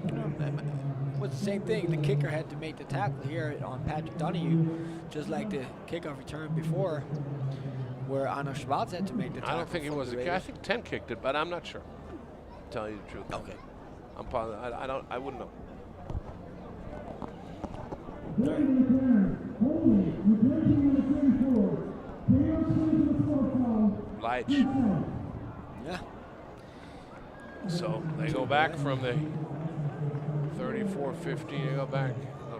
It was the same thing. The kicker had to make the tackle here on Patrick Donahue, just like the kickoff return before, where Anna Schwartz had to make the tackle. I don't think it was a kick. I think 10 kicked it, but I'm not sure. To tell you the truth. Okay. I'm positive. I wouldn't know. Lige. Yeah. So they go back from the 34-15. They go back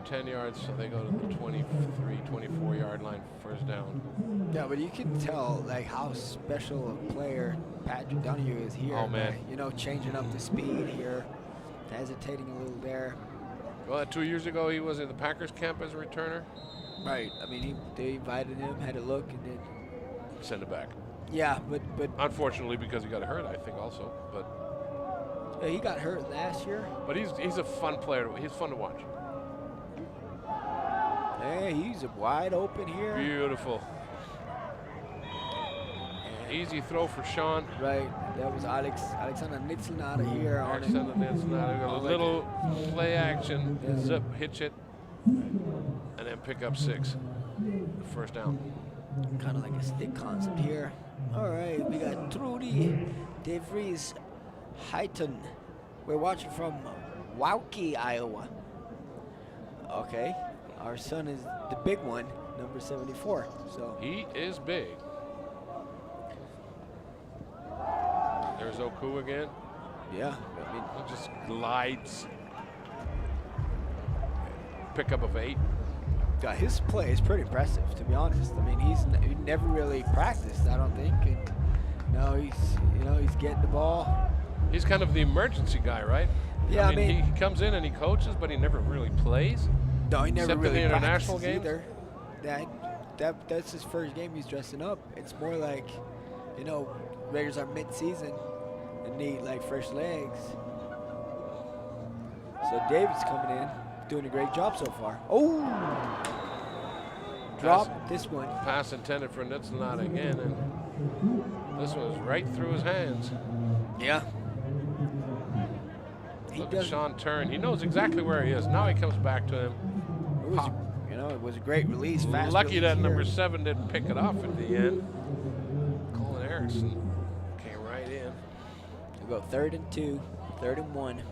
10 yards, so they go to the 23, 24-yard line, first down. Yeah, but you can tell like how special a player Patrick Donahue is here. Oh, man. You know, changing up the speed here, hesitating a little there. Well, 2 years ago, he was in the Packers camp as a returner. Right. I mean, they invited him, had a look, and then. Send it back. Yeah, but. Unfortunately, because he got hurt, I think also. But. Yeah, he got hurt last year. But he's a fun player. He's fun to watch. Yeah, he's wide open here. Beautiful. Easy throw for Sean. Right. That was Alexander Nitzelnader here on it. Alexander Nitzelnader. Got a little play action. Yeah. Zip, hitch it, and then pick up 6. First down. Kind of like a stick concept here. All right, we got Trudy De Vries Heighton. We're watching from Waukee, Iowa. Okay. Our son is the big one, number 74. So He is big. There's Oku again. yeah, I mean, He just glides. Pickup of 8. his play is pretty impressive, to be honest. I mean, he never really practiced, I don't think. And No, he's getting the ball. He's kind of the emergency guy, right? Yeah, I mean, he comes in and he coaches, but he never really plays. No, he never except really in the international practices games. either. That's his first game he's dressing up. It's more like, Raiders are mid-season and need like fresh legs. So David's coming in, doing a great job so far. Oh, drop this one. Pass intended for Nitzelnat again, and this was right through his hands. Yeah. Look at Sean turn. He knows exactly where he is. Now he comes back to him. It was a great release. Fast Lucky release that here. number 7 didn't pick it off at the end. Colin Erickson came right in. We'll go 3rd and 2, 3rd and 1.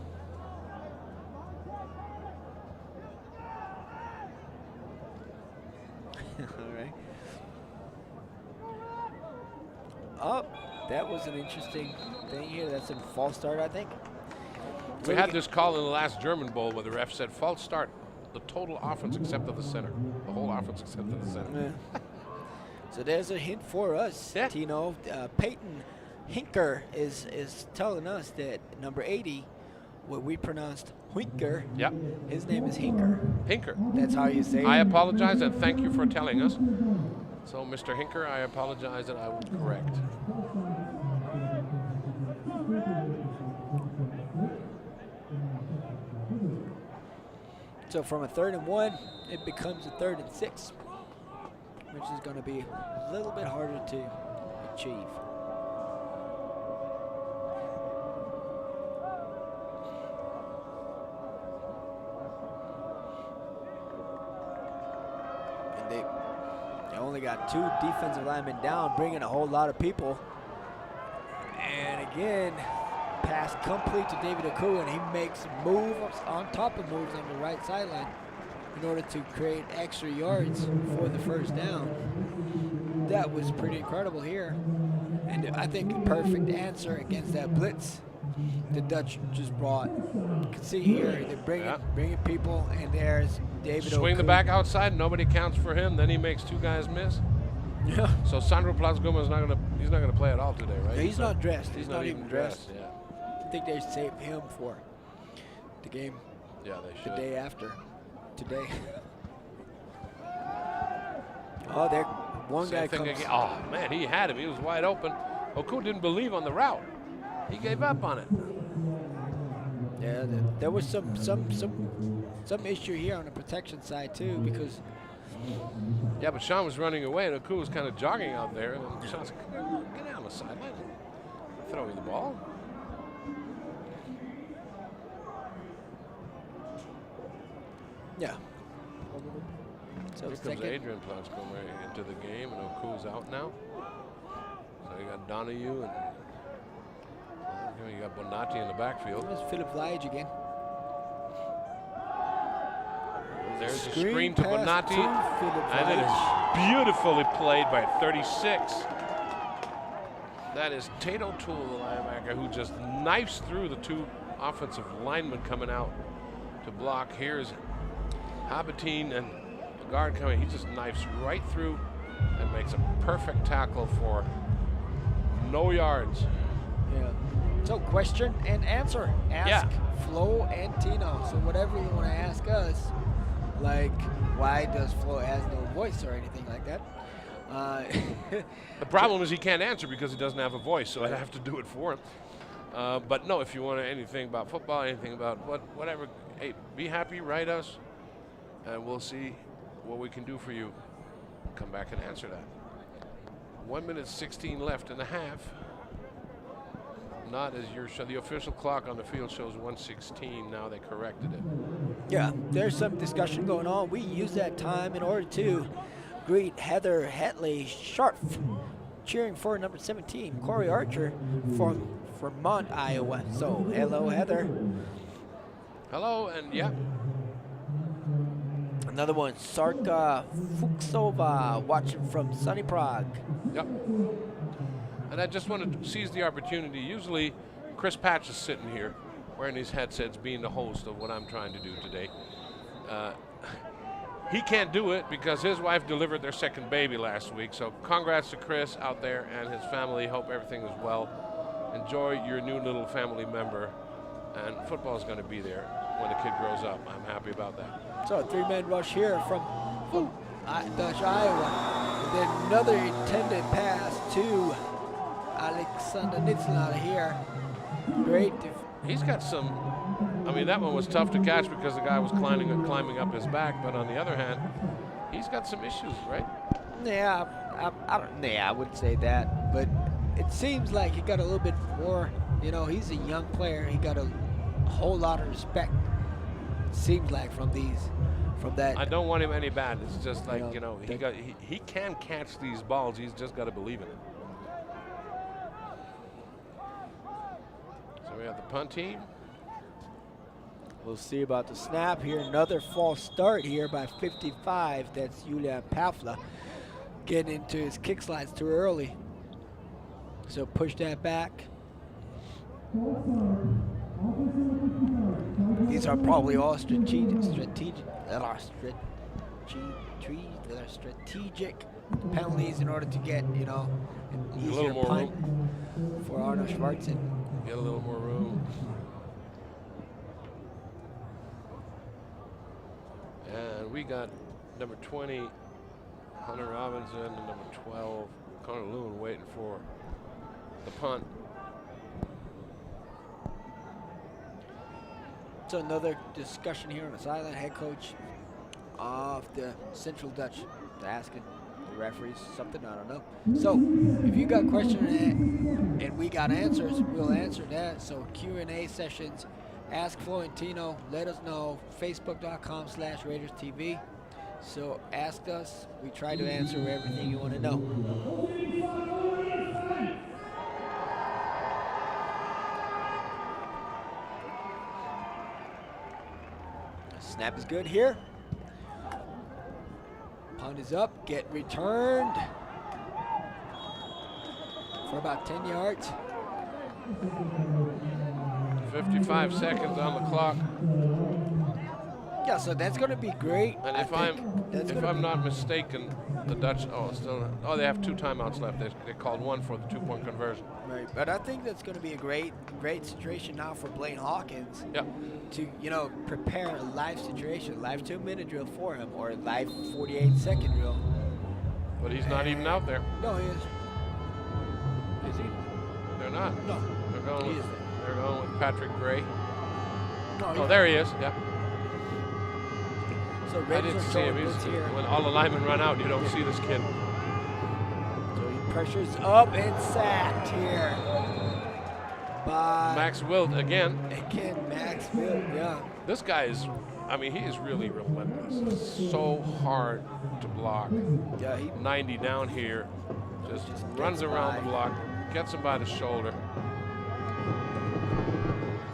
All right. Oh, that was an interesting thing here. That's a false start, I think. We had this call in the last German Bowl where the ref said false start. The total offense except of the center. The whole offense except of the center. Yeah. So there's a hint for us, Tino. Peyton Hinker is telling us that number 80, what we pronounced Hinker, his name is Hinker. Hinker. That's how you say it. I apologize and thank you for telling us. So, Mr. Hinker, I apologize and I will correct. So from a 3rd and 1, it becomes a 3rd and 6, which is going to be a little bit harder to achieve. And they only got 2 defensive linemen down, bringing a whole lot of people. And again, pass complete to David Oku, and he makes moves on top of moves on the right sideline in order to create extra yards for the first down. That was pretty incredible here. And I think a perfect answer against that blitz the Dutch just brought. You can see here, they're bringing people, and there's David Oku. Swing the back outside, nobody counts for him, then he makes 2 guys miss. Yeah. So Sandro Platzguma is not gonna play at all today, right? He's not dressed. He's not even dressed. Yeah. I think they saved him for the game. Yeah, they should. The day after today. Oh, there, one guy comes. Again. Oh man, he had him. He was wide open. Oku didn't believe on the route. He gave up on it. Yeah, there was some issue here on the protection side too, because. Yeah, but Sean was running away, and Oku was kind of jogging out there. And Sean's like, get out on the sideline. Throw me the ball. Yeah. So Here comes Adrian Platzgoma into the game, and Oku's out now. So you got Donahue, and you got Bonatti in the backfield. There's Philip Lige again. There's a screen to pass Bonatti, to Philip and it is Lige. beautifully played by 36. That is Tate O'Toole, the linebacker, who just knifes through the 2 offensive linemen coming out to block. Here's Habatine and the guard coming. He just knifes right through and makes a perfect tackle for no yards. Yeah. So question and answer. Ask Flo and Tino. So whatever you want to ask us, like why does Flo has no voice or anything like that? The problem is he can't answer because he doesn't have a voice, so I'd have to do it for him. But no, if you want anything about football, anything about whatever, hey, be happy, write us, and we'll see what we can do for you. Come back and answer that. 1 minute 16 left in the half. Not as the official clock on the field shows 1:16. Now they corrected it. Yeah, there's some discussion going on. We use that time in order to greet Heather Hatley Sharp, cheering for number 17, Corey Archer from Vermont, Iowa. So hello, Heather. Hello, and yeah. Another one, Sarka Fuksova, watching from sunny Prague. Yep. And I just wanted to seize the opportunity. Usually, Chris Patch is sitting here wearing his headsets, being the host of what I'm trying to do today. he can't do it because his wife delivered their second baby last week. So congrats to Chris out there and his family. Hope everything is well. Enjoy your new little family member. And football is going to be there when the kid grows up. I'm happy about that. So a 3-man rush here from Dutch, Iowa. And then another intended pass to Alexander Nitzler here. Great. He's got some, I mean, that one was tough to catch because the guy was climbing up his back. But on the other hand, he's got some issues, right? Yeah, I wouldn't say that. But it seems like he got a little bit more, you know, he's a young player. He got a whole lot of respect, it seems like, from that. I don't want him any bad. It's just like, you know, he can catch these balls. He's just got to believe in it. So we have the punt team. We'll see about the snap here. Another false start here by 55. That's Julian Pafla getting into his kick slides too early. So push that back. These are probably all strategic penalties in order to get, you know, an easier punt for Arnold Schwarzen. Get a little more room. And we got number 20, Hunter Robinson, and number 12, Connor Lewin, waiting for the punt. So another discussion here on the sideline. Head coach of the Central Dutch asking the referees something, I don't know. So if you got questions and we got answers, we'll answer that. So Q&A sessions, ask Florentino, let us know, facebook.com/RaidersTV. So ask us, we try to answer everything you want to know. Snap is good here. Punt is up, get returned for about 10 yards. 55 seconds on the clock. Yeah, so that's going to be great. And if I'm not mistaken, the Dutch, they have 2 timeouts left. They called one for the 2-point conversion. Right, but I think that's going to be a great situation now for Blaine Hawkins. Yep. To, you know, prepare a live situation, live 2-minute drill for him, or a live 48-second drill. But he's not even out there. No, he is. Is he? They're not. No. They're going with Patrick Gray. No, there he is. Yeah. So I didn't see him. When all the linemen run out, you don't see this kid. So he pressures up and sacked here by Max Wild again. Again, Max Wild, yeah. This guy is, I mean, he is really relentless. It's so hard to block. Yeah, 90 down here. Just runs around the block, gets him by the shoulder.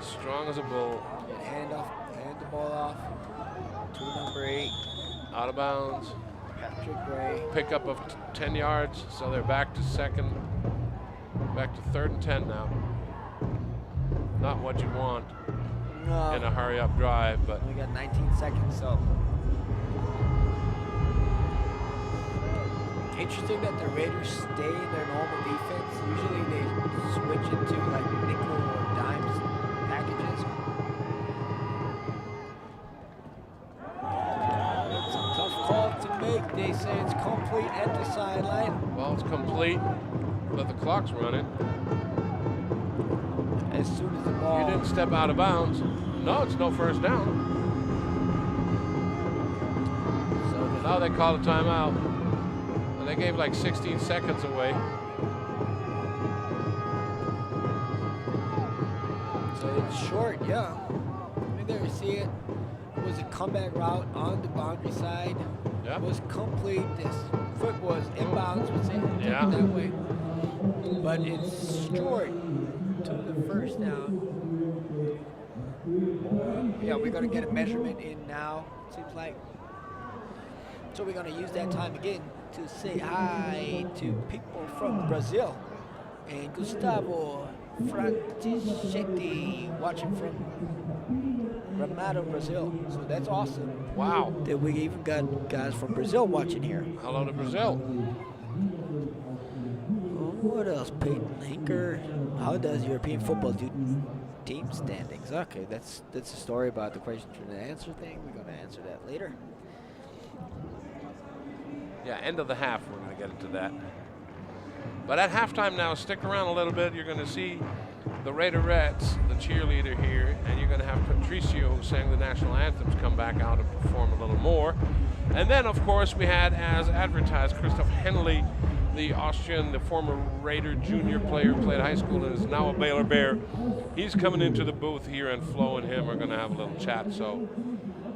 Strong as a bull. Hand the ball off to number 8. Out of bounds. Patrick Gray. Pickup of 10 yards, so they're back to back to 3rd and 10 now. Not what you want in a hurry-up drive, but we got 19 seconds, so. Interesting that the Raiders stay in their normal defense. Usually they switch into like nickel or dimes packages. It's a tough call to make. They say it's complete at the sideline. Well, it's complete, but the clock's running. As soon as the ball. You didn't step out of bounds. No, it's no first down. So now they call a timeout. And they gave like 16 seconds away. So it's short, yeah. Right there, you see it. It was a comeback route on the boundary side. Yeah. It was complete. This foot was inbounds, was it? Yeah. That way. But it's short to the first down. Yeah, we're going to get a measurement in now, seems like. So we're going to use that time again to say hi to people from Brazil. And Gustavo Francischetti watching from Gramado, Brazil. So that's awesome. Wow. That we even got guys from Brazil watching here. Hello to Brazil. What else? Peyton Hinker. How does European football do team standings? Okay, that's a story about the question and answer thing. We're going to answer that later. Yeah, end of the half, we're going to get into that. But at halftime now, stick around a little bit. You're going to see the Raiderettes, the cheerleader here, and you're going to have Patricio, who sang the national anthems, come back out and perform a little more. And then, of course, we had, as advertised, Christoph Henley, the Austrian, the former Raider junior player, played high school and is now a Baylor Bear. He's coming into the booth here, and Flo and him are going to have a little chat. So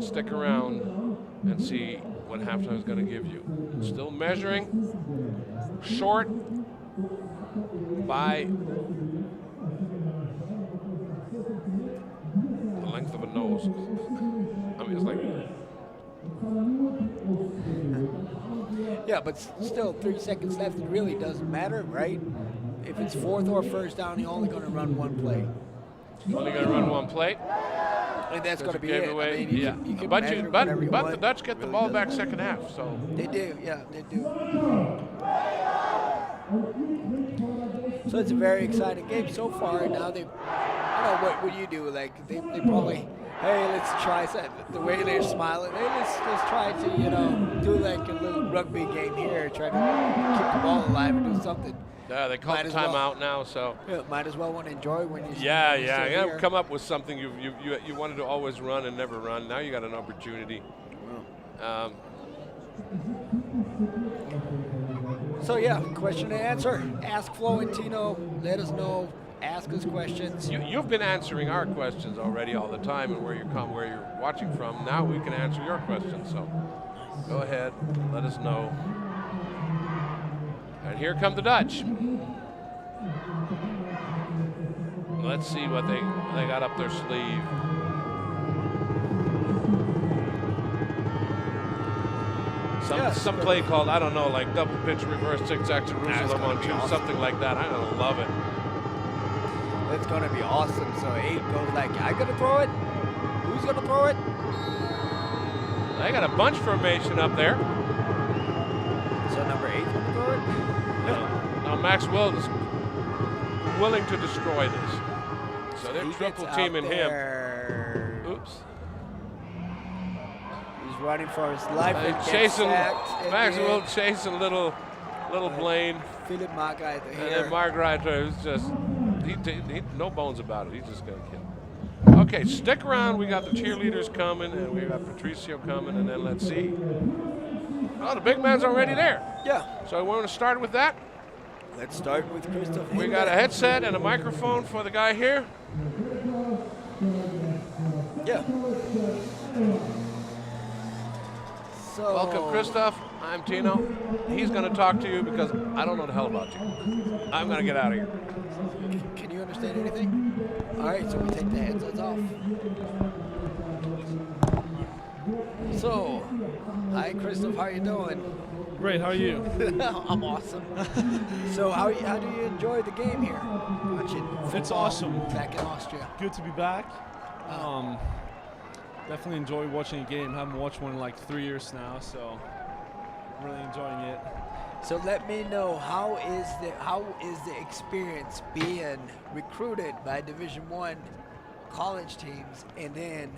stick around and see what halftime is going to give you. Still measuring, short by the length of a nose. I mean, it's like... Yeah, but still 3 seconds left. It really doesn't matter, right? If it's fourth or first down, you're only going to run one play. Only going to run one play. And that's going to be gave it. away. I mean, Yeah. you can But measure whatever you the want. Dutch get the Really ball doesn't back matter. second half. So They do, yeah, they do. So it's a very exciting game so far. Now they, what would you do? Like they probably, hey, let's try something. The way they're smiling, hey, let's try to do like a little rugby game here, try to keep the ball alive and do something. yeah, they called Might the as well. timeout now. So Yeah, might as well want to enjoy when you. yeah, when you're yeah, still you gotta here. come up with something you wanted to always run and never run. Now you got an opportunity. So yeah, question and answer. Ask Flo and Tino. Let us know. Ask us questions. You've been answering our questions already all the time, and where you're watching from. Now we can answer your questions. So go ahead, let us know. And here come the Dutch. Let's see what they got up their sleeve. Some play called, I don't know, like double pitch reverse zigzag Jerusalem on two, something like that. I'm gonna love it. It's gonna be awesome. So 8 goes like, I gonna throw it? Who's gonna throw it? They got a bunch formation up there. So number 8's gonna throw it? Now Max Will is willing to destroy this. So they're He triple gets teaming out him. there. Oops. He's running for his life and gets Chasing sacked. And Max then Will chasing little Blaine. Philip Margaret And here. then Mark Reiter is just, he no bones about it. He's just going to kill him. Okay, stick around. We got the cheerleaders coming, and we got Patricio coming, and then let's see. Oh, the big man's already there. Yeah. So we want to start with that. Let's start with Christoph. We got a headset and a microphone for the guy here. Yeah. So Welcome, Christoph. I'm Tino. He's going to talk to you because I don't know the hell about you. I'm going to get out of here. Can you understand anything? All right, so we take the headsets off. So, hi, Christoph. How you doing? Great, how are you? I'm awesome. So, how do you enjoy the game here? Watching It's football awesome. back in Austria. Good to be back. Definitely enjoy watching a game. Haven't watched one in like 3 years now, so I'm really enjoying it. So let me know, how is the experience being recruited by Division I college teams, and then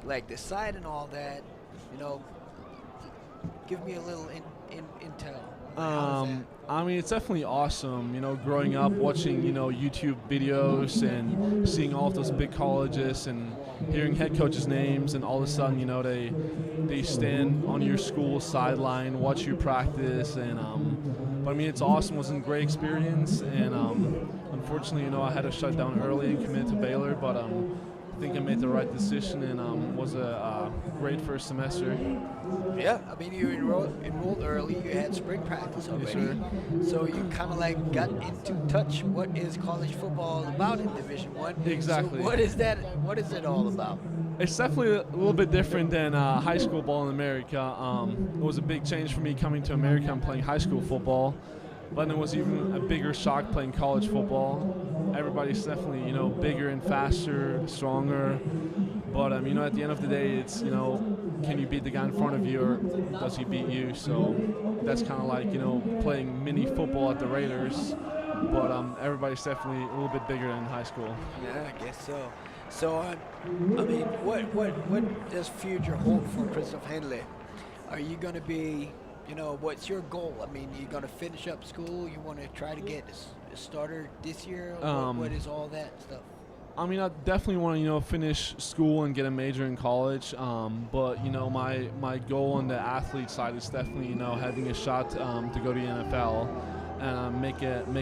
like the site and all that? Give me a little intel. How is that? I mean, it's definitely awesome, growing up watching, YouTube videos and seeing all of those big colleges and hearing head coaches' names, and all of a sudden, they stand on your school sideline, watch you practice, and but I mean, it's awesome. It was a great experience, and unfortunately, I had to shut down early and commit to Baylor, but I think I made the right decision, and was a great first semester. Yeah, I mean, you enrolled early. You had spring practice already, sir. so you kind of like got into touch. What is college football about in Division I? Exactly. So what is that? What is it all about? It's definitely a little bit different than high school ball in America. It was a big change for me coming to America and playing high school football, but it was even a bigger shock playing college football. Everybody's definitely, bigger and faster, stronger, But you know, at the end of the day, it's, you know, can you beat the guy in front of you, or does he beat you? So that's kind of like, you know, playing mini football at the Raiders. But everybody's definitely a little bit bigger than in high school. Yeah, I guess so. So, I mean, what does future hold for Christoph Henley? Are you going to be, you know, what's your goal? I mean, you going to finish up school? You want to try to get a starter this year? What is all that stuff? I mean, I definitely want to, you know, finish school and get a major in college. But, you know, my goal on the athlete side is definitely, you know, having a shot to go to the NFL and make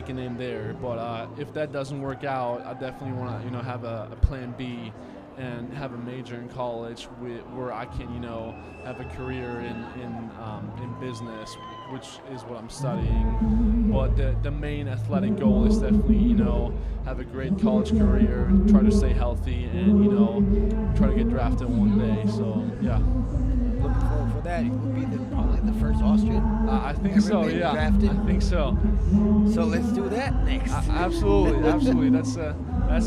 a name there. But if that doesn't work out, I definitely want to, you know, have a plan B and have a major in college where I can, you know, have a career in business, which is what I'm studying. But the main athletic goal is definitely, you know, have a great college career, try to stay healthy, and, you know, try to get drafted one day. So yeah. Looking forward for that. You will be probably the first Austrian. I think ever so. been Yeah, drafted. I think so. So let's do that next. Absolutely. That's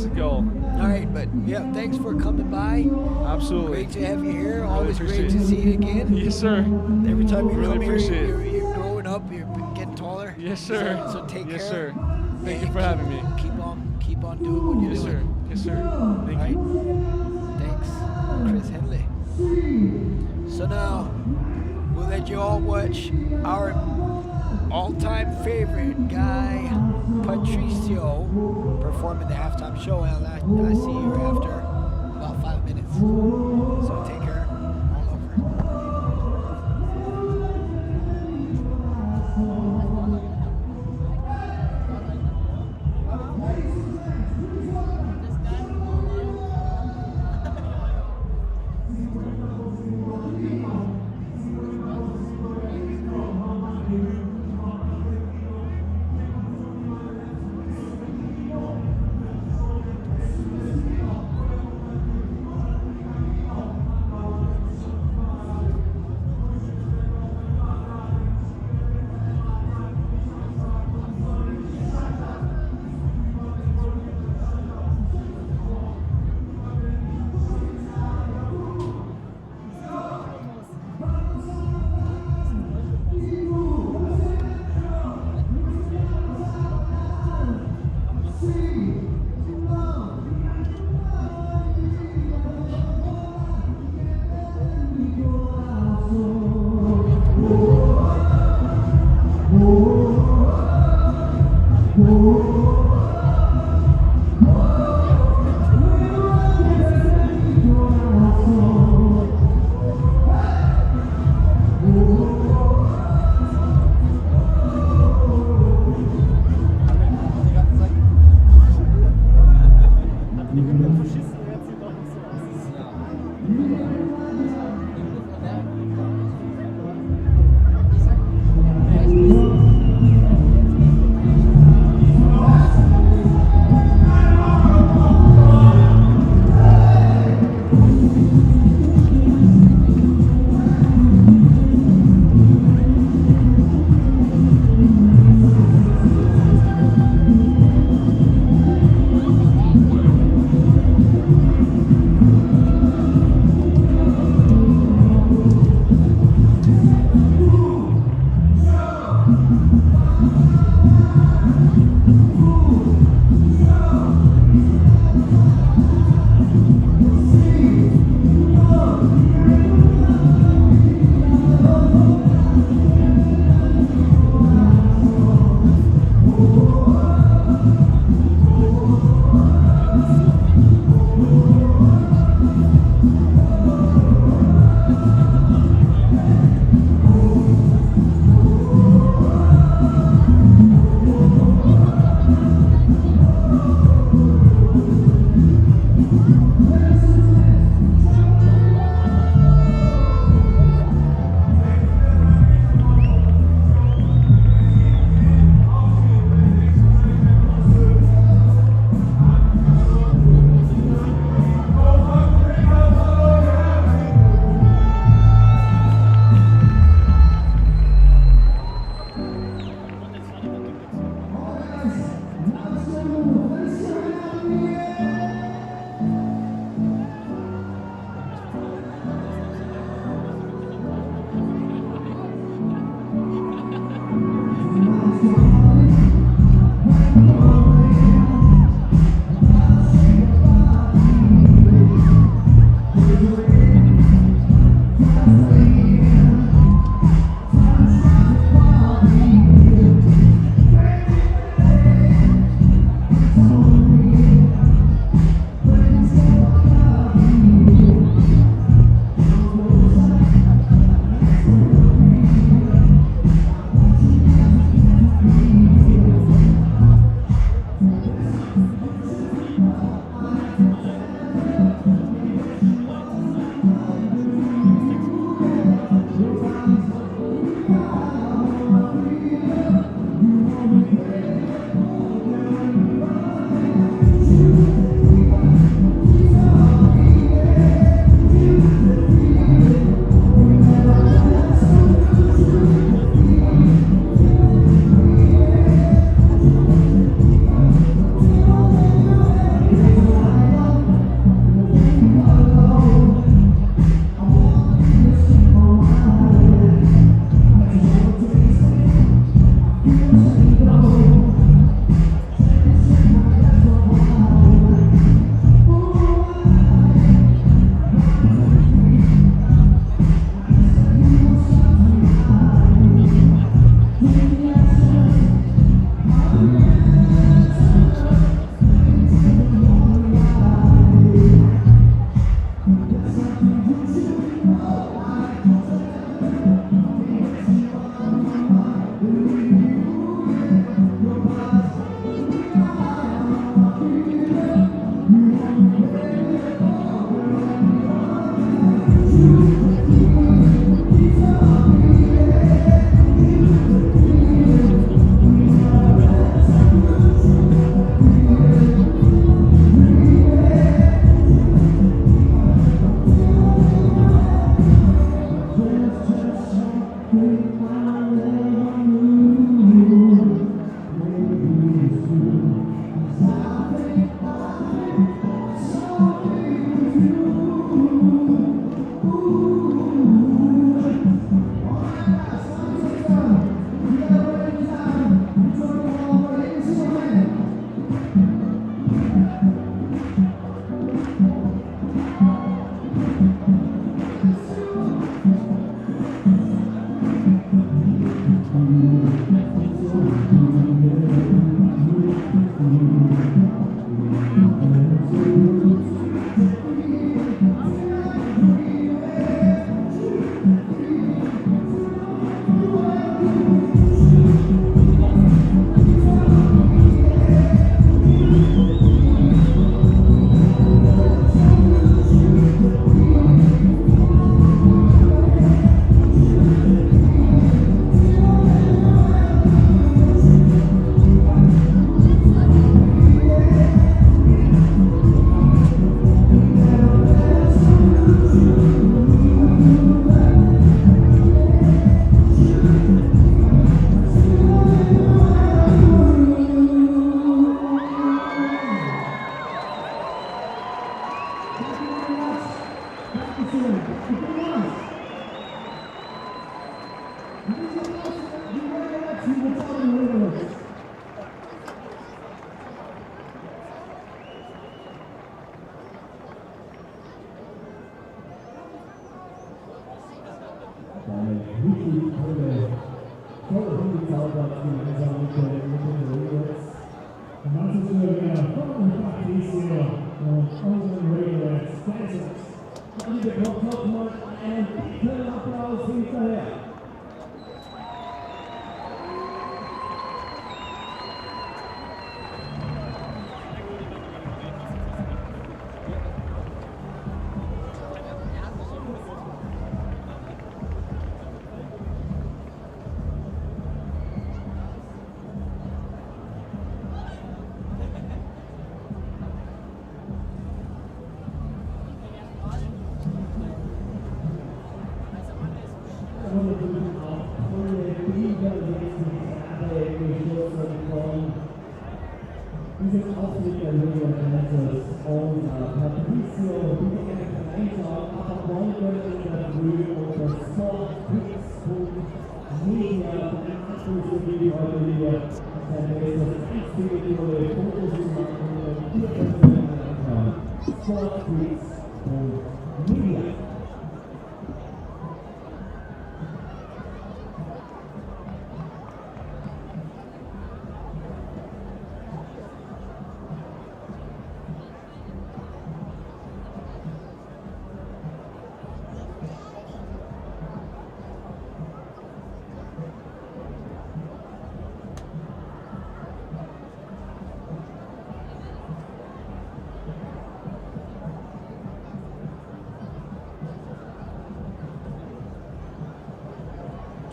the goal. All right, but yeah, thanks for coming by. Absolutely. Great to have you here. Really Always great appreciate to it. see you again. Yes, sir. Every time you Really come here, appreciate it. you're growing up. You're getting taller. Yes, sir. So take Yes, care. sir. Thank and you for having me. Keep on doing what you're Yes, sir. doing. Yes, sir. Thank you. Thanks, Chris Henley. So now we'll let you all watch our all-time favorite guy, Patricio, performing the halftime show, and I see you after about 5 minutes. So take care. All over.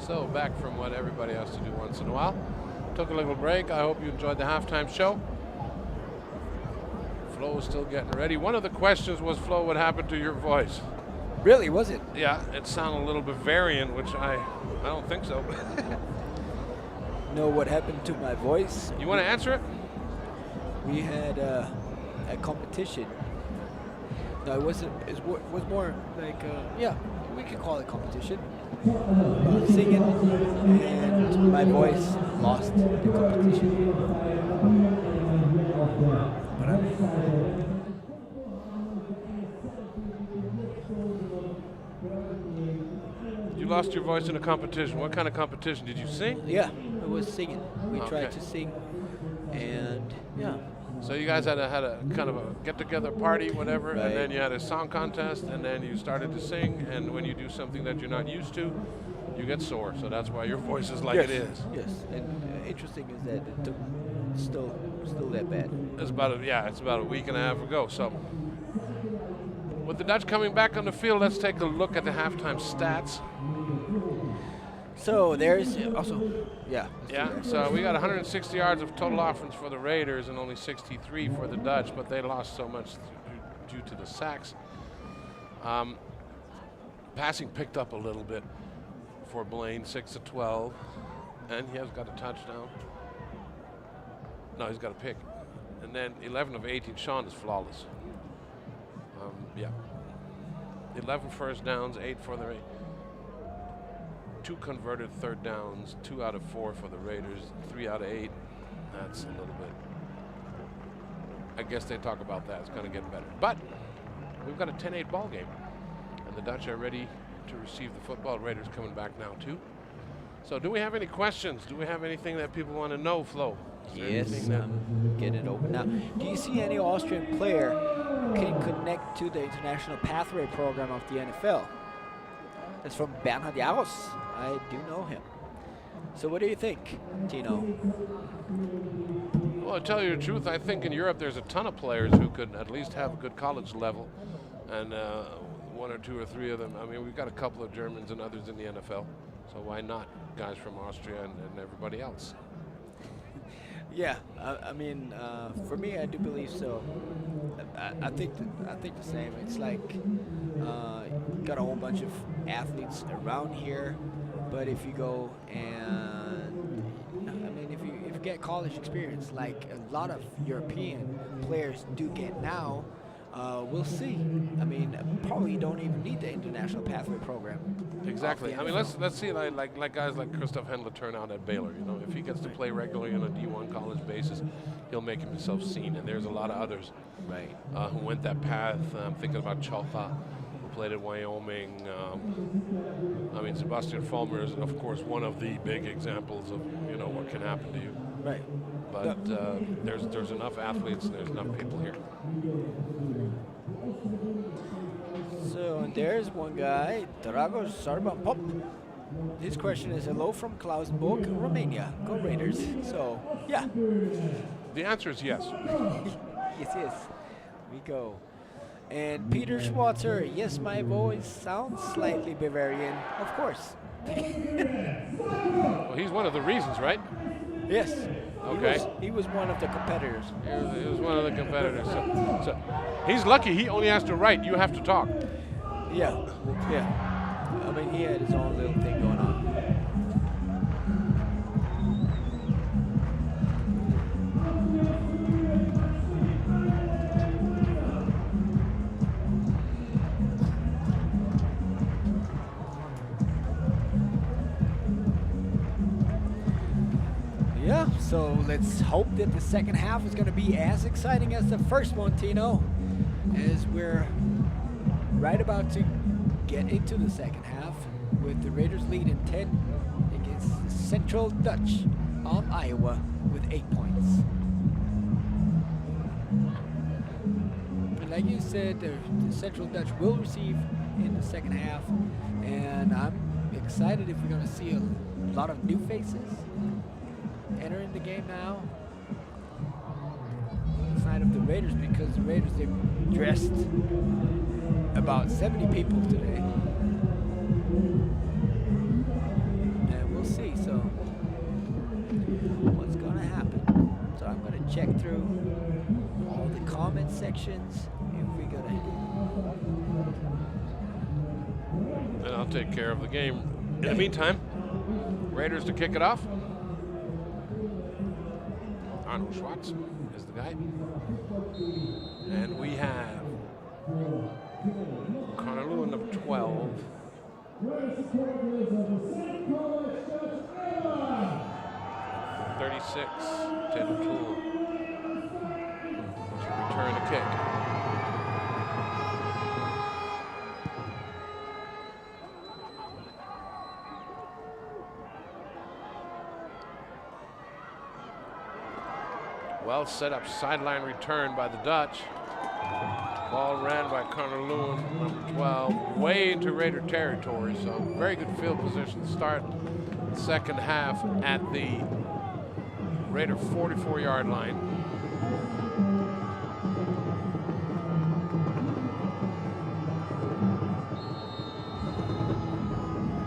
So back from what everybody has to do once in a while. Took a little break. I hope you enjoyed the halftime show. Flo is still getting ready. One of the questions was, Flo, what happened to your voice? Really, was it? Yeah, it sounded a little Bavarian, which I don't think so. Know what happened to my voice? You want to answer it? We had a competition. No, it wasn't. It was more like yeah, we can call it competition. Singing, and my voice lost the competition. You lost your voice in a competition. What kind of competition? Did you sing? Yeah, it was singing. We tried to sing, and yeah. So you guys had a kind of a get-together party, whatever, Right. and then you had a song contest, and then you started to sing, and when you do something that you're not used to, you get sore. So that's why your voice is like Yes. it is. Yes, and interesting is that it took still that bad. It's about a week and a half ago. So with the Dutch coming back on the field, let's take a look at the halftime stats. So there's also, yeah. Yeah, so we got 160 yards of total offense for the Raiders and only 63 for the Dutch, but they lost so much due to the sacks. Passing picked up a little bit for Blaine, 6 of 12, and he has got a touchdown. No, he's got a pick. And then 11 of 18, Sean is flawless. Yeah. 11 first downs, 8 for the Raiders. 2 converted third downs, 2 out of 4 for the Raiders, 3 out of 8. That's a little bit. I guess they talk about that. It's going to get better. But we've got a 10-8 ball game, and the Dutch are ready to receive the football. Raiders coming back now too. So, do we have any questions? Do we have anything that people want to know, Flo? Yes, get it open now. Do you see any Austrian player who can connect to the international pathway program of the NFL? That's from Bernhard Jaros. I do know him. So what do you think, Tino? Well, to tell you the truth, I think in Europe there's a ton of players who could at least have a good college level, and 1 or 2 or 3 of them. I mean, we've got a couple of Germans and others in the NFL, so why not guys from Austria and everybody else? Yeah, I mean, for me, I do believe so. I think the same. It's like got a whole bunch of athletes around here, but if you go and if you get college experience, like a lot of European players do get now, we'll see. I mean, probably don't even need the international pathway program. Exactly. off I the mean, NFL. let's see like guys like Christoph Hendler turn out at Baylor. You know, if he gets to play regularly on a D1 college basis, he'll make himself seen. And there's a lot of others Right. who went that path. I'm thinking about Chalfa, who played at Wyoming. I mean, Sebastian Fulmer is, of course, one of the big examples of what can happen to you. Right. But there's enough athletes and there's enough people here. So, and there's one guy, Dragos Sarban-Pop. His question is, hello from Klausburg, Romania. Go Raiders. So, yeah. The answer is yes. Yes. We go. And Peter Schwarzer, yes, my voice sounds slightly Bavarian. Of course. Well, he's one of the reasons, right? Yes. Okay. He was one of the competitors. He was one of the competitors. So he's lucky. He only has to write. You have to talk. Yeah. I mean, he had his own little thing going on. Yeah, so let's hope that the second half is going to be as exciting as the first one, Tino, as we're right about to get into the second half with the Raiders lead in 10 against Central Dutch of Iowa with 8 points. And like you said, the Central Dutch will receive in the second half, and I'm excited if we're going to see a lot of new faces entering the game now. Side of the Raiders, because the Raiders, they dressed about 70 people today. And we'll see, so what's gonna happen. So I'm gonna check through all the comment sections if we gonna. And I'll take care of the game. In the meantime, Raiders to kick it off. Arnold Schwartz is the guy. And we have Connor Lewin of 12. 36, Taylor Toole to return a kick. Well set up sideline return by the Dutch. Ball ran by Connor Lewin, number 12, way into Raider territory. So very good field position start. Second half at the Raider 44-yard line.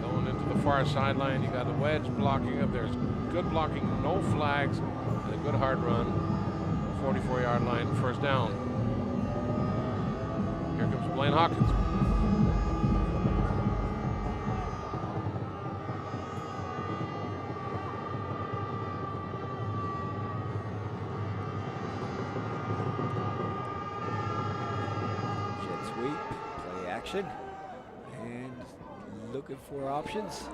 Going into the far sideline, you got the wedge blocking up. There's good blocking, no flags, and a good hard run. 44-yard line, first down. Here comes Blaine Hawkins. Jet sweep, play action, and looking for options.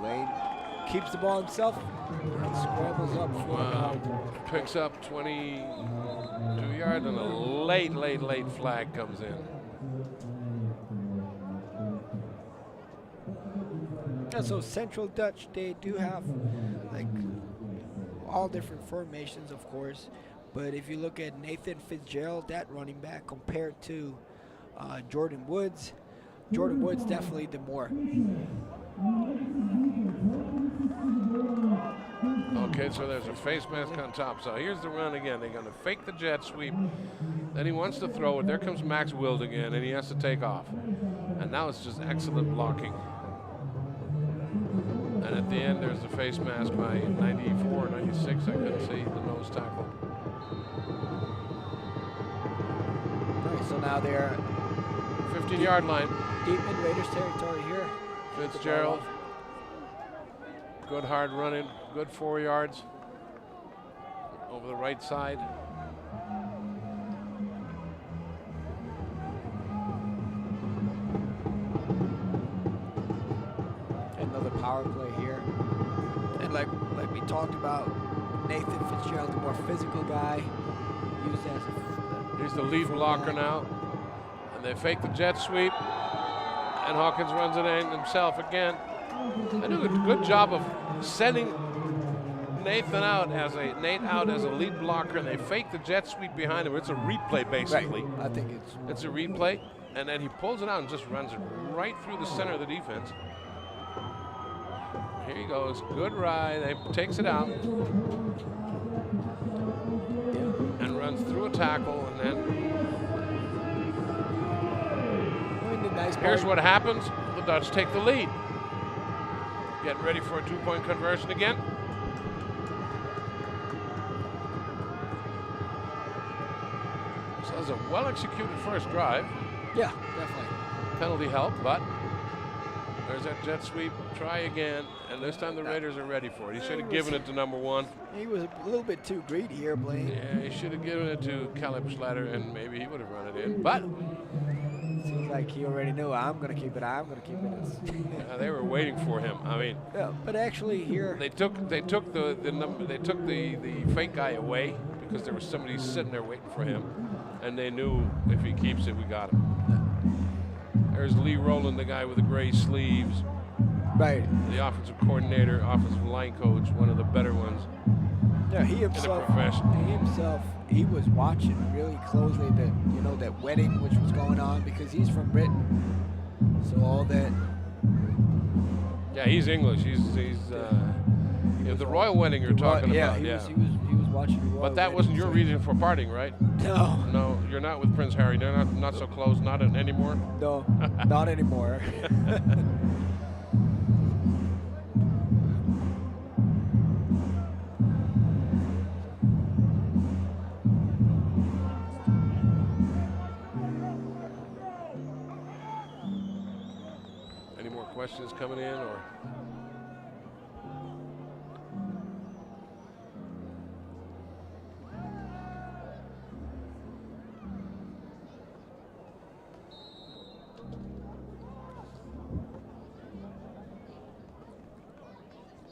Blaine keeps the ball himself and scrambles up for Picks up 22 yards, and a late flag comes in. Yeah, so Central Dutch, they do have like all different formations, of course. But if you look at Nathan Fitzgerald, that running back, compared to Jordan Woods definitely the more. Okay, so there's a face mask on top. So here's the run again. They're going to fake the jet sweep. Then he wants to throw it. There comes Max Wild again, and he has to take off. And now it's just excellent blocking. And at the end, there's the face mask by 94, 96. I couldn't see the nose tackle. All right, so now they're 15-yard line. deep in Raiders territory here. Fitzgerald. Good hard running, good 4 yards over the right side. power play here. And like we talked about, Nathan Fitzgerald, the more physical guy, used as a Here's the lead blocker now. And they fake the jet sweep. And Hawkins runs it in himself again. They do a good job of setting Nate out as a lead blocker, and they fake the jet sweep behind him. It's a replay, basically. Right. I think it's a replay, and then he pulls it out and just runs it right through the center of the defense. Here he goes, good ride. He takes it out and runs through a tackle, and then here's what happens. The Dutch take the lead. Getting ready for a two-point conversion again. So that was a well-executed first drive. Yeah, definitely. Penalty help, but there's that jet sweep. Try again, and this time the Raiders are ready for it. He should have given it to number 1. He was a little bit too greedy here, Blaine. Yeah, he should have given it to Caleb Schlatter, and maybe he would have run it in. But seems like he already knew, I'm going to keep it. they were waiting for him. I mean, yeah, but actually here they took the fake guy away because there was somebody sitting there waiting for him, and they knew if he keeps it, we got him. There's Lee Rowland, the guy with the gray sleeves. Right. The offensive coordinator, offensive line coach, one of the better ones. Yeah, he was watching really closely that wedding which was going on, because he's from Britain. So all that. Yeah, he's English. He's the royal wedding you're talking about. He was watching the royal But that wedding, wasn't your reason for partying, right? No. No, you're not with Prince Harry. They're not so close. Not anymore. No, not anymore. Any more questions coming in, or?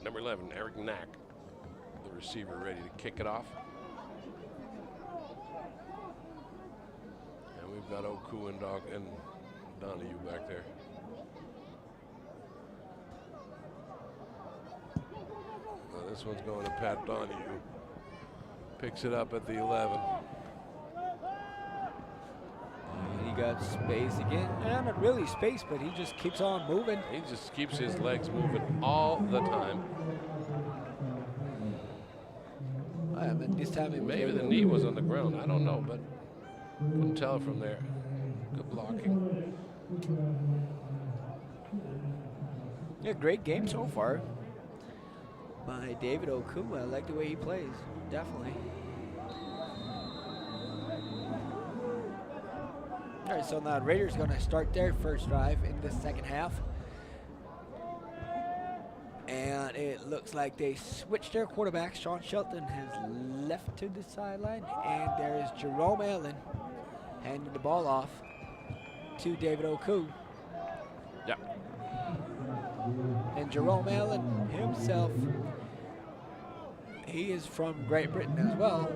Number 11, Eric Knack, the receiver, ready to kick it off. And we've got Oku and Donahue back there. Well, this one's going to Pat Donahue. Picks it up at the 11. He got space again. Not really space, but he just keeps on moving. He just keeps his legs moving all the time. This time maybe the knee was on the ground. I don't know, but couldn't tell from there. Good blocking. Yeah, great game so far by David Oku. I like the way he plays, definitely. All right, so now Raiders going to start their first drive in the second half. And it looks like they switched their quarterback. Sean Shelton has left to the sideline. And there is Jerome Allen handing the ball off to David Oku. Yeah. And Jerome Allen himself, he is from Great Britain as well.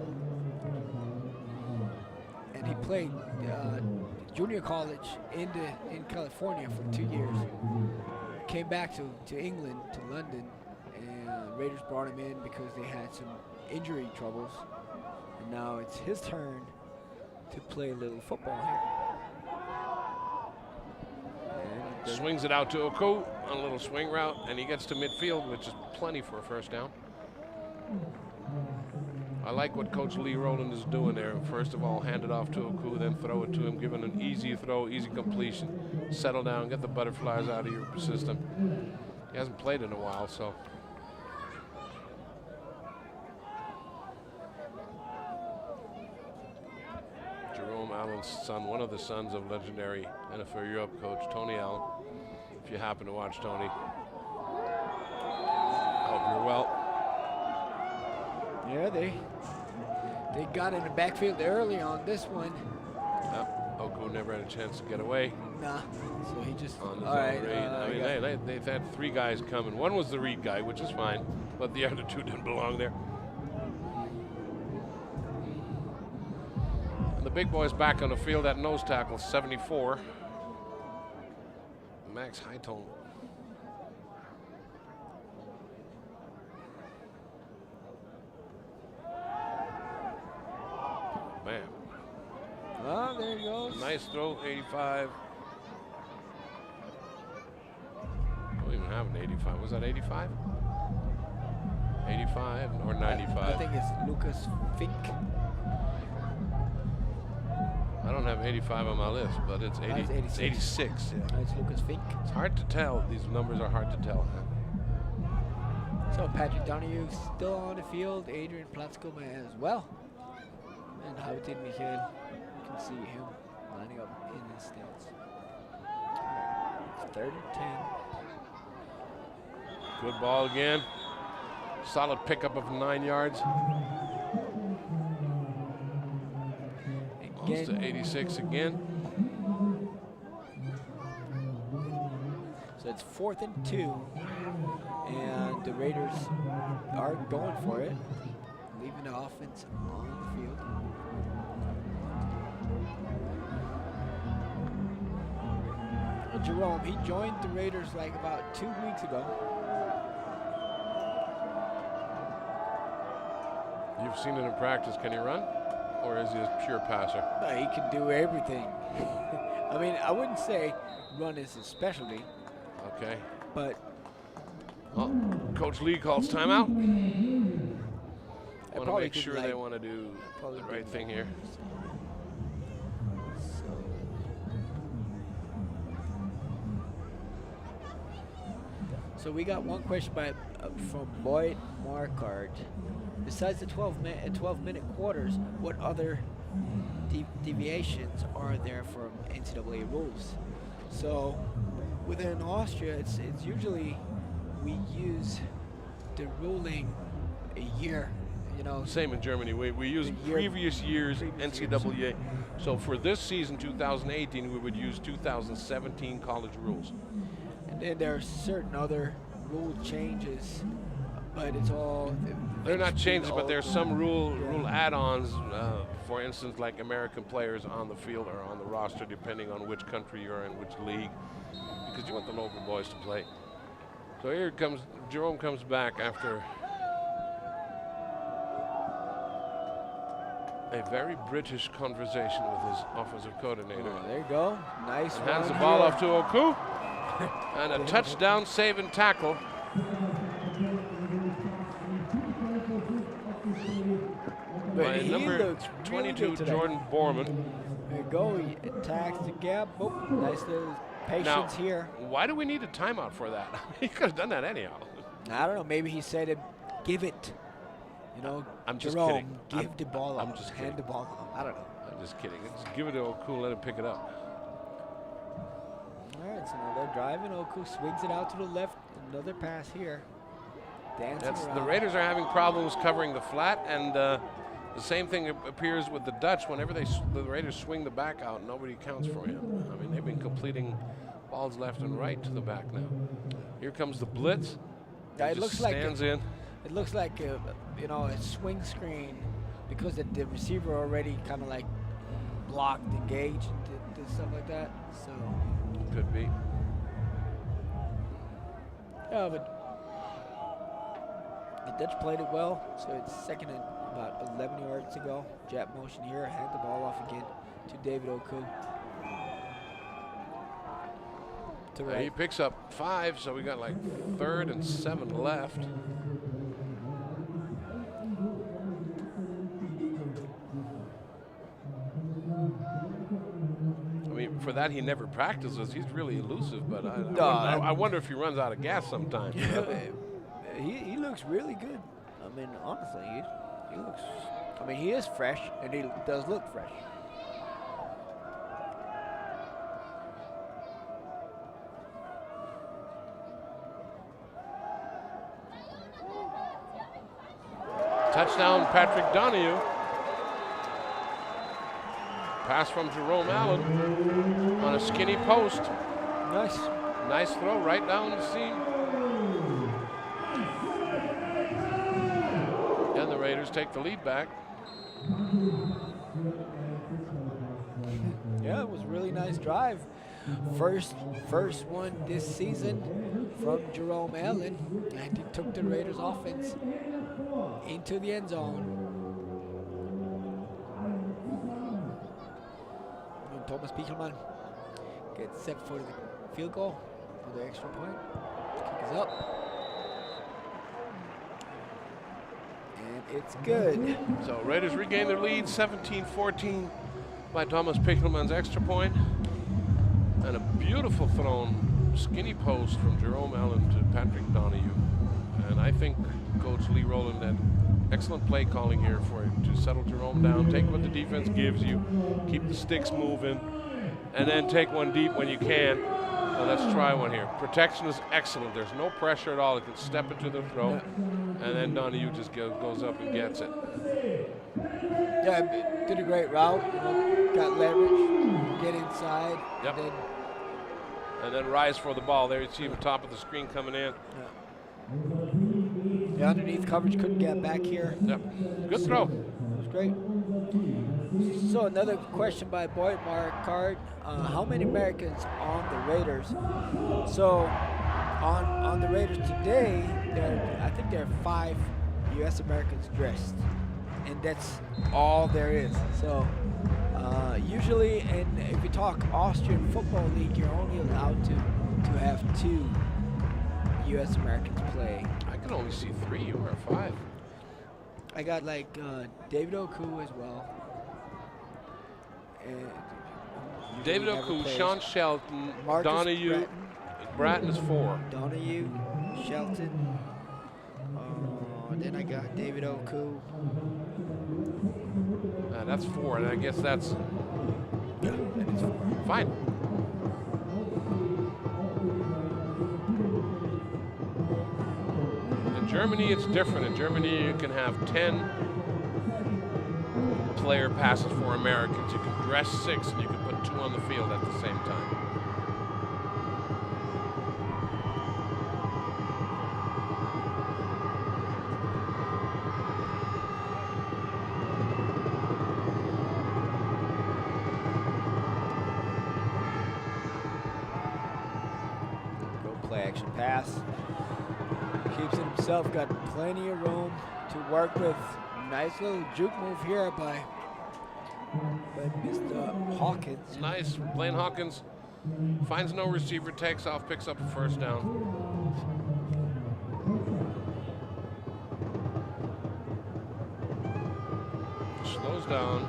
And he played junior college in California for 2 years. Came back to England, to London, and Raiders brought him in because they had some injury troubles. And now it's his turn to play a little football here. Swings it out to Oku on a little swing route, and he gets to midfield, which is plenty for a first down. I like what Coach Lee Rowland is doing there. First of all, hand it off to Oku, then throw it to him, give him an easy throw, easy completion. Settle down, get the butterflies out of your system. He hasn't played in a while, so. Jerome Allen's son, one of the sons of legendary NFL Europe coach Tony Allen. If you happen to watch Tony, hope you're well. Yeah, they got in the backfield early on this one. Yep, Oku never had a chance to get away. Nah. So he just. On his all own right. read. I mean, they've had 3 guys coming. One was the read guy, which is fine, but the other 2 didn't belong there. And the big boy's back on the field at nose tackle, 74. Max Heitl. Bam. Oh, there he goes. Nice throw, 85. Don't even have an 85. Was that 85? 85 or 95? I think it's Lucas Fink. I don't have 85 on my list, but it's 80, It's 86. 86. Yeah. That's Lucas Fink. It's hard to tell. These numbers are hard to tell. So Patrick Donahue still on the field. Adrian Platzkoma as well. And Houghton Michael, you can see him lining up in his stance. It's 3rd and 10. Good ball again. Solid pickup of 9 yards. Close to 86 again. So it's 4th and 2. And the Raiders are going for it, leaving the offense on the field. Jerome, he joined the Raiders like about 2 weeks ago. You've seen it in practice. Can he run? Or is he a pure passer? He can do everything. I mean, I wouldn't say run is his specialty. Okay. But well, Coach Lee calls timeout. Want to make sure like they want to do the right thing here. So we got one question from Boyd Markard. Besides the 12-minute quarters, what other deviations are there from NCAA rules? So within Austria, it's usually we use the ruling a year. You know, same in Germany. We use previous years NCAA. So for this season, 2018, we would use 2017 college rules. And then there are certain other rule changes, but it's all. They're not changes, but there's some rule add-ons. For instance, like American players on the field or on the roster, depending on which country you're in, which league, because you want the local boys to play. So here comes Jerome comes back after a very British conversation with his offensive coordinator. There you go. Nice. And hands the ball off to Oku. And a touchdown save and tackle. By number 22, Jordan Borman. There you go. He attacks the gap. Oh, nice little patience here. Why do we need a timeout for that? He could have done that anyhow. I don't know. Maybe he said, "Give it." You know, I'm just Jerome, kidding. give the ball up. I'm just hand kidding. the ball up. I don't know. I'm just kidding. Just give it to Oku and let him pick it up. All right, so now they're driving. Oku swings it out to the left. Another pass here. Dancing around. The Raiders are having problems covering the flat, and the same thing appears with the Dutch. Whenever the Raiders swing the back out, nobody counts for him. I mean, they've been completing balls left and right to the back now. Here comes the blitz. Yeah, it just looks like stands in. It looks like a swing screen because the receiver already kind of like blocked, engaged, and did stuff like that. So could be. Yeah, but the Dutch played it well. So it's second and about 11 yards to go. Jab motion here. Hand the ball off again to David Oku. He picks up 5, so we got like 3rd and 7 left. I mean, for that he never practices. He's really elusive, but I wonder if he runs out of gas sometime. He looks really good. I mean, honestly, he looks. I mean, he is fresh, and he does look fresh. Touchdown, Patrick Donahue. Pass from Jerome Allen on a skinny post. Nice. Nice throw right down the seam. And the Raiders take the lead back. Yeah, it was a really nice drive. First one this season from Jerome Allen, and he took the Raiders offense into the end zone. And Thomas Pichelmann gets set for the field goal for the extra point. Kick is up. And it's good. So Raiders regain their lead, 17-14 by Thomas Pichelmann's extra point. And a beautiful thrown skinny post from Jerome Allen to Patrick Donahue. And I think Coach Lee Rowland had excellent play calling here for him to settle Jerome down, take what the defense gives you, keep the sticks moving, and then take one deep when you can. So let's try one here. Protection is excellent. There's no pressure at all. It can step into the throw, and then Donahue just goes up and gets it. Yeah, did a great route. Got leverage, get inside, Yep. And then rise for the ball. There you see him top of the screen coming in. Yeah, underneath coverage, couldn't get back here. Yep. Good throw. It was great. So another question by Boyd Marcard. How many Americans on the Raiders? So on the Raiders today, I think there are 5 U.S. Americans dressed. And that's all there is. So usually, and if you talk Austrian Football League, you're only allowed to have 2 U.S. Americans play. I can only see 3. You are 5. I got like David Oku as well. And David Oku, Sean Shelton, Marcus Donahue. Bratton is 4. Donahue, Shelton. Then I got David Oku. That's 4, and I guess that's fine. In Germany, it's different. In Germany, you can have 10 player passes for Americans. You can dress 6, and you can put 2 on the field at the same time. Play action pass. Keeps it himself, got plenty of room to work with. Nice little juke move here by Mr. Hawkins. Nice. Blaine Hawkins finds no receiver, takes off, picks up a first down. Slows down.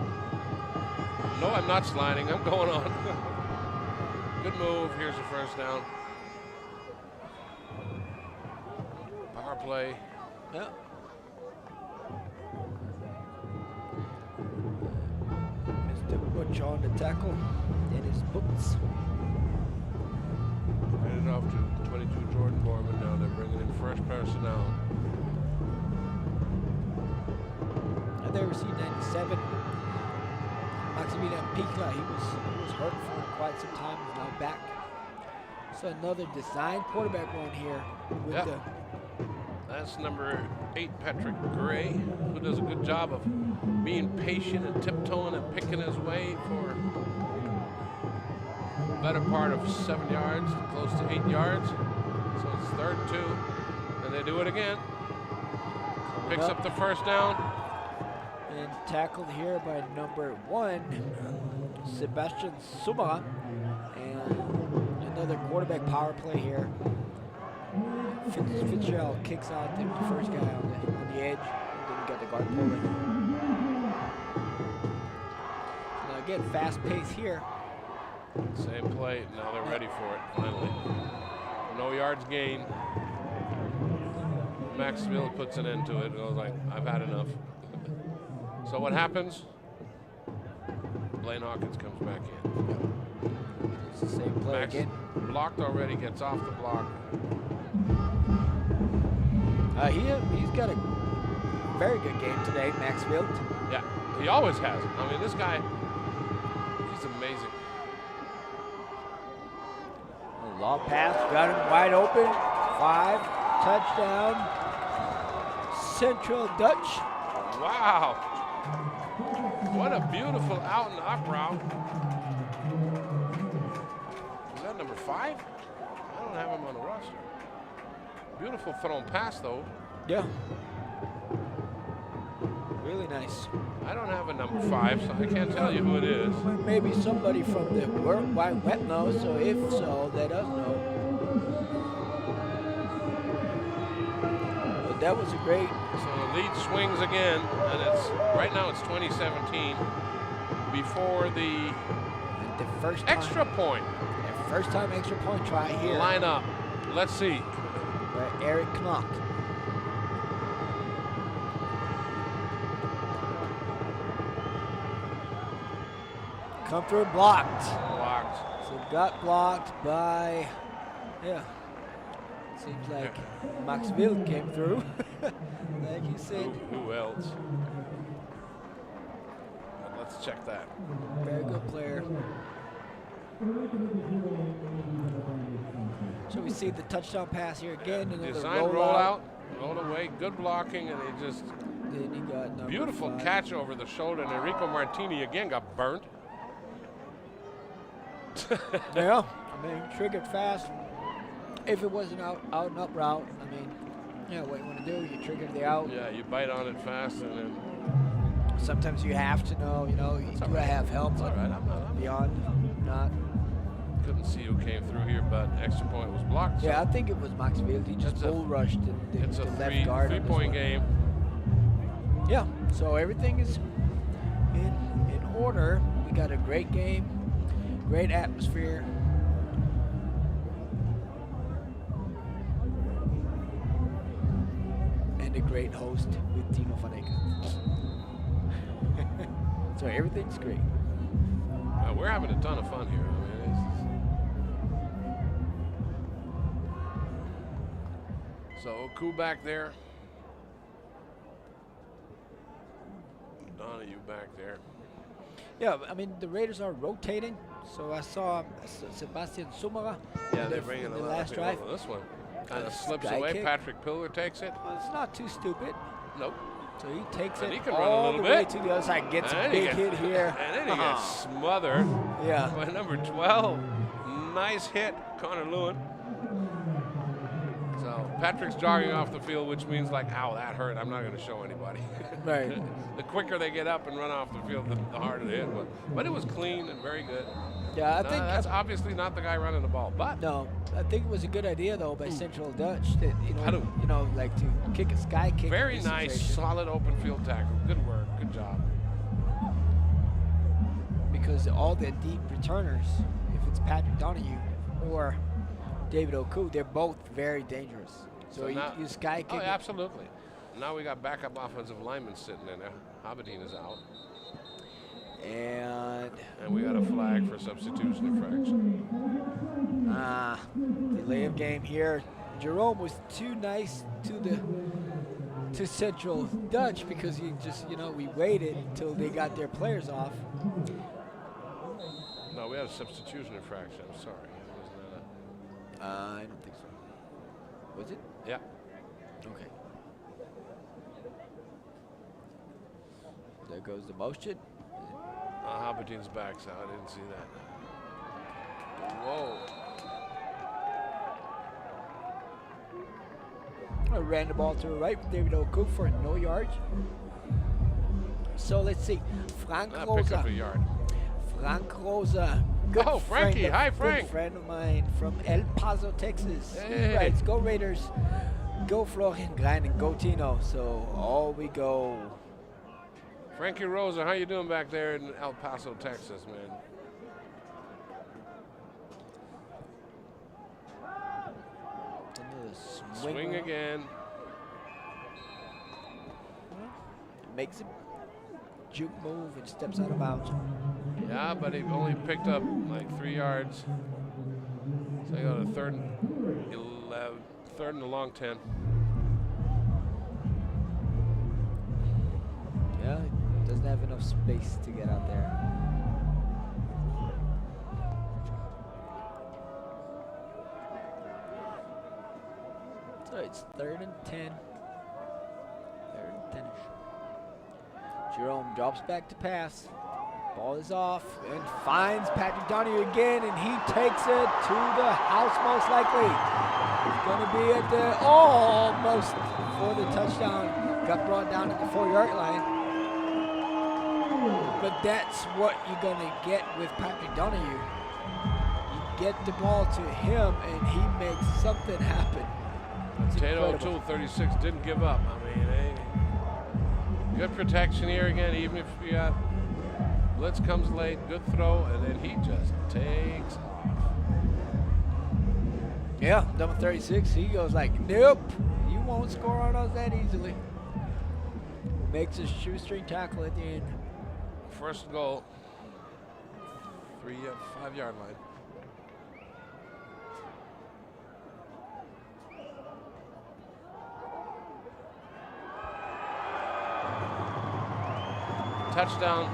No, I'm not sliding. I'm going on. Good move. Here's a first down. Power play. Yeah. Mr. Butch on the tackle. In his boots. Handed off to 22 Jordan Borman. Now they're bringing in fresh personnel. And they received 97. Maximilian Pikla, he was hurt for quite some time. He's now back. So another design quarterback run here with the. That's number 8, Patrick Gray, who does a good job of being patient and tiptoeing and picking his way for the better part of 7 yards, close to 8 yards. So it's 3rd and 2, and they do it again. Picks up the first down. And tackled here by number 1, Sebastian Suma. And another quarterback power play here. Fitzgerald kicks out the first guy on the edge, and then you got the guard pulling. Now again, fast pace here. Same play, now they're ready for it, finally. No yards gained. Maxville puts an end to it, and I was like, I've had enough. So what happens? Blaine Hawkins comes back in. It's the same play Max again. blocked already, gets off the block. He's got a very good game today, Maxfield. Yeah, he always has. I mean, this guy He's amazing. A long pass, got him wide open. 5, touchdown. Central Dutch. Wow. What a beautiful out and up route. Is that number 5? I don't have him on the roster. Beautiful thrown pass though. Yeah. Really nice. I don't have a number 5, so I can't tell you who it is. Maybe somebody from the World Wide Web knows, so if so, let us know. But that was a great. So the lead swings again, and it's right now it's 2017 before the first extra point. The first time extra point try here. Line up. Let's see. By Eric Knock. Come through blocked. Blocked. So got blocked by, yeah. Seems like Max Wild came through, like you said. Who else? Let's check that. Very good player. So we see the touchdown pass here again. Design rollout, rolled away, good blocking, and he just then he got beautiful 5. catch over the shoulder, and Enrico Martini again got burnt. Yeah, I mean, triggered fast. If it was an out and up route, I mean, yeah, what you want to do, you trigger the out. Yeah, you bite on it fast, and then sometimes you have to know, you do I have help? All right, I'm beyond, not. Couldn't see who came through here, but extra point was blocked. Yeah, I think it was Max Wild. He just bull rushed the left guard. Three-point game. Yeah, so everything is in order. We got a great game, great atmosphere. And a great host with Tino van Eyck. So everything's great. We're having a ton of fun here. I mean, so Oku back there. Donahue back there. Yeah, I mean, the Raiders are rotating. So I saw Sebastian Sumara. Yeah, they're bringing the a lot last of drive. people. This one kind of slips Sky away. kick. Patrick Pillar takes it. Well, it's not too stupid. Nope. So he takes And it he can run a all little the way bit. to the other side, gets a And he big gets- hit here. And then he gets smothered Yeah. by number 12. Nice hit, Connor Lewin. So Patrick's jogging off the field, which means like, ow, that hurt. I'm not going to show anybody. Right. The quicker they get up and run off the field, the harder the hit was. But it was clean and very good. Yeah, I No, think that's obviously not the guy running the ball, but no. I think it was a good idea though by Central Dutch that like to kick a sky kick. in very this nice, situation. solid open field tackle. Good work, good job. Because all the deep returners, if it's Patrick Donahue or David Oku, they're both very dangerous. So now- you sky kick. Oh, it. absolutely. Now we got backup offensive linemen sitting in there. Haberdine is out. And we got a flag for substitution infraction. Delay of game here. Jerome was too nice to Central Dutch because he just, we waited until they got their players off. No, we had a substitution infraction. I'm sorry. Wasn't that I don't think so. Was it? Yeah. Okay. There goes the motion. Haberdine's back, so I didn't see that. Whoa. I ran the ball to the right. David Oku for no yards. So let's see. Frank Pick up Rosa. a yard. Frank Rosa. Good Oh, Frankie. friend of- Hi, Frank. Good friend of mine from El Paso, Texas. Hey. He writes, go Raiders. Go Florian Grind and go Tino. So all we go. Frankie Rosa, how you doing back there in El Paso, Texas, man? Another Swing route. again. Makes a juke move and steps out of bounds. Yeah, but he only picked up like 3 yards. So he got a third and a long 10. Yeah, doesn't have enough space to get out there. So it's 3rd and 10. 3rd and 10-ish. Jerome drops back to pass. Ball is off and finds Patrick Donahue again, and he takes it to the house most likely. It's going to be at the almost for the touchdown. Got brought down at the 4-yard line. But that's what you're going to get with Patrick Donahue. You get the ball to him, and he makes something happen. Tato O'Toole 36 didn't give up. I mean, good protection here again, even if you got blitz comes late, good throw, and then he just takes off. Yeah, number 36, he goes like, nope, you won't score on us that easily. Makes a shoestring tackle at the end. First goal, 5-yard line. Touchdown.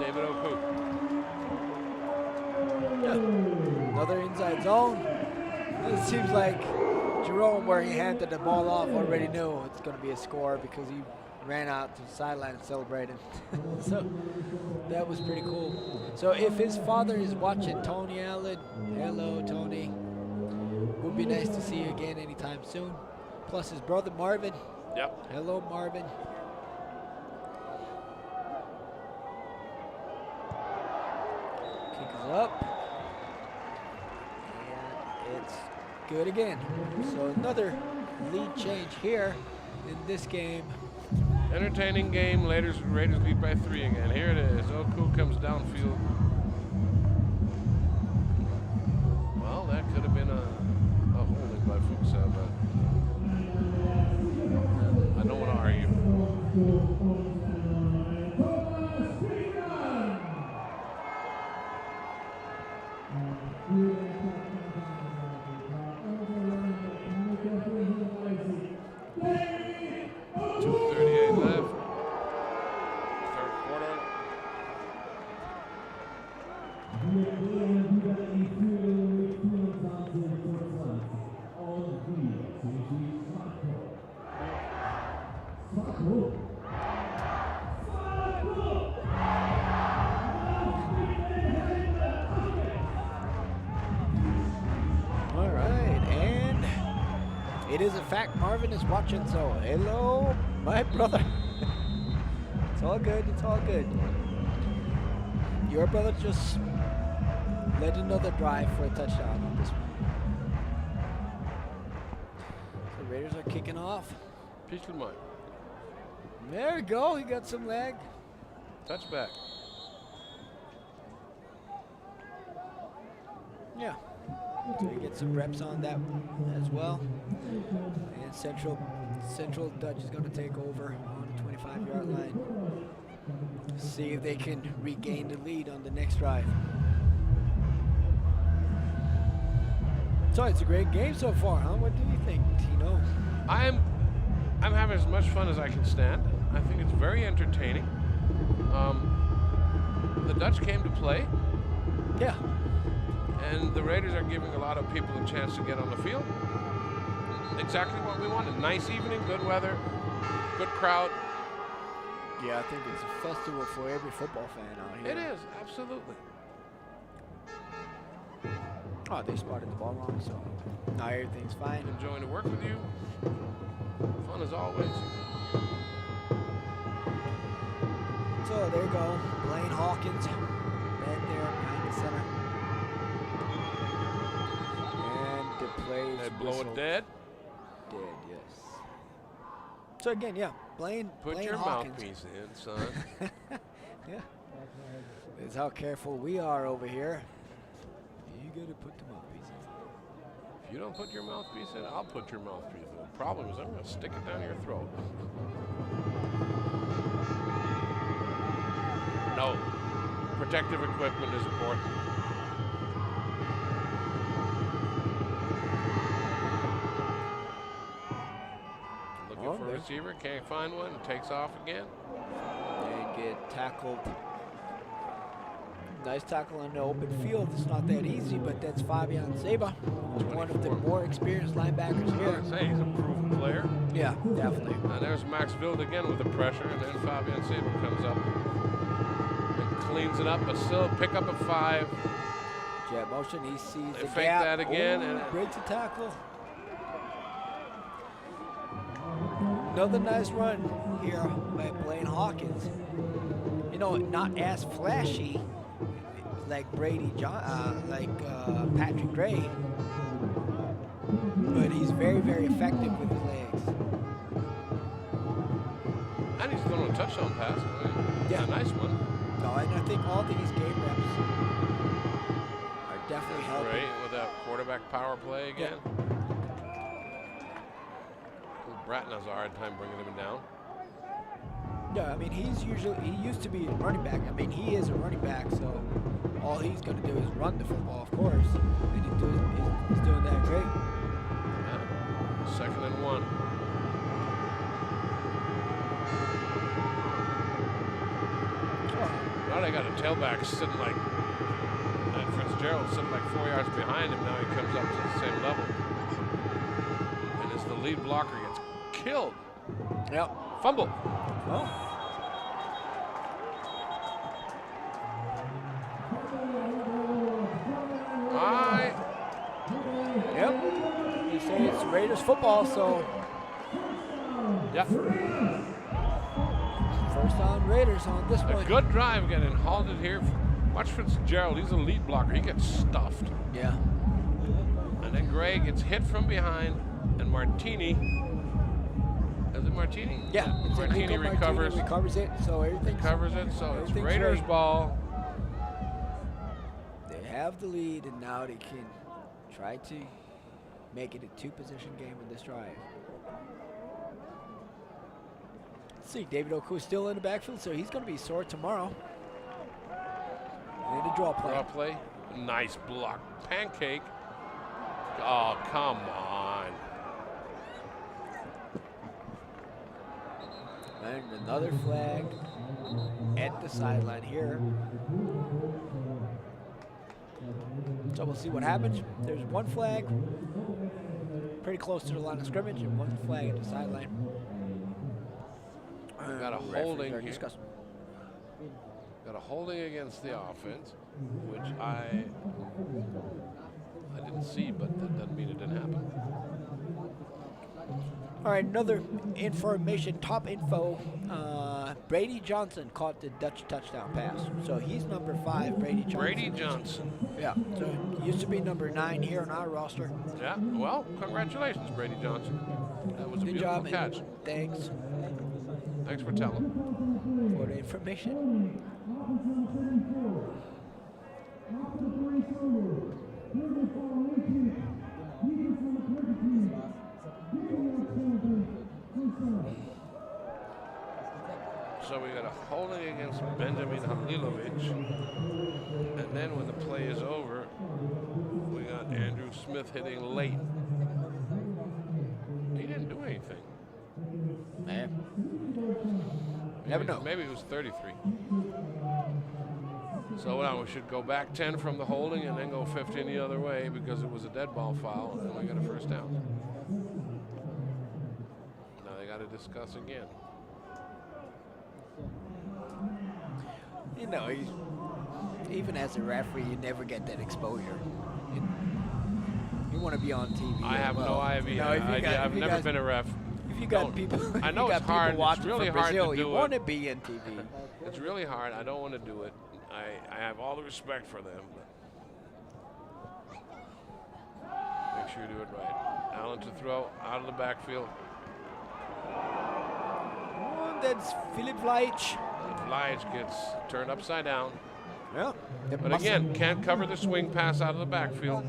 David O'Coop. Yeah. Another inside zone. It seems like Jerome, where he handed the ball off, already knew it's going to be a score because he ran out to the sideline and celebrated. So that was pretty cool. So if his father is watching, Tony Allen, hello Tony. Would be nice to see you again anytime soon. Plus his brother Marvin. Yep. Hello Marvin. Kick is up. And it's good again. So another lead change here in this game. Entertaining game. Raiders lead by 3 again. Here it is. Oku comes downfield. Well, that could have been a holding by Fuchsa, but I don't want to argue. It is a fact Marvin is watching, so hello, my brother. It's all good, it's all good. Your brother just led another drive for a touchdown on this one. The Raiders are kicking off. Pichtelmeyer. There we go, he got some leg. Touchback. Yeah. So you get some reps on that as well. And Central Dutch is going to take over on the 25-yard line. See if they can regain the lead on the next drive. So it's a great game so far, huh? What do you think, Tino? I'm having as much fun as I can stand. I think it's very entertaining. The Dutch came to play. Yeah. And the Raiders are giving a lot of people a chance to get on the field. Exactly what we wanted. Nice evening, good weather, good crowd. Yeah, I think it's a festival for every football fan out here. It is, absolutely. Oh, they spotted the ball wrong, so now everything's fine. Enjoying to work with you. Fun as always. So there you go. Blaine Hawkins back there behind the center. Plays they blow it dead. Dead, yes. So again, yeah, Blaine your Hawkins. Mouthpiece in, son. Yeah. That's how careful we are over here. You gotta put the mouthpiece in. If you don't put your mouthpiece in, I'll put your mouthpiece in. The problem is I'm gonna stick it down your throat. No. Protective equipment is important. For a receiver, can't find one, takes off again. They get tackled Nice tackle on the open field. It's not that easy, but that's Fabian Seba, one of the more experienced linebackers I here. would say he's a proven player. Yeah, definitely. And there's Max Wild again with the pressure, and then Fabian Saber comes up and cleans it up, but still pick up a 5. Jet motion, he sees They the fake gap. that again, Oh, and breaks the tackle. Another nice run here by Blaine Hawkins. You know, not as flashy like Patrick Gray, but he's very, very effective with his legs. and he's throwing a touchdown pass. I mean, Yeah. a nice one. No, and I think all these game reps are definitely helping. Great with that quarterback power play again. Bratton has a hard time bringing him down. Yeah, I mean, he used to be a running back. I mean, he is a running back, so all he's going to do is run the football, of course. And he's doing that great. Yeah. 2nd and 1. Now they got a tailback sitting like, Fitzgerald sitting like 4 yards behind him. Now he comes up to the same level. And as the lead blocker gets killed. Yep. Fumble. Well. Yep. You say it's Raiders football, so. Yep. First down Raiders on this A one. good drive getting halted here. Watch Fitzgerald. He's a lead blocker. He gets stuffed. Yeah. And then Gray gets hit from behind, and Martini. Is it Martini? Yeah. It's Martini illegal. recovers. Martini recovers it, so everything. Recovers it, so it's everything's Raiders right. ball. They have the lead, and now they can try to make it a 2-position game in this drive. Let's see, David Oku's still in the backfield, so he's going to be sore tomorrow. And a draw play. Draw play. Nice block. Pancake. Oh, come on. And another flag at the sideline here. So we'll see what happens. There's one flag pretty close to the line of scrimmage and one flag at the sideline. Got a Referees holding are here. discussing. Got a holding against the offense, which I didn't see, but that doesn't mean it didn't happen. All right, another information, top info. Brady Johnson caught the Dutch touchdown pass. So he's number 5, Brady Johnson. Brady Johnson. Yeah, so he used to be number 9 here on our roster. Yeah, well, congratulations, Brady Johnson. That was a Good beautiful job, catch. and thanks Thanks for telling. for the information. So we got a holding against Benjamin Halilovic. And then when the play is over, we got Andrew Smith hitting late. He didn't do anything. Man. Never know. Maybe it was 33. So now we should go back 10 from the holding and then go 15 the other way because it was a dead ball foul and we got a first down. Now they got to discuss again. You know, even as a referee, you never get that exposure. You want to be on TV. I have no idea. No, I've never been a ref. If you got people, I know you it's got hard. people watching It's really from hard Brazil, to you do want it. to be in TV. It's really hard. I don't want to do it. I have all the respect for them. But make sure you do it right. Allen to throw out of the backfield. Oh, that's Philip Leitch. Lige gets turned upside down. Yeah. But again, can't cover the swing pass out of the backfield.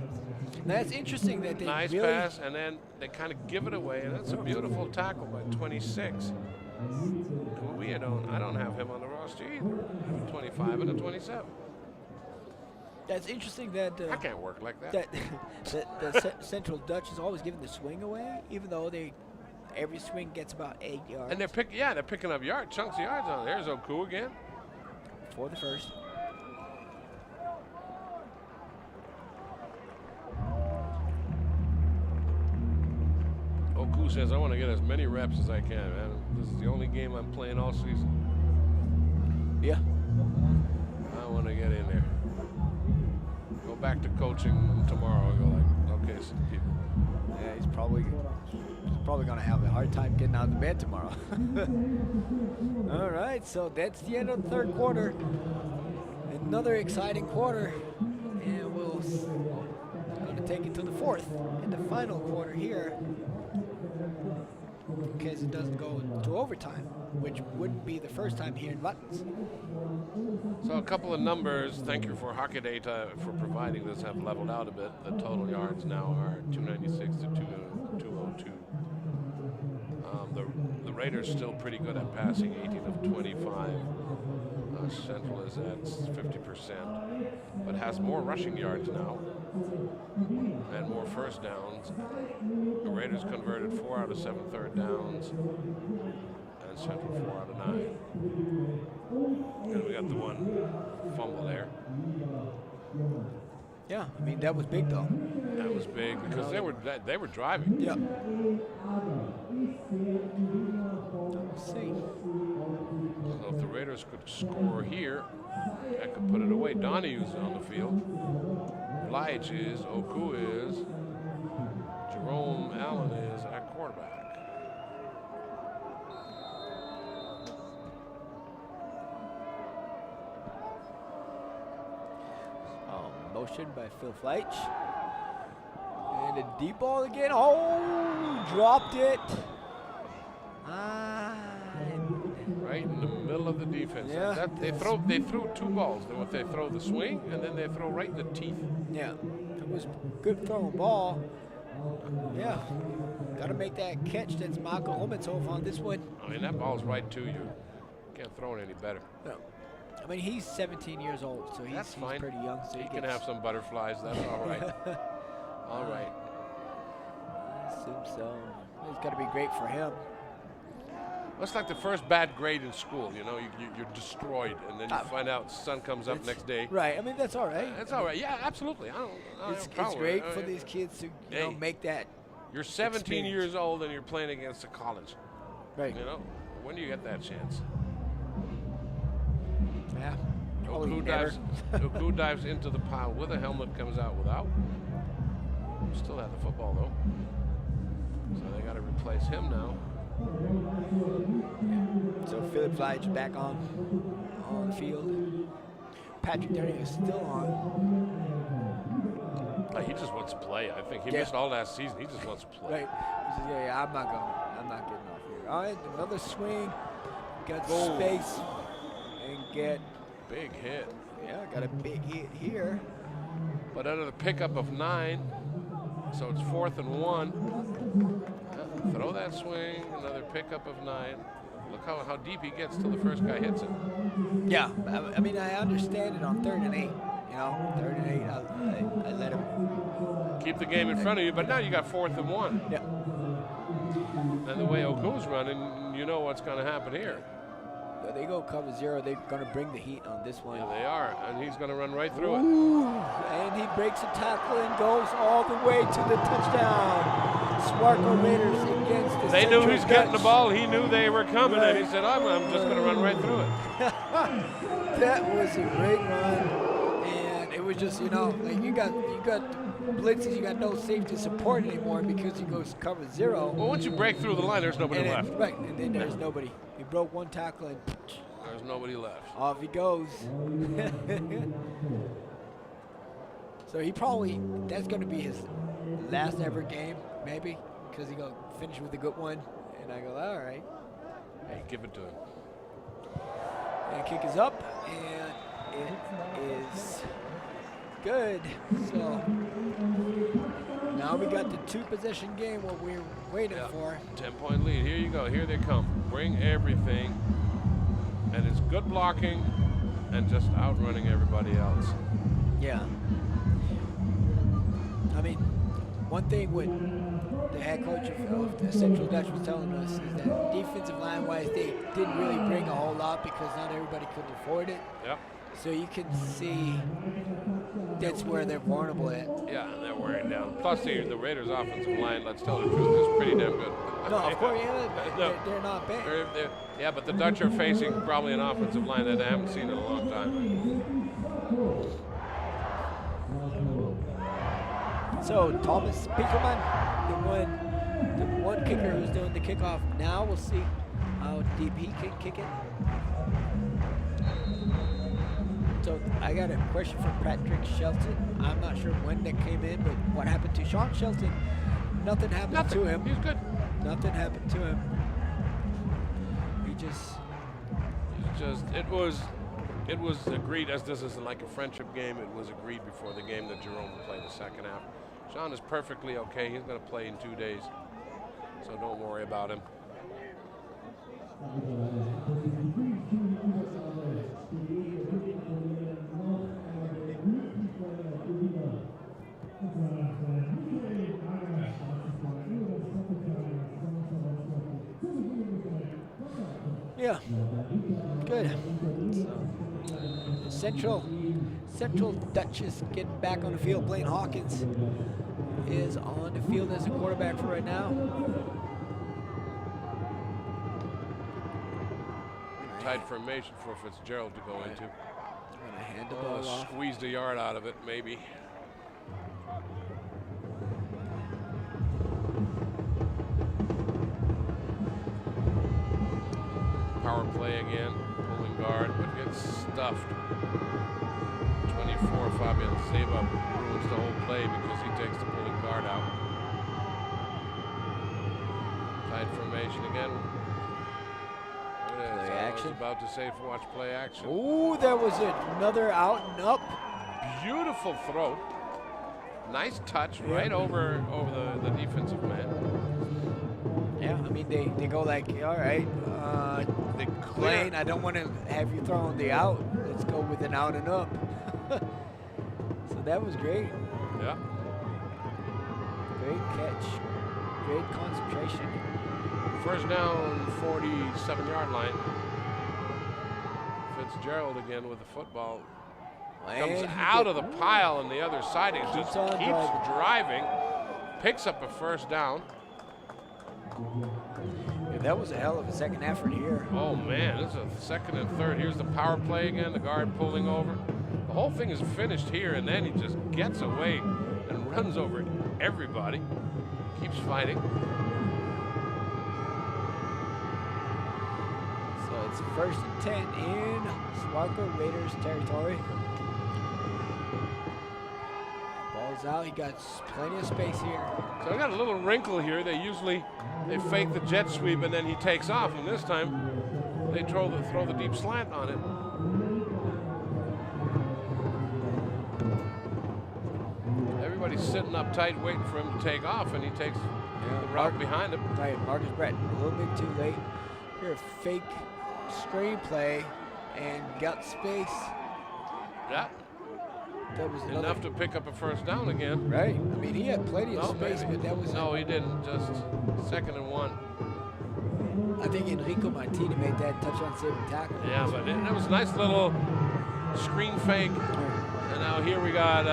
That's interesting that they Nice really pass, and then they kind of give it away, and that's a beautiful tackle by 26. I don't have him on the roster either. I have a 25 and a 27. That's interesting that I can't work like that. Central Dutch is always giving the swing away, even though every swing gets about 8 yards. And they're picking up chunks of yards on it. There's Oku again. For the first. Oku says, I want to get as many reps as I can, man. This is the only game I'm playing all season. Yeah. I want to get in there. Go back to coaching tomorrow and go like, okay, so people. Yeah, he's probably going to have a hard time getting out of bed tomorrow. All right, so that's the end of the third quarter. Another exciting quarter, and we'll going to take it to the fourth in the final quarter here, in case it doesn't go to overtime, which wouldn't be the first time here in Buttons. So a couple of numbers. Thank you for Hockey Data for providing this. Have leveled out a bit. The total yards now are 296 to 202. The Raiders still pretty good at passing, 18 of 25. Central is at 50%, but has more rushing yards now and more first downs. The Raiders converted 4 out of 7 third downs, and Central 4 out of 9. And we got the one fumble there. Yeah, I mean, that was big, though. That was big because they were driving. Yeah. Let's see. So if the Raiders could score here, that could put it away. Donahue's on the field. Lige is, Oku is, Jerome Allen is at quarterback. Motion by Phil Fleich. And a deep ball again. Oh, dropped it. Right in the middle of the defense. Yeah. They threw 2 balls. They throw the swing, and then they throw right in the teeth. Yeah, it was good throwing ball. Yeah, got to make that catch. That's Marco Homitzov on this one. I mean, that ball's right to you. Can't throw it any better. No. I mean, he's 17 years old, so he's pretty young. So he can have some butterflies. That's all right. All right. I assume so. It's got to be great for him. It's like the first bad grade in school. You know, you're destroyed, and then you find out the sun comes up next day. Right. I mean, that's all right. It's all right. Yeah, absolutely. It's great for these kids to make that. You're 17 years old and you're playing against a college. Right. You know, when do you get that chance? Yeah. Oku dives into the pile with a helmet, comes out without. Still have the football though. So they got to replace him now. So Philip Fleich back on the field. Patrick Derry is still on. He just wants to play. I think he missed all last season. He just wants to play. Right. He says, yeah, I'm not getting off here. All right, another swing. Got space and get big hit. Yeah, got a big hit here. But under the pickup of 9, so it's 4th and 1. Throw that swing, another pickup of 9. Look how deep he gets till the first guy hits it. Yeah, I mean, I understand it on 3rd and 8. You know, 3rd and 8, I let him keep the game in front of you, but now you got 4th and 1. Yeah. And the way Oku's running, you know what's going to happen here. They go cover 0. They're going to bring the heat on this one. Yeah, they are, and he's going to run right through it. And he breaks a tackle and goes all the way to the touchdown. SWARCO Raiders against the They knew he was getting the ball. He knew they were coming, and he said, I'm just going to run right through it. That was a great run, and it was just, you know, like you got blitzes, you got no safety support anymore because he goes cover 0. Well, once you break through the line, there's nobody left. Right, and then there's nobody. He broke one tackle and there's nobody left. Off he goes. So he probably, that's going to be his last ever game, maybe, because he going to finish with a good one. And I go, all right. Hey, give it to him. And kick is up, and it is good. So now we got the 2-possession game, what we're waiting for. 10-point lead. Here you go. Here they come. Bring everything. And it's good blocking and just outrunning everybody else. Yeah. I mean, one thing what the head coach of the Central Dutch was telling us is that defensive line-wise, they didn't really bring a whole lot because not everybody could afford it. Yep. So you can see that's where they're vulnerable at. Yeah, and they're wearing down. Plus, the Raiders' offensive line, let's tell the truth, is pretty damn good. No, of course, yeah, No. they're not bad. Yeah, but the Dutch are facing probably an offensive line that they haven't seen in a long time. So Thomas Pinkerman, the one kicker who's doing the kickoff now. We'll see how deep he can kick it. So I got a question from Patrick Shelton. I'm not sure when that came in, but what happened to Sean Shelton? Nothing happened to him. He's good. Nothing happened to him. It was agreed, as this isn't like a friendship game, it was agreed before the game that Jerome would play the second half. Sean is perfectly okay. He's going to play in 2 days, so don't worry about him. Yeah, good. So, Central Dutch is getting back on the field. Blaine Hawkins is on the field as a quarterback for right now. Tight formation for Fitzgerald to go into. Gonna hand the ball off. Squeezed a yard out of it, maybe. Power play again, pulling guard, but gets stuffed. 24, Fabian Seba ruins the whole play because he takes the pulling guard out. Tight formation again. There it is. Play I action. was about to say, watch play action. Ooh, there was another out and up. Beautiful throw. Nice touch right over the defensive man. Yeah, I mean, they go like, all right, They clear. Blaine, I don't want to have you throwing the out. Let's go with an out and up. So that was great. Yeah. Great catch. Great concentration. First down, 47-yard line. Fitzgerald again with the football. Comes And he out of the pile on the other side and just Keeps on keeps driving. Picks up a first down. Yeah, that was a hell of a second effort here. Oh man, this is a second and third. Here's the power play again, the guard pulling over. The whole thing is finished here, and then he just gets away and runs over everybody. Keeps fighting. So it's 1st and 10 in SWARCO Raiders territory. Ball's out. He got plenty of space here. So I got a little wrinkle here. They fake the jet sweep and then he takes off, and this time they throw the deep slant on it. Everybody's sitting up tight waiting for him to take off, and he takes the route behind him. Right, Marcus Brett, a little bit too late. Here, a fake screenplay and got space. Yeah. That was Enough to pick up a first down again. Right. I mean, he had plenty of space, but that was. No, he didn't. Just 2nd and 1. I think Enrico Martini made that touchdown saving tackle. Yeah, but that was a nice little screen fake. And now here we got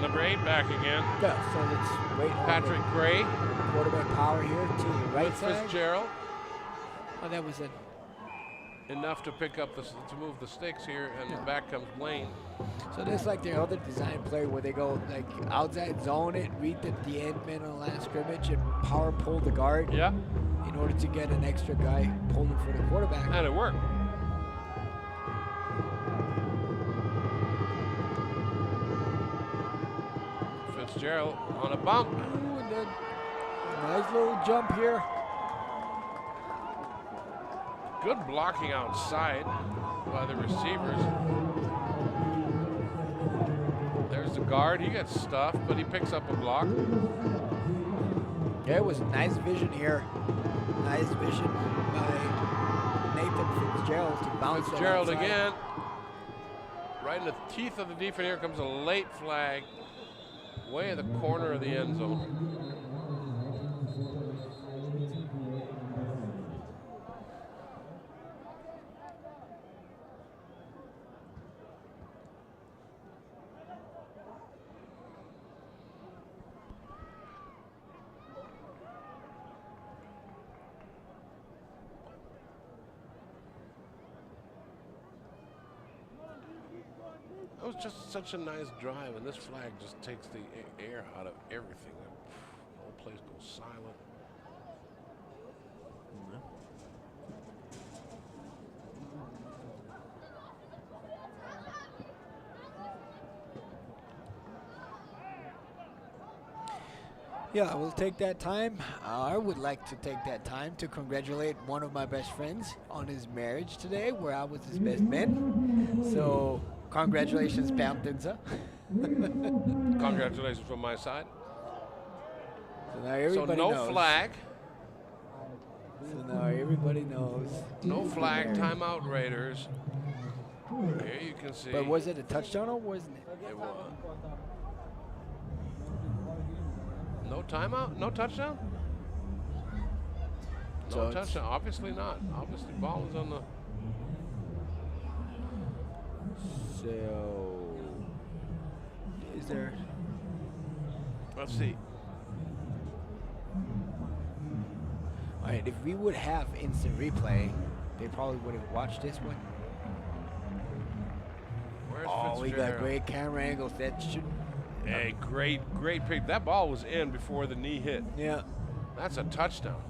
number 8 back again. Yeah, so let's wait. Patrick Gray. Quarterback power here to the right side. Fitzgerald. Oh, that was Enough to pick up to move the sticks here, and back comes Blaine. So that's like their other design play where they go like outside zone it, read the end man on the line of scrimmage, and power pull the guard. Yeah. In order to get an extra guy pulling for the quarterback. And it worked. Fitzgerald on a bump. Ooh, and then nice little jump here. Good blocking outside by the receivers. There's the guard. He gets stuffed, but he picks up a block. Yeah, it was nice vision here. Nice vision by Nathan Fitzgerald to bounce Fitzgerald that outside. again. Right in the teeth of the defense. Here comes a late flag. Way in the corner of the end zone. That was just such a nice drive, and this flag just takes the air out of everything. The whole place goes silent. Yeah, I will take that time. I would like to take that time to congratulate one of my best friends on his marriage today, where I was his best man. So, congratulations, Bountinza. Congratulations from my side. So now everybody no knows. flag. So now everybody knows. No flag. Timeout, Raiders. Here you can see. But was it a touchdown or wasn't it? It was. No timeout? No touchdown? So No it's- touchdown. Obviously not. Obviously, ball is on the. So, is there? Let's see. All right, if we would have instant replay, they probably would have watched this one. Where's Oh, we got Fitzgerald? great camera angles. That should. Hey, great pick. That ball was in before the knee hit. Yeah. That's a touchdown.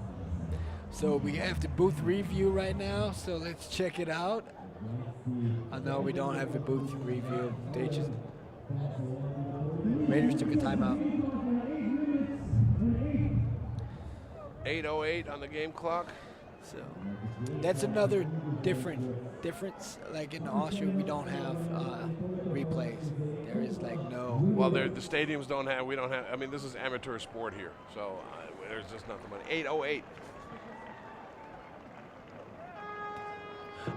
So we have the booth review right now. So let's check it out. I know we don't have the booth review. They just Raiders took a timeout. 8:08 on the game clock. So that's another difference. Like in Austria, we don't have replays. There is like no. Well, the stadiums don't have. We don't have. I mean, this is amateur sport here, so there's just nothing. 8:08.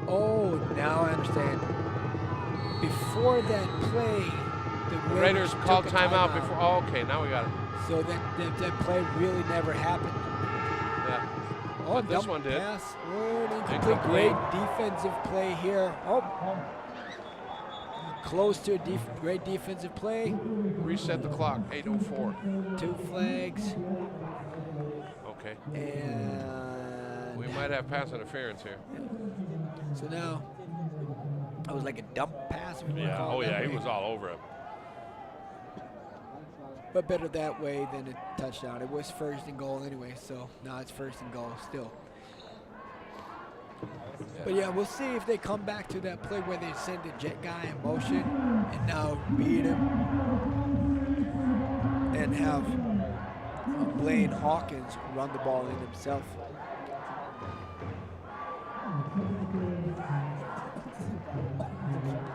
Oh, now I understand. Before that play, the Raiders took called a timeout before. Oh, okay, now we got it. So that play really never happened. Yeah. Oh, But this dump one did. Pass. Oh, an incomplete. Incomplete. Great defensive play here. Oh, close to a great defensive play. Reset the clock. 8:04. 2 flags. Okay. And We might have pass interference here. so now it was like a dump pass. If you wanna Yeah. call Oh it that yeah, he way. was all over him. But better that way than a touchdown. It was 1st and goal anyway, so now it's 1st and goal still. But yeah, we'll see if they come back to that play where they send the jet guy in motion and now beat him and have Blaine Hawkins run the ball in himself.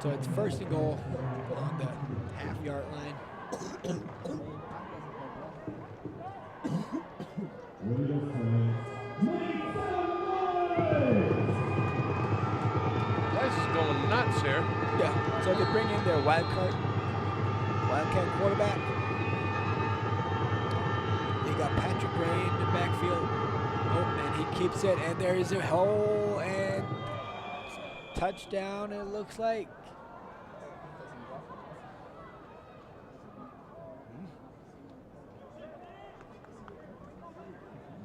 So it's 1st and goal on the half-yard line. Place is going nuts here. Yeah, so they bring in their Wildcat quarterback. They got Patrick Gray in the backfield. Oh, and he keeps it, and there is a hole and touchdown, it looks like.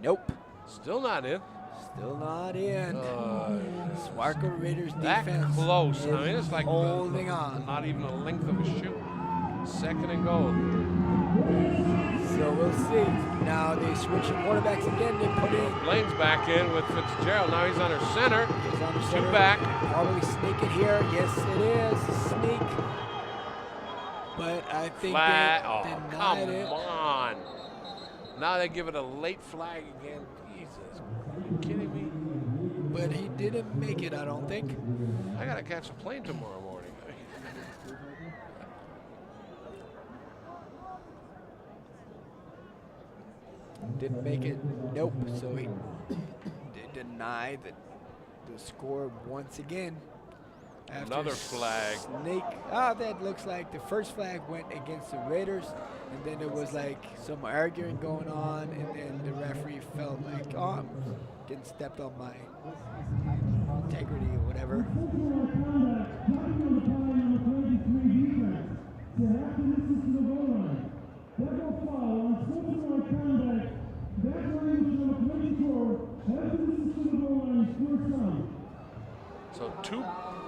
Nope. Still not in. Still not in. SWARCO Raiders That defense close. is I mean, it's like holding on. Not even a length of a shoot. 2nd and goal. So we'll see. Now they switch the quarterbacks again. They put in. Blaine's back in with Fitzgerald. Now he's under center. He's on the 2 center. back. Probably sneak it here. Yes, it is. Sneak. But I think Flag. they Oh, denied come it. on. Now they give it a late flag again. Jesus. Are you kidding me? But he didn't make it, I don't think. I got to catch a plane tomorrow morning. Didn't make it. Nope. So he denied the score once again. After Another flag. Snake. Ah, that looks like the first flag went against the Raiders, and then there was like some arguing going on, and then the referee felt like, oh, I'm getting stepped on my integrity or whatever. So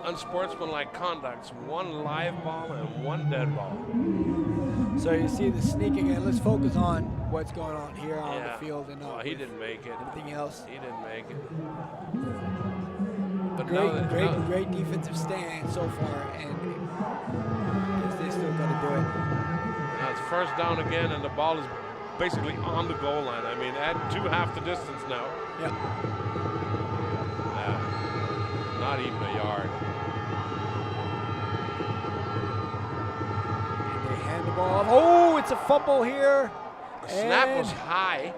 unsportsmanlike conducts, 1 live ball and 1 dead ball. So you see the sneaking in. Let's focus on what's going on here on Yeah. the field and not Well, he with didn't make it. anything else. He didn't make it. But now Great defensive stand so far, and I guess they still got to do it. now it's first down again, and the ball is basically on the goal line. I mean, add to half the distance now. Yep. Not even a yard. And they hand the ball off. Oh, it's a fumble here. The snap was And- high.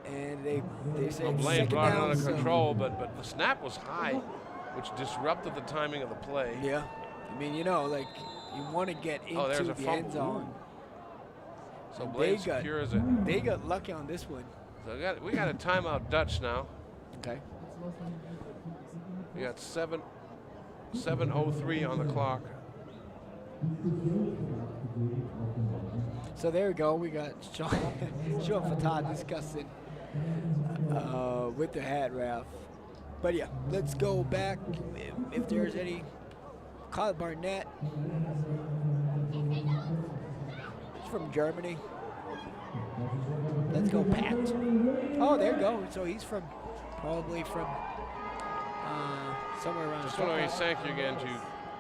And they say Well, Blaine second brought it down, under so- control, but the snap was high, which disrupted the timing of the play. Yeah. I mean, you know, like, you want to get Oh, there's into a the end fumble. zone. So And Blaine secures it. They got lucky on this one. So we got a timeout Dutch now. Okay. We got 7:03 on the clock. So there we go. We got Sean Fatah discussing with the hat ref. But yeah, let's go back. If there's any, Kyle Barnett. He's from Germany. Let's go, Pat. Oh, there you go. So he's probably from somewhere around. Just want to thank you again to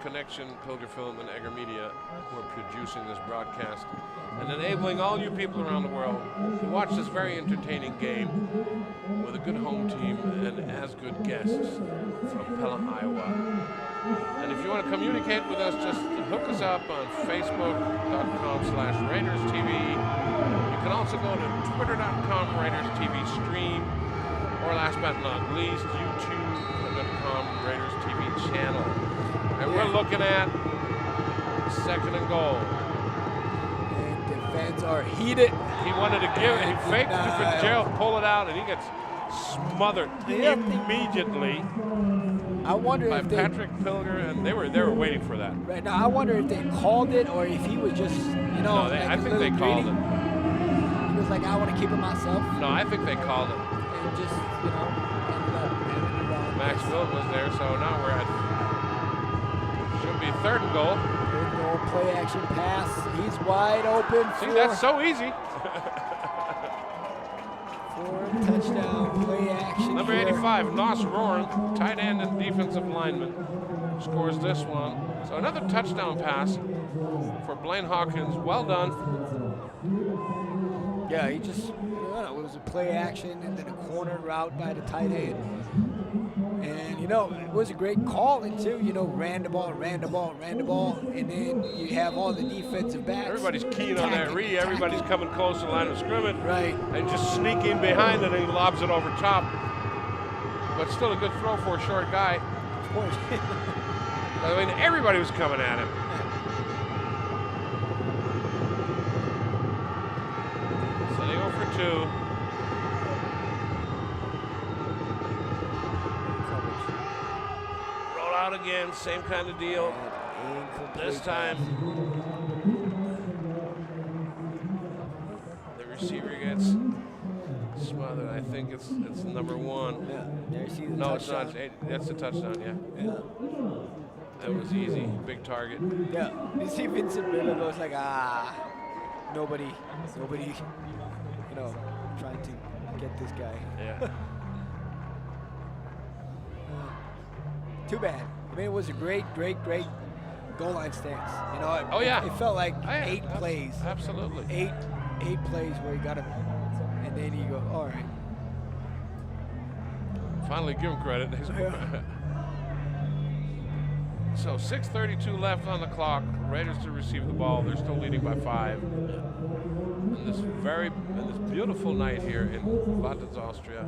Connection, Pilger Film, and Egger Media, who are producing this broadcast and enabling all you people around the world to watch this very entertaining game with a good home team and as good guests from Pella, Iowa. And if you want to communicate with us, just hook us up on Facebook.com/RaidersTV. You can also go to Twitter.com/RaidersTV stream, or last but not least, YouTube.com/RaidersTV channel. And we're looking at 2nd and goal. And defense are heated. He wanted to give it. He faked it to Fitzgerald, pull it out, and he gets smothered immediately I wonder by if they, Patrick Pilger, and they were waiting for that. right now, I wonder if they called it or if he was just, No, like I a think they little called greedy. it. He was like, I want to keep it myself. No, I think they called it. And just, ended up having the wrong Max place. Wilton was there, so now we're at, should be 3rd and goal. Third goal, play action pass. He's wide open. See, that's so easy. for touchdown, play action. Number here. 85, Nos Roran, tight end and defensive lineman, scores this one. So another touchdown pass for Blaine Hawkins. Well done. Yeah, he just, it was a play action and then a corner route by the tight end. And, it was a great calling, too. Ran the ball, and then you have all the defensive backs. Everybody's keen on that read. Everybody's coming close to the line of scrimmage. Right. And just sneaking behind it, and he lobs it over top. But still a good throw for a short guy. Of course. I mean, everybody was coming at him. So they go for 2. Roll out again, same kind of deal. This time, the receiver gets smothered. I think it's number 1. Yeah, there you see the No, touchdown. it's not. That's a touchdown, yeah. Yeah. That was easy. Big target. Yeah, you see Vincent Miller goes like, nobody, trying to get this guy. Yeah. Too bad. I mean, it was a great goal line stance. Oh, yeah. It felt like Oh, yeah. 8 plays. Absolutely. Eight plays where you got him, and then you go, all right. Finally give him credit. So 6:32 left on the clock. Raiders to receive the ball. They're still leading by 5. And this beautiful night here in Battle, Austria.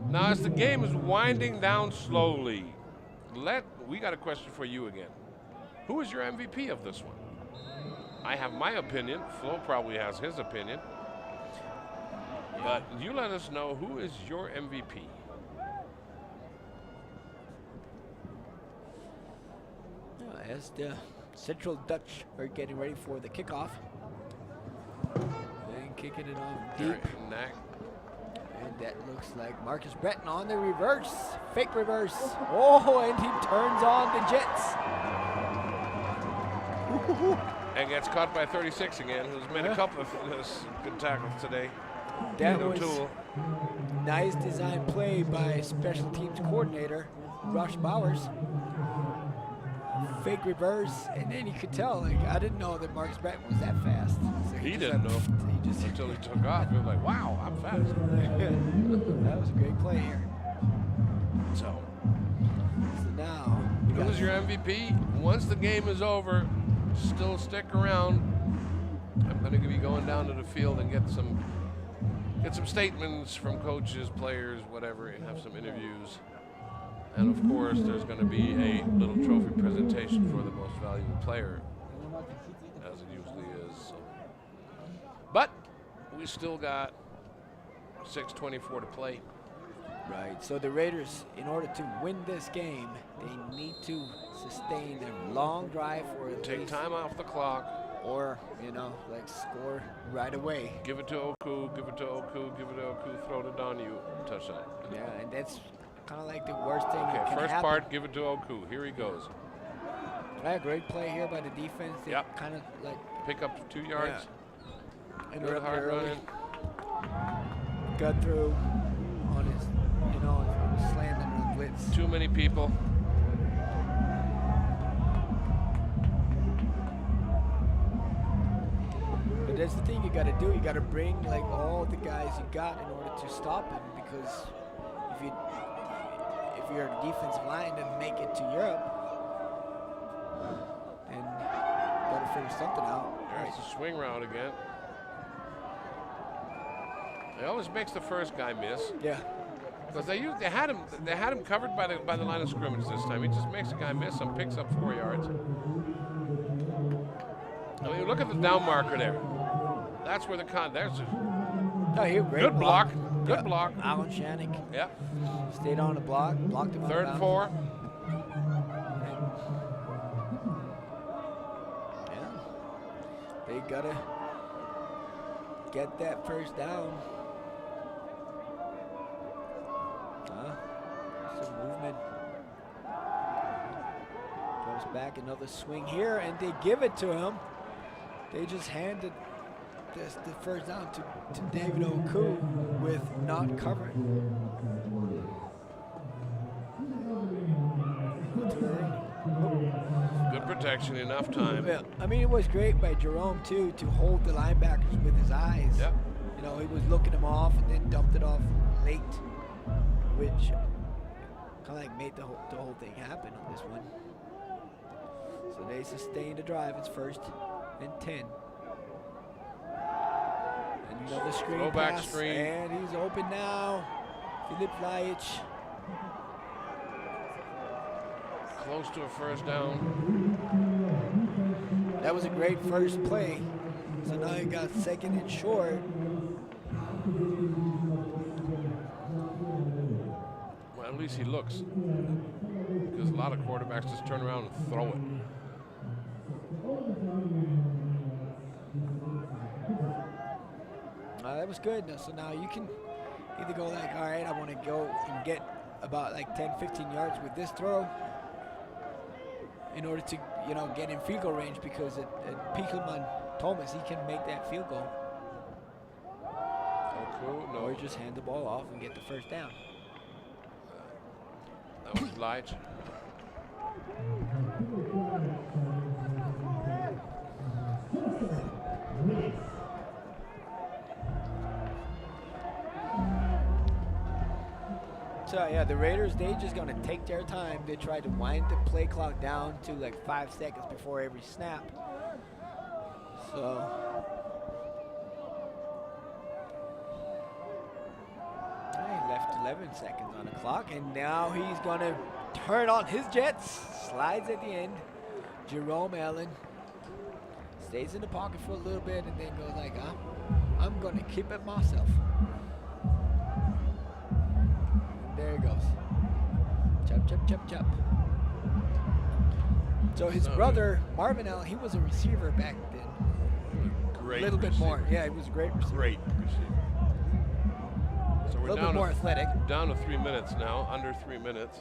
Now, as the game is winding down slowly, we got a question for you again. Who is your MVP of this one? I have my opinion. Flo probably has his opinion. But you let us know, who is your MVP? As the Central Dutch are getting ready for the kickoff. And kicking it off deep. Knack. And that looks like Marcus Breton on the reverse. Fake reverse. Oh, and he turns on the Jets. And gets caught by 36 again, who's made a couple of good tackles today. That was nice design play by special teams coordinator Rush Bowers. Fake reverse, and then you could tell, like, I didn't know that Marcus Breton was that fast. So He didn't know until he took off. He was like, wow, I'm fast. That was a great play here. So now, who's your MVP? Once the game is over, still stick around. I'm going to be going down to the field and get some statements from coaches, players, whatever, and have some interviews. And of course, there's going to be a little trophy presentation for the most valuable player, as it usually is. So. But we still got 6:24 to play. Right, so the Raiders, in order to win this game, they need to sustain a long drive or take time off the clock. Or, you know, like score right away. Give it to Oku, give it to Oku, give it to Oku, throw it down you, touchdown. Yeah, and that's kind of like the worst thing Okay, that can first happen. part, give it to Oku. Here he goes. Right, great play here by the defense. They kind of like pick up 2 yards. And good hard running. Got through on his, you know, slammed on the blitz. Too many people. But that's the thing you got to do. You got to bring like all the guys you got in order to stop him, because if your defensive line doesn't make it to Europe, then you got to figure something out. There's a swing route again. It always makes the first guy miss. Yeah. Because they had him covered by the line of scrimmage this time. He just makes the guy miss and picks up 4 yards. I mean, look at the down marker there. That's where there's a good block. Good block. Alan Shannick. Yep. Stayed on the block. Blocked him. 3rd and 4. Yeah. They gotta get that first down. Some movement. Goes back, another swing here, and they give it to him. They just handed the first down to David Oku with not covering. Good protection, enough time. Yeah, I mean, it was great by Jerome too to hold the linebackers with his eyes. Yep. You know, he was looking them off and then dumped it off late, which kind of like made the whole thing happen on this one. So they sustain the drive. It's 1st and 10. Another screen Throwback pass, screen. and he's open now. Filip Lajic. Close to a first down. That was a great first play. So now you got 2nd and short. Well, at least he looks. Because a lot of quarterbacks just turn around and throw it. That was good. So now you can either go like, all right, I want to go and get about like 10, 15 yards with this throw in order to, you know, get in field goal range, because at Pickelman Thomas, he can make that field goal. Oh, cool. No. Or just hand the ball off and get the first down. That was light. So yeah, the Raiders, they just gonna take their time. They try to wind the play clock down to like 5 seconds before every snap. So he left 11 seconds on the clock, and now he's gonna turn on his Jets. Slides at the end. Jerome Allen stays in the pocket for a little bit and then goes like, I'm gonna keep it myself. There he goes. Chop, chop, chop, chop. So his brother, Marvin Allen, he was a receiver back then. Great A little bit receiver. more. Yeah, he was a great receiver. Great receiver. So A we're little bit down more athletic. down to 3 minutes now, under 3 minutes.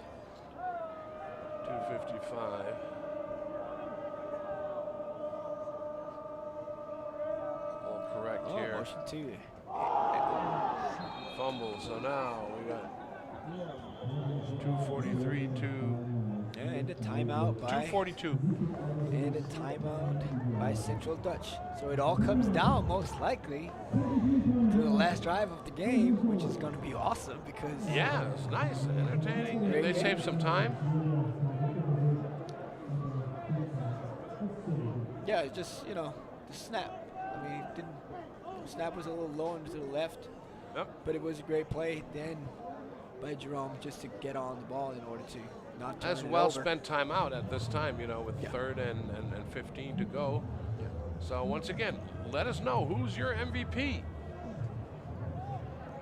2:55. All correct Oh, here. motion two. Fumble. So now we got 2:43 to Yeah, and a timeout by 2:42. and a timeout by Central Dutch. So it all comes down most likely to the last drive of the game, which is going to be awesome because Yeah, it's nice and entertaining. Great They game. saved some time. yeah, it's just the snap. I mean, the snap was a little low and to the left, Yep. but it was a great play then by Jerome just to get on the ball in order to not turn That's it well over. spent time out at this time, with Yeah. 3rd and 15 to go. Yeah. So once again, let us know who's your MVP.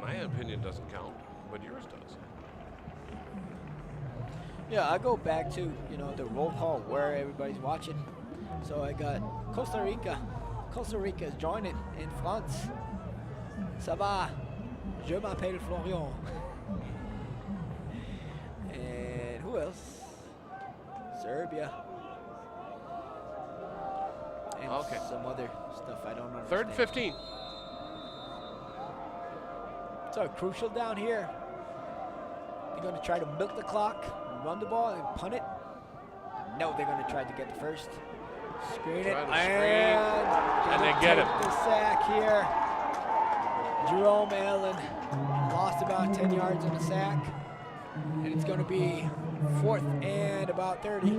My opinion doesn't count, but yours does. Yeah, I go back to the roll call where everybody's watching. So I got Costa Rica. Costa Rica is joining in France. Ça va? Je m'appelle Florian. And who else? Serbia. And Okay. some other stuff I don't understand. 3rd and 15. So crucial down here. They're going to try to milk the clock, run the ball, and punt it. No, they're going to try to get the first. Screen it, Try to and they gonna get take it. the sack here. Jerome Allen lost about 10 yards on the sack. And it's going to be 4th and about 30.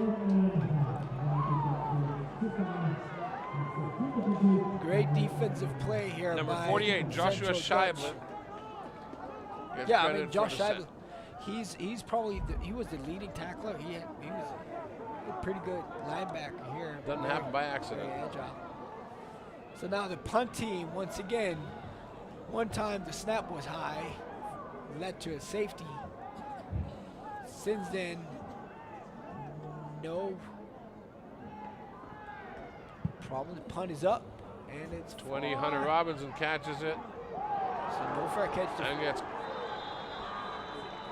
Great defensive play here Number by 48, Joshua Central Dutch. Scheibler. Gets Yeah, I credit mean for Josh the set. Scheibler, he's probably he was the leading tackler. He was a pretty good linebacker here. Doesn't happen by accident. Very agile. So now the punt team once again. One time the snap was high, led to a safety. Since then, no problem. The punt is up, and it's 20, Hunter Robinson catches it So no fair catch. and gets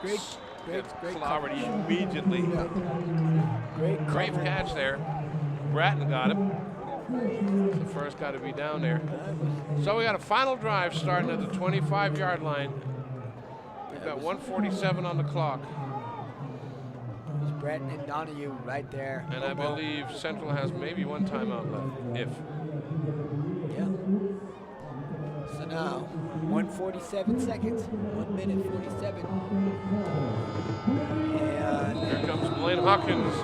Great clobbered coverage. immediately. Great Great coverage. catch there. Bratton got him. The first got to be down there. So we got a final drive starting at the 25-yard line. We've got 1:47 on the clock. It was Bratton and Donahue right there. And I believe Central has maybe one timeout left, if. Yeah. So now, 1:47 seconds. 1 minute 47. And Here comes Blaine Hawkins.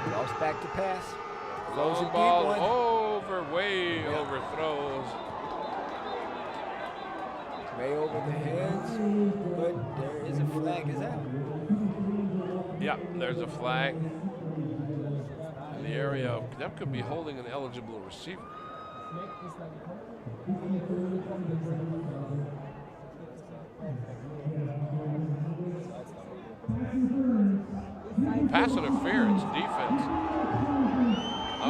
Drops back to pass. Throws a Long deep ball one. way overthrows. Way over the heads. But there is a flag. Is that? Yeah, there's a flag in the area. That could be holding an eligible receiver. Pass interference, defense.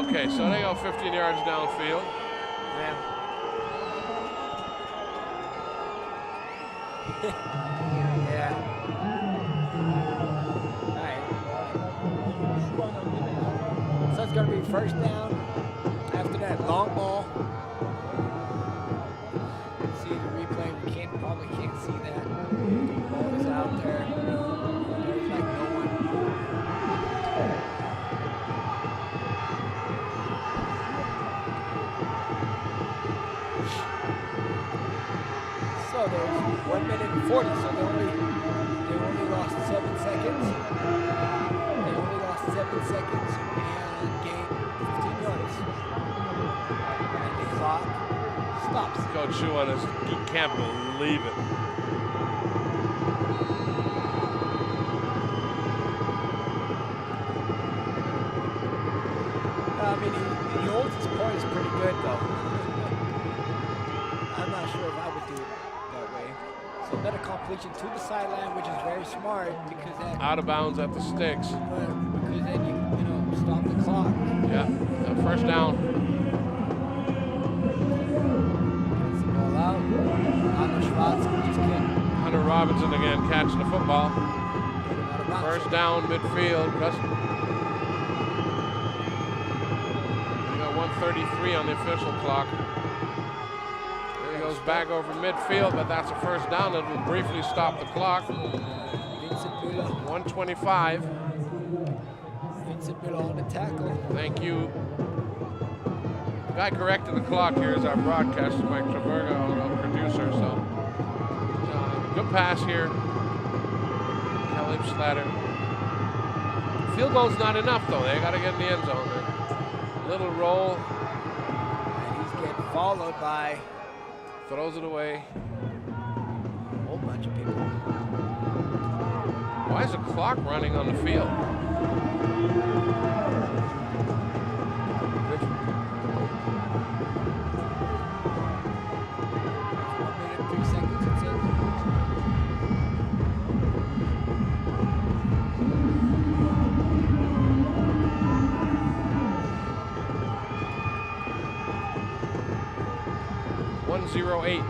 Okay, so they go 15 yards downfield. Yeah. All right. So it's going to be first down. After that, long ball. See the replay. We probably can't see that. Ball is out there. There's like no one. So there's 1 minute and 40. So they only lost 7 seconds. They only lost 7 seconds and gained 15 yards. And the clock stops. Coach Shu on his, he can't believe it. I mean, he holds his poise pretty good, though. I'm not sure if I would do it that way. So another completion to the sideline, which is very smart because that Out of bounds at the sticks. because then you know stop the clock. Yeah, first down. Gets the ball out. Hunter Schwartz just can't Hunter Robinson again catching the football. get him out of bounds. First down, midfield. We got 1:33 on the official clock. There he goes back over midfield, but that's a first down that will briefly stop the clock. Vincent Müller. 1:25. Vincent Müller on the tackle. Thank you. The guy correcting the clock here is our broadcaster, Mike Traverga, our producer. So, good pass here. Caleb Slatter. Field goal's not enough, though. They got to get in the end zone. Little roll. And he's getting followed by Throws it away. a whole bunch of people. Why is the clock running on the field?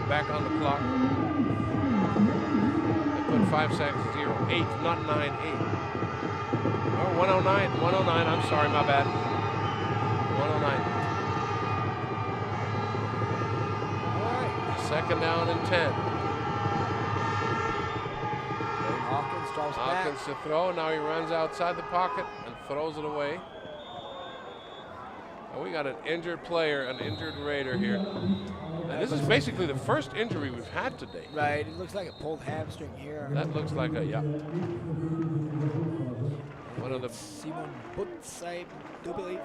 Back on the clock. They put 5 seconds, 08, not 9, 8. Oh, 109, 109, I'm sorry, my bad. 109. All right, second down and 10. Hawkins drops Hawkins to throw, now he runs outside the pocket and throws it away. And we got an injured player, an injured Raider here. And this is basically the first injury we've had today. Right, it looks like a pulled hamstring here. That looks like a, yeah. One of the... Simon Butz, I do believe.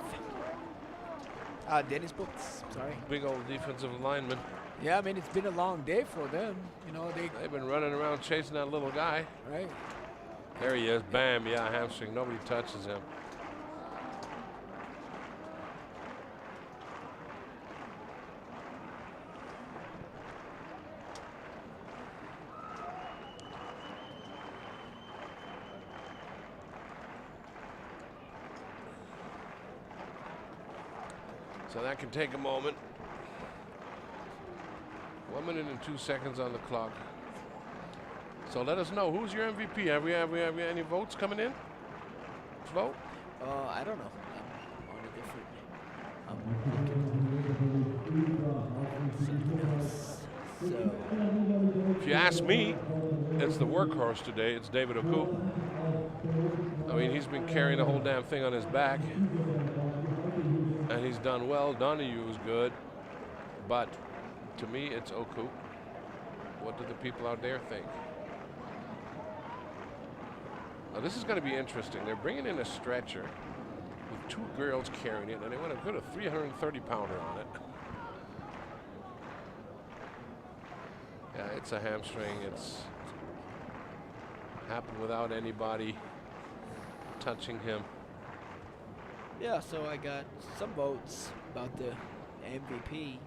Dennis Butz, sorry. Big old defensive lineman. Yeah, I mean, it's been a long day for them. You know, they've been running around chasing that little guy. Right. There he is, bam, yeah, hamstring. Nobody touches him. So that can take a moment. 1 minute and 2 seconds on the clock. So let us know, who's your MVP? Have we any votes coming in? Flo? I don't know. I'm on a different. So, if you ask me, it's the workhorse today. It's David Oku. I mean, he's been carrying the whole damn thing on his back. And he's done well. Donahue is good. But to me, it's Oku. What do the people out there think? Now, this is going to be interesting. They're bringing in a stretcher with 2 girls carrying it, and they want to put a 330-pounder on it. Yeah, it's a hamstring. It's happened without anybody touching him. yeah, so I got some votes about the MVP.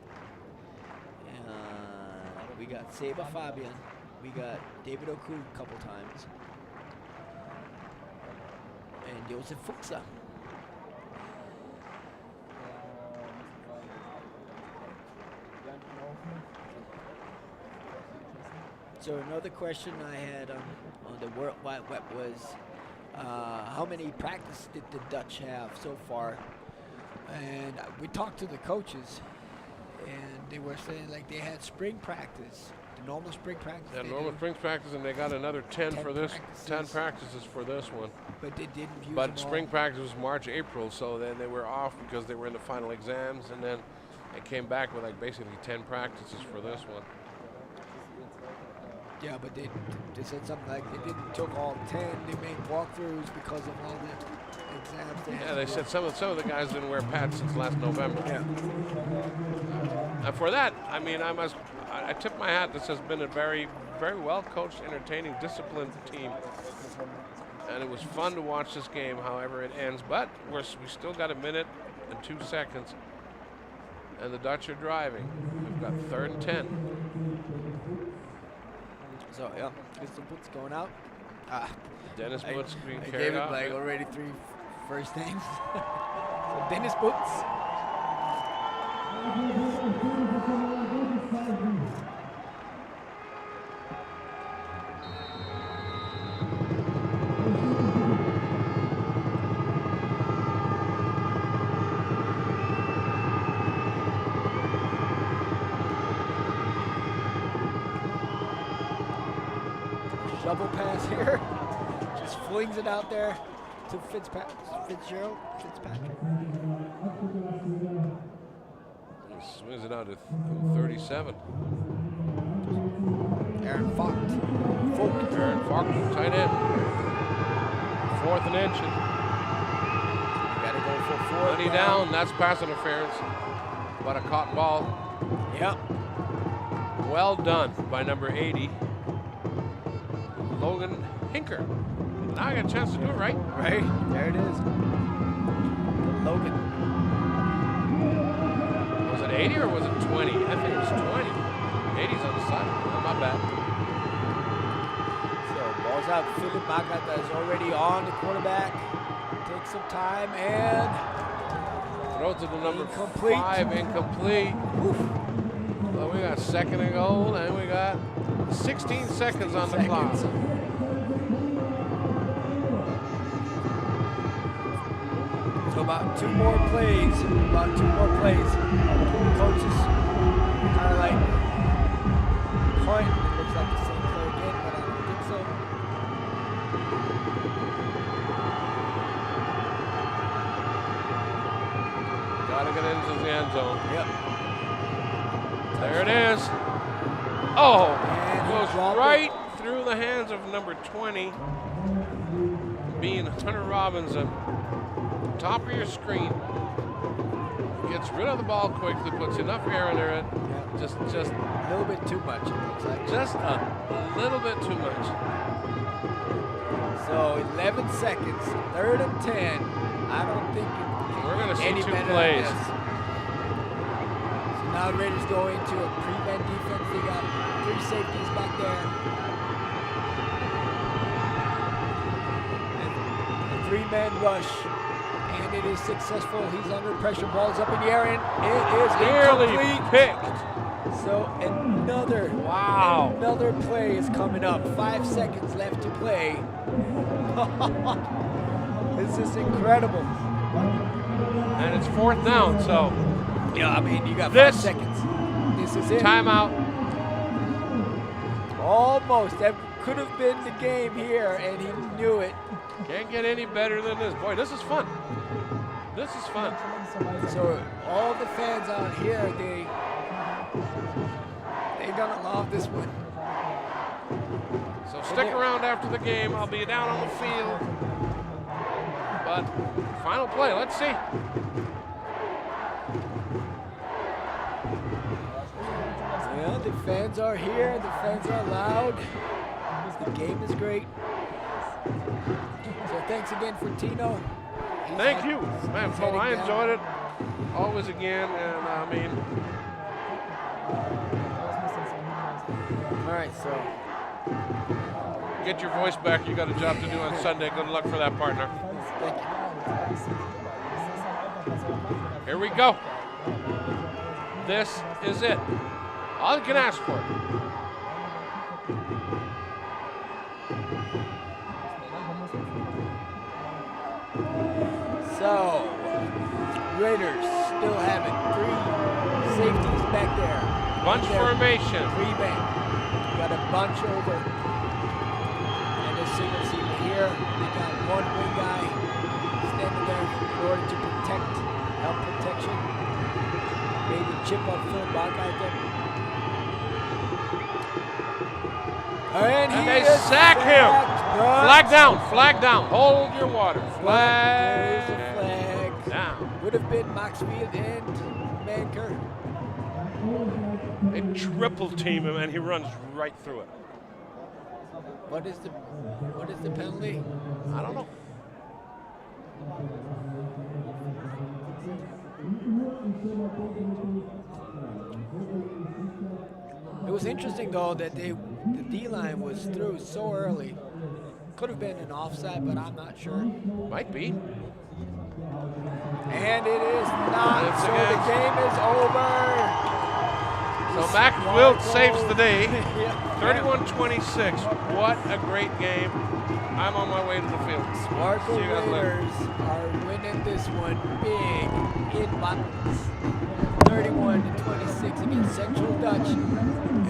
We got Seba Fabian. We got David Oku a couple times. And Josef Fuchsa. So another question I had on the World Wide Web was, how many practices did the Dutch have so far? And we talked to the coaches, and they were saying like they had spring practice, the normal spring practice. Yeah, normal spring practice, and they got another 10 for this, 10 practices for this one. But they didn't use But them spring all. practice was March, April, so then they were off because they were in the final exams, and then they came back with like basically 10 practices for this one. Yeah, but they said something like they didn't took all 10. They made walkthroughs because of all the exams. Yeah, they said some of the guys didn't wear pads since last November. Yeah. And for that, I mean, I tip my hat. This has been a very, very well coached, entertaining, disciplined team. And it was fun to watch this game, however it ends. But we still got 1 minute and 2 seconds. And the Dutch are driving. We've got 3rd and 10. So, yeah, get some puts going out. Dennis Butts being I carried gave him out. like already 3 first names. So Dennis Butts. Double pass here. Just flings it out there to Fitzgerald. Fitzpatrick. He swings it out to 37. Aaron Focht. Aaron Focht, tight end. 4th and inches. You gotta go for 4th. Money down. That's pass interference. But a caught ball. Yep. Well done by number 80. Logan Hinker. Now I got a chance to do it right. Right, there it is. Logan. Was it 80 or was it 20? I think it was 20. 80's on the side. Oh, my bad. So ball's out. Philip Magata is already on the quarterback. Takes some time and Throws it to number incomplete. 5, incomplete. Oof. So we got 2nd and goal, and we got 16 seconds on the clock. So about 2 more plays. Coaches kind of like point. It looks like the same play again, but I don't think so. Gotta get into the end zone. Yep. There it is. Oh, And goes dropped right through the hands of number 20. Being Hunter Robinson. Top of your screen. Gets rid of the ball quickly, puts enough air under it. Yeah. Just A little bit too much, it looks like. just a little bit too much. So 11 seconds, 3rd and 10. I don't think We're gonna see any 2 better than plays. this. So now the Raiders go into a prevent defense. They got 3 safeties back there. And a 3-man rush. And it is successful. He's under pressure. Ball's up in the air, and it is Nearly incomplete. picked. So another play is coming up. 5 seconds left to play. This is incredible. And it's 4th down, so Yeah, I mean, you got 5 This- seconds. This is it. timeout. Almost. That could have been the game here, and he knew it. Can't get any better than this. Boy, this is fun. This is fun. So all the fans out here, they're gonna love this one. So stick around after the game. I'll be down on the field. But final play, let's see. Yeah, the fans are here. The fans are loud. The game is great. So thanks again for Tino. He's Thank had- you. Man, he's Flo, heading I down. enjoyed it. Always again, and I mean, All right, so get your voice back. You got a job to do on Sunday. Good luck for that, partner. thank you. Here we go. This is it. All you can ask for. So Raiders still have it. 3 safeties back there. Bunch There. formation. 3-man. Got a bunch over. And a single receiver here. They got 1 wing guy standing there in order to help protection. Maybe chip up Phil Baumgartner. And he they is sack him. sacked, but Flag down. Flag down. Hold your water. There is a Flag flag. down. Would have been Maxfield and Manker. They triple team him, and he runs right through it. What is the penalty? I don't know. It was interesting though that the D-line was through so early. Could have been an offside, but I'm not sure. Might be. And it is not. It's So against. the game is over. So Max Wilt SWARCO. saves the day. Yeah. 31-26. What a great game. I'm on my way to the field. SWARCO See you guys later. Raiders are winning this one big in Battles. 31-26 against Central Dutch.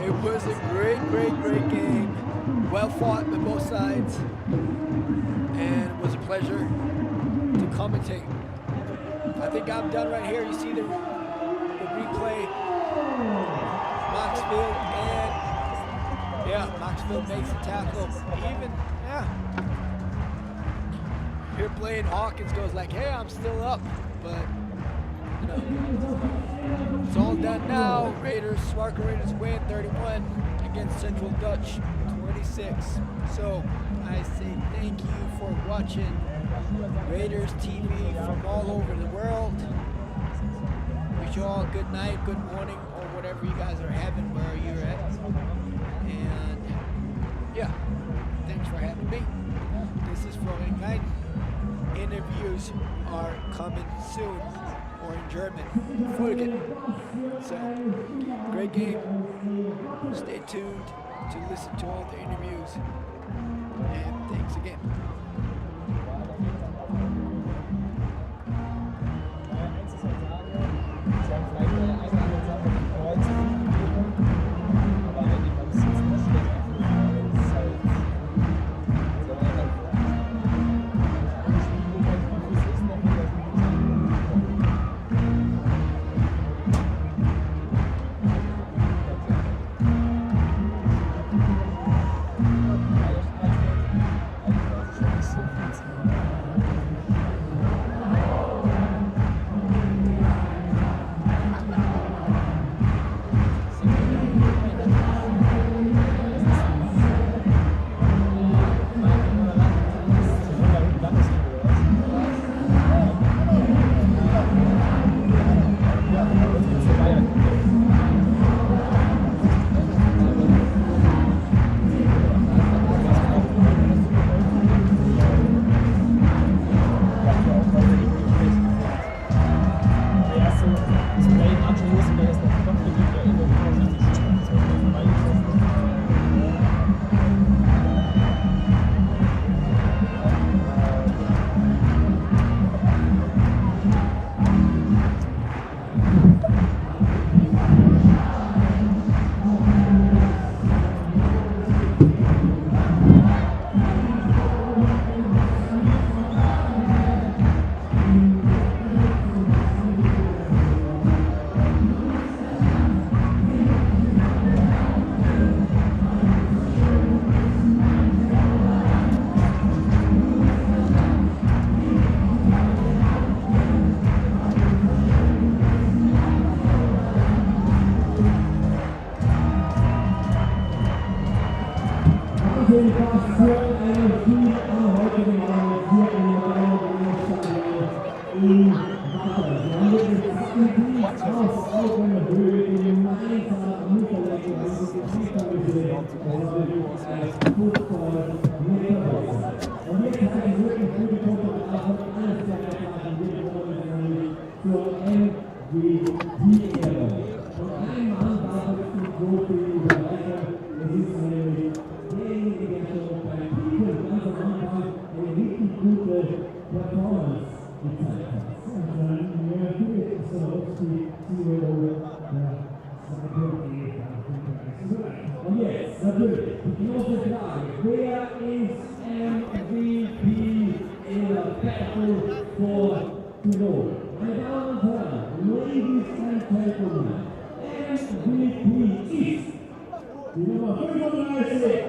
It was a great game. Well fought by both sides. And it was a pleasure to commentate. I think I'm done right here. You see the replay. Maxfield and Maxfield makes the tackle. Here playing Hawkins goes like, hey, I'm still up. But you know, it's all done now. SWARCO Raiders win 31 against Central Dutch 26. So I say thank you for watching Raiders TV from all over the world. Wish you all a good night, good morning, or whatever you guys are having where you're at. And yeah, thanks for having me. This is Florian Gein. Interviews are coming soon, or in German. Folgen. So, great game. Stay tuned to listen to all the interviews. And thanks again. Und jetzt natürlich die große Frage, wer ist MVP in Battle4Tirol? Meine Damen und Herren, Ladies and Gentlemen, MVP ist die Nummer 35,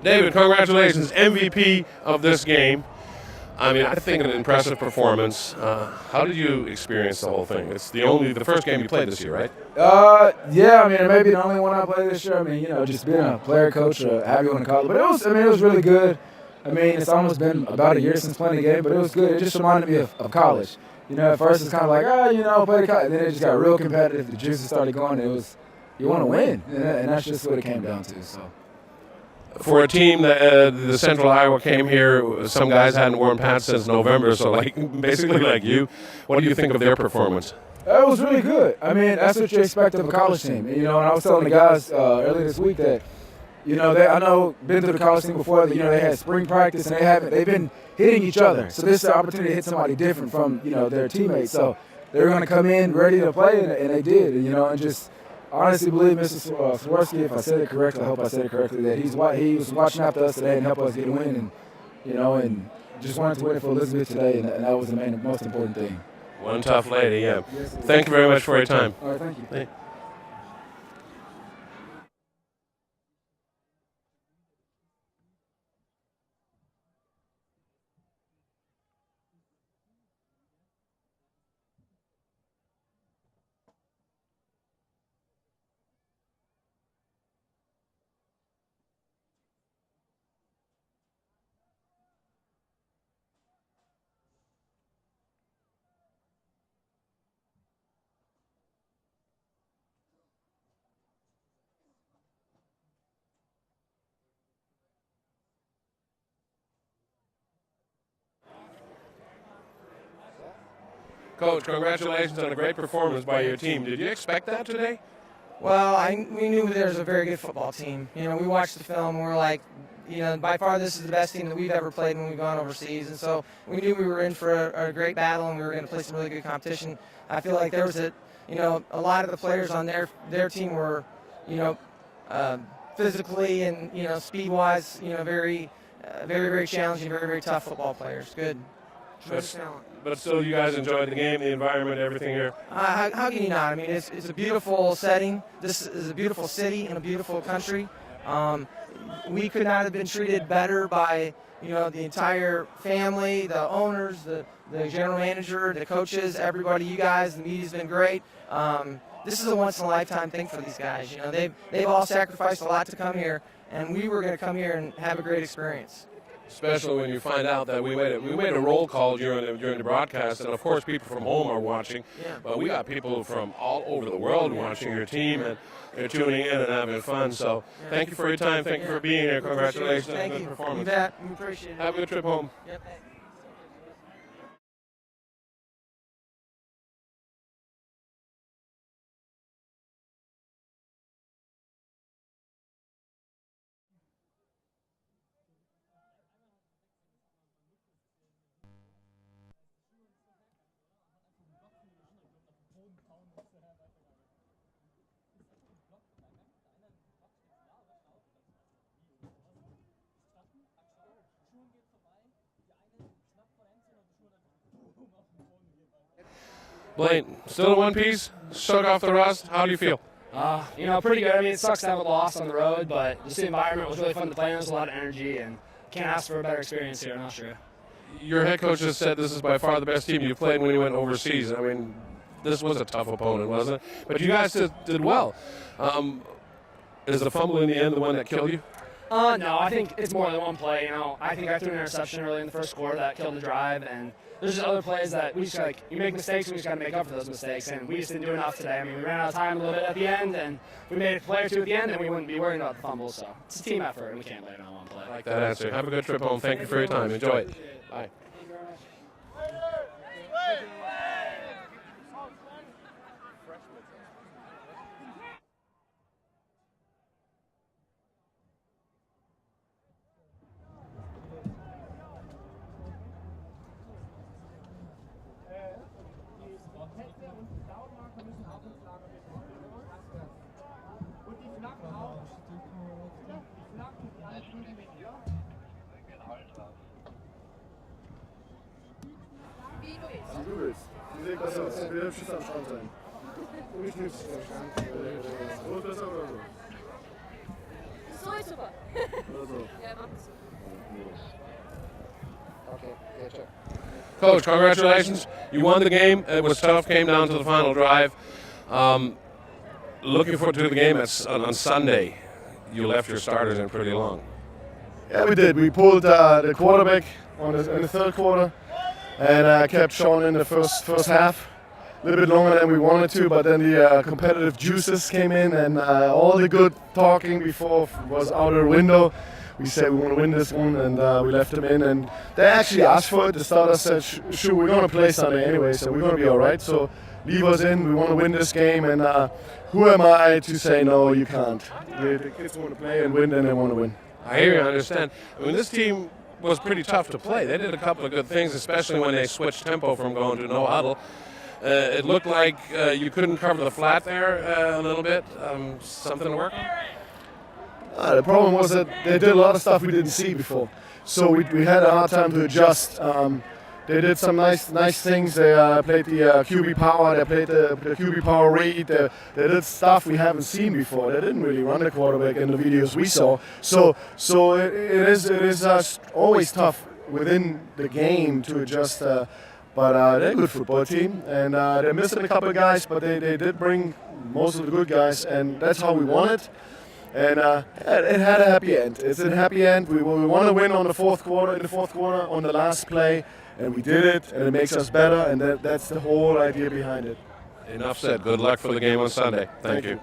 David, congratulations, MVP of this game. I mean, I think an impressive performance. How did you experience the whole thing? It's the first game you played this year, right? Yeah, I mean, it may be the only one I played this year. I mean, just being a player, coach, happy one to call it. But it was really good. I mean, it's almost been about a year since playing the game, but it was good. It just reminded me of college. At first it's kind of like, play the college. And then it just got real competitive. The juices started going. You want to win, and that's just what it came down to. So. For a team that the Central Iowa came here, some guys hadn't worn pants since November, so basically like you, what do you think of their performance? It was really good. I mean, that's what you expect of a college team. And I was telling the guys earlier this week that, I know been through the college team before. They had spring practice and they've been hitting each other. So this is an opportunity to hit somebody different from their teammates. So they're going to come in ready to play, and they did. And just. Honestly believe Mr. SWARCO, if I said it correctly, I hope I said it correctly, that he was watching after us today and helped us get a win, and just wanted to win for Elizabeth today, and that was the most important thing. One tough lady, yeah. Yes, thank you very much for your time. All right, thank you. Coach, congratulations on a great performance by your team. Did you expect that today? Well, we knew there was a very good football team. We watched the film and we're like, by far this is the best team that we've ever played when we've gone overseas. And so we knew we were in for a great battle and we were going to play some really good competition. I feel like there was a lot of the players on their team were, physically and, speed-wise, very, very challenging, very, very tough football players. Good. But still, you guys enjoyed the game, the environment, everything here? How can you not? I mean, it's a beautiful setting. This is a beautiful city and a beautiful country. We could not have been treated better by, the entire family, the owners, the general manager, the coaches, everybody, you guys. The media's been great. This is a once-in-a-lifetime thing for these guys. They've all sacrificed a lot to come here, and we were going to come here and have a great experience. Especially when you find out that we made a roll call during the broadcast, and of course people from home are watching. Yeah. But we got people from all over the world watching your team, and they're tuning in and having fun. So thank you for your time. Thank you for being here. Congratulations on the good performance. You bet. We appreciate it. Have a good trip home. Yep. Blaine, still in one piece, shook off the rust. How do you feel? Pretty good. I mean, it sucks to have a loss on the road, but just the environment was really fun to play in. There's a lot of energy, and can't ask for a better experience here in Austria. Your head coach just said this is by far the best team you played when you went overseas. I mean, this was a tough opponent, wasn't it? But you guys did well. Is the fumble in the end the one that killed you? No, I think it's more than one play. I think I threw an interception early in the first quarter that killed the drive, and there's just other plays that we just you make mistakes, and we just got to make up for those mistakes, and we just didn't do enough today. I mean, we ran out of time a little bit at the end, and we made a play or two at the end, and we wouldn't be worrying about the fumble. So it's a team effort, and we can't blame it on one play. I like that answer. Have a good trip home. Thank you for your time. Enjoy it. Bye. So ist super. Ja, Coach, congratulations. You won the game. It was tough, came down to the final drive. Looking forward to the game on Sunday. You left your starters in pretty long. Yeah, we did. We pulled the quarterback in the third quarter and kept Sean in the first half. A little bit longer than we wanted to, but then the competitive juices came in and all the good talking before was out of the window. We said we want to win this one, and we left them in, and they actually asked for it. The starter said, sure, we're going to play Sunday anyway, so we're going to be all right. So leave us in. We want to win this game, and who am I to say, no, you can't. The kids want to play and win, then they want to win. I hear you, I understand. I mean, this team was pretty tough to play. They did a couple of good things, especially when they switched tempo from going to no huddle. It looked like you couldn't cover the flat there a little bit. Something to work on? The problem was that they did a lot of stuff we didn't see before. So we had a hard time to adjust. They did some nice things. They played the QB power. They played the QB power read. They did stuff we haven't seen before. They didn't really run the quarterback in the videos we saw. So it is always tough within the game to adjust. But they're a good football team, and they're missing a couple of guys, but they did bring most of the good guys, and that's how we won it. And it had a happy end. It's a happy end. We want to win in the fourth quarter, on the last play, and we did it, and it makes us better, and that's the whole idea behind it. Enough said. Good luck for the game on Sunday. Thank you.